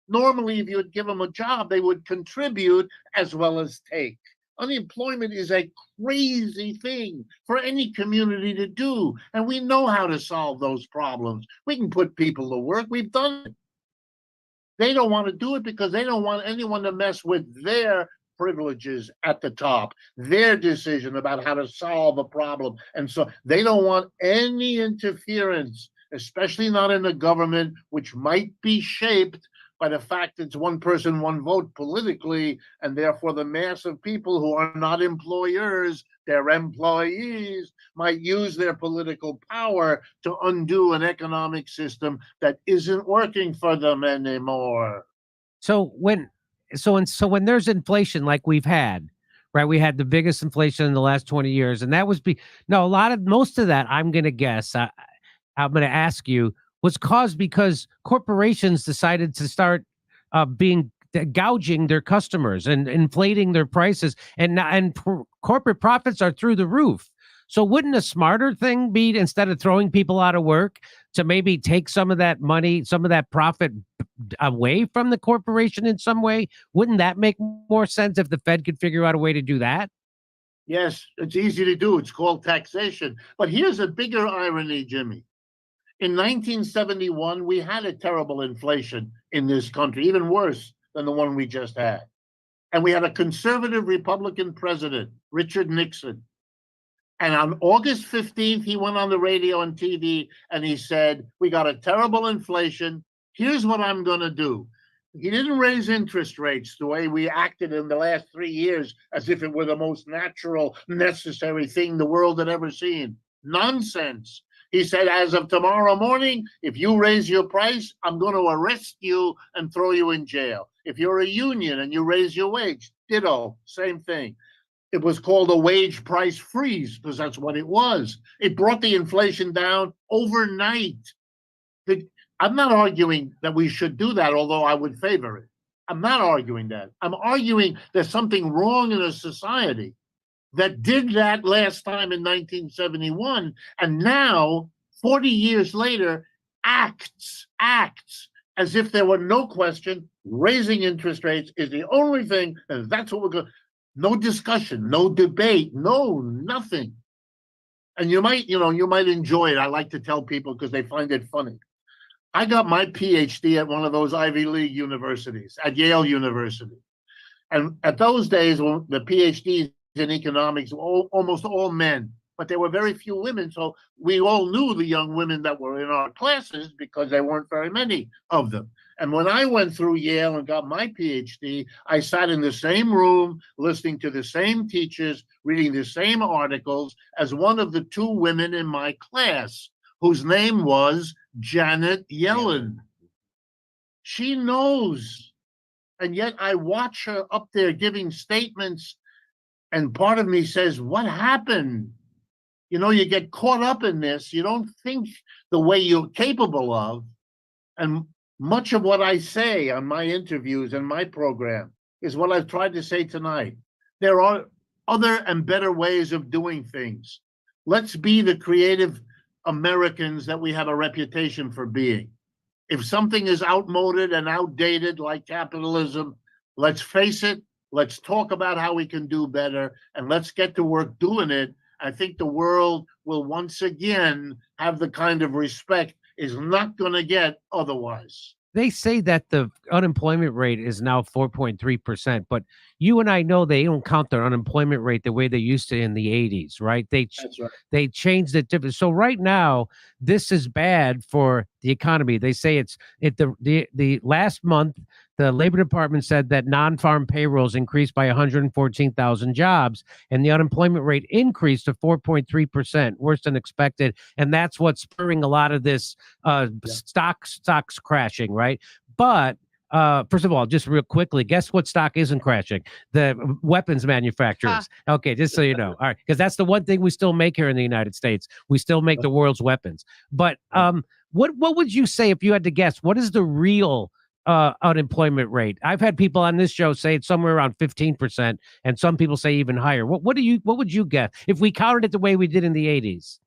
Normally, if you would give them a job, they would contribute as well as take. Unemployment is a crazy thing for any community to do, and we know how to solve those problems. We can put people to work. We've done it. They don't want to do it because they don't want anyone to mess with their privileges at the top, their decision about how to solve a problem. And so they don't want any interference, especially not in the government, which might be shaped by the fact it's one person, one vote politically, and therefore the mass of people who are not employers, their employees, might use their political power to undo an economic system that isn't working for them anymore. So when there's inflation like we've had, right? We had the biggest inflation in the last 20 years, and that was most of that, I'm going to guess, I'm going to ask you, was caused because corporations decided to start gouging their customers and inflating their prices, and corporate profits are through the roof. So wouldn't a smarter thing be, instead of throwing people out of work, to maybe take some of that money, some of that profit away from the corporation in some way? Wouldn't that make more sense if the Fed could figure out a way to do that? Yes, it's easy to do. It's called taxation. But here's a bigger irony, Jimmy. In 1971, we had a terrible inflation in this country, even worse than the one we just had. And we had a conservative Republican president, Richard Nixon. And on August 15th, he went on the radio and TV and he said, we got a terrible inflation. Here's what I'm going to do. He didn't raise interest rates the way we acted in the last 3 years, as if it were the most natural, necessary thing the world had ever seen. Nonsense. He said, as of tomorrow morning, if you raise your price, I'm going to arrest you and throw you in jail. If you're a union and you raise your wage, ditto, same thing. It was called a wage price freeze because that's what it was. It brought the inflation down overnight. I'm not arguing that we should do that, although I would favor it. I'm not arguing that. I'm arguing there's something wrong in a society that did that last time in 1971, and now, 40 years later, acts as if there were no question raising interest rates is the only thing, and that's what we're going. No discussion, no debate, no nothing. And you might enjoy it. I like to tell people because they find it funny. I got my PhD at one of those Ivy League universities, at Yale University. And at those days, when the PhDs in economics were almost all men, but there were very few women. So we all knew the young women that were in our classes because there weren't very many of them. And when I went through Yale and got my PhD, I sat in the same room, listening to the same teachers, reading the same articles as one of the two women in my class, whose name was Janet Yellen. She knows. And yet I watch her up there giving statements, and part of me says, what happened? You get caught up in this. You don't think the way you're capable of. And much of what I say on my interviews and my program is what I've tried to say tonight. There are other and better ways of doing things. Let's be the creative Americans that we have a reputation for being. If something is outmoded and outdated like capitalism, let's face it, let's talk about how we can do better, and let's get to work doing it I think the world will once again have the kind of respect it's not going to get otherwise. They say that the unemployment rate is now 4.3%, but you and I know they don't count their unemployment rate the way they used to in the 80s, right? That's right. They changed it different. So right now, this is bad for the economy. They say the last month, the Labor Department said that non-farm payrolls increased by 114,000 jobs, and the unemployment rate increased to 4.3%, worse than expected. And that's what's spurring a lot of this stocks crashing, right? But first of all, just real quickly, guess what stock isn't crashing? The weapons manufacturers. Okay, just so you know. All right, because that's the one thing we still make here in the United States. We still make the world's weapons. But what would you say if you had to guess? What is the real unemployment rate? I've had people on this show say it's somewhere around 15%, and some people say even higher. What would you guess if we counted it the way we did in the 80s?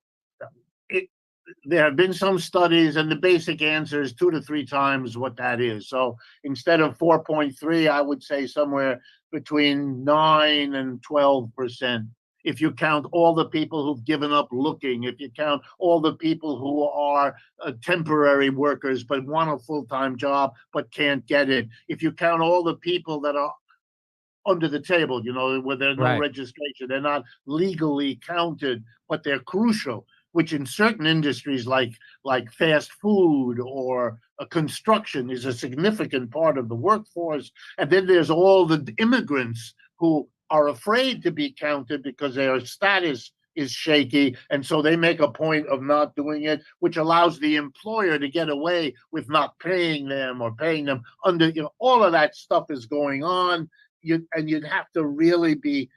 There have been some studies, and the basic answer is 2 to 3 times what that is. So instead of 4.3, I would say somewhere between 9 and 12%. If you count all the people who've given up looking, if you count all the people who are temporary workers but want a full-time job but can't get it, if you count all the people that are under the table, where there's no registration, they're not legally counted, but they're crucial, which in certain industries like fast food or construction is a significant part of the workforce. And then there's all the immigrants who are afraid to be counted because their status is shaky, and so they make a point of not doing it, which allows the employer to get away with not paying them or paying them under, all of that stuff is going on. And you'd have to really be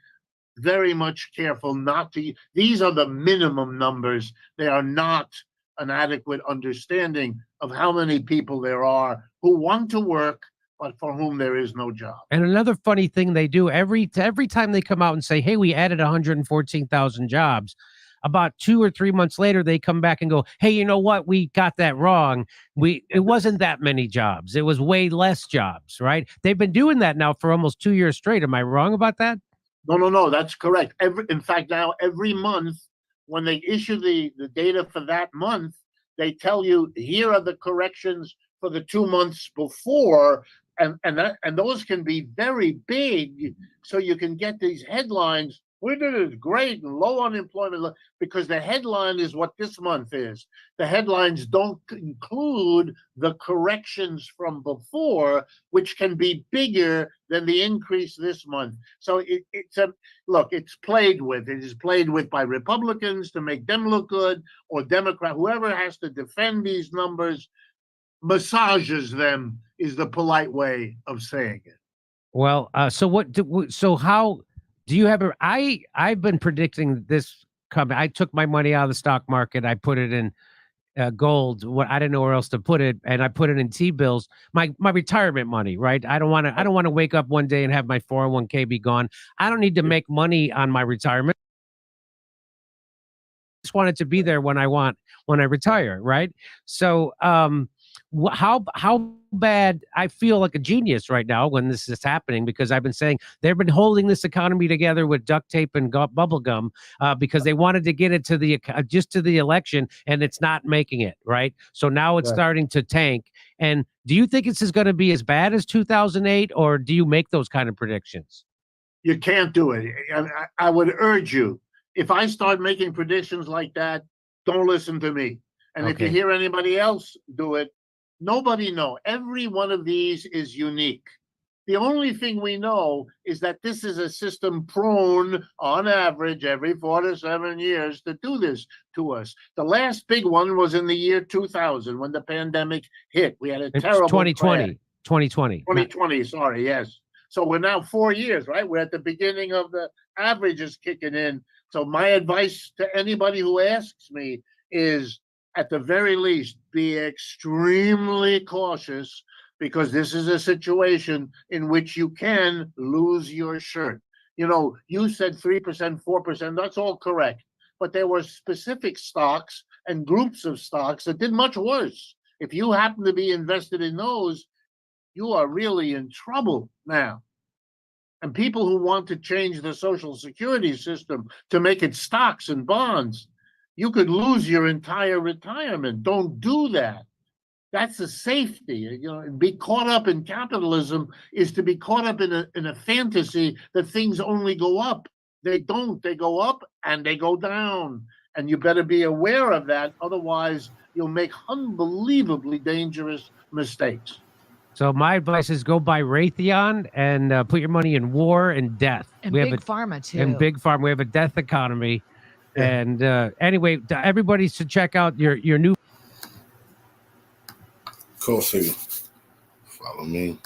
very much careful not to. These are the minimum numbers. They are not an adequate understanding of how many people there are who want to work, but for whom there is no job. And another funny thing they do every time they come out and say, hey, we added 114,000 jobs, about 2 or 3 months later, they come back and go, hey, you know what? We got that wrong. It wasn't that many jobs. It was way less jobs, right? They've been doing that now for almost 2 years straight. Am I wrong about that? No, that's correct. In fact, now every month when they issue the data for that month, they tell you, here are the corrections for the 2 months before, and those can be very big, so you can get these headlines. We did it great and low unemployment, because the headline is what this month is. The headlines don't include the corrections from before, which can be bigger than the increase this month. So it's played with. It is played with by Republicans to make them look good, or Democrat, whoever has to defend these numbers massages them, is the polite way of saying it. Well, so how do you have I've been predicting this coming. I took my money out of the stock market. I put it in gold. I didn't know where else to put it, and I put it in T-bills. My retirement money, right? I don't want to wake up one day and have my 401k be gone. I don't need to make money on my retirement. I just want it to be there when I retire, right? So how bad? I feel like a genius right now when this is happening, because I've been saying they've been holding this economy together with duct tape and bubble gum because they wanted to get it to the election, and it's not making it, right? So now it's starting to tank. And do you think this is going to be as bad as 2008, or do you make those kind of predictions? You can't do it. I would urge you, if I start making predictions like that, don't listen to me. And if you hear anybody else do it, nobody knows. Every one of these is unique. The only thing we know is that this is a system prone, on average, every 4 to 7 years to do this to us. The last big one was in the year 2000 when the pandemic hit. We had a terrible 2020, sorry, yes. So we're now 4 years, right? We're at the beginning of the averages kicking in. So my advice to anybody who asks me is, at the very least, be extremely cautious, because this is a situation in which you can lose your shirt. You said 3%, 4%, that's all correct. But there were specific stocks and groups of stocks that did much worse. If you happen to be invested in those, you are really in trouble now. And people who want to change the Social Security system to make it stocks and bonds, you could lose your entire retirement. Don't do that. That's a safety. You know, be caught up in capitalism is to be caught up in a fantasy that things only go up. They don't. They go up and they go down. And you better be aware of that. Otherwise, you'll make unbelievably dangerous mistakes. So my advice is go buy Raytheon and put your money in war and death. And we big have pharma, too. And big pharma. We have a death economy. Yeah. And anyway, everybody should check out your new. Cool, figure. Follow me.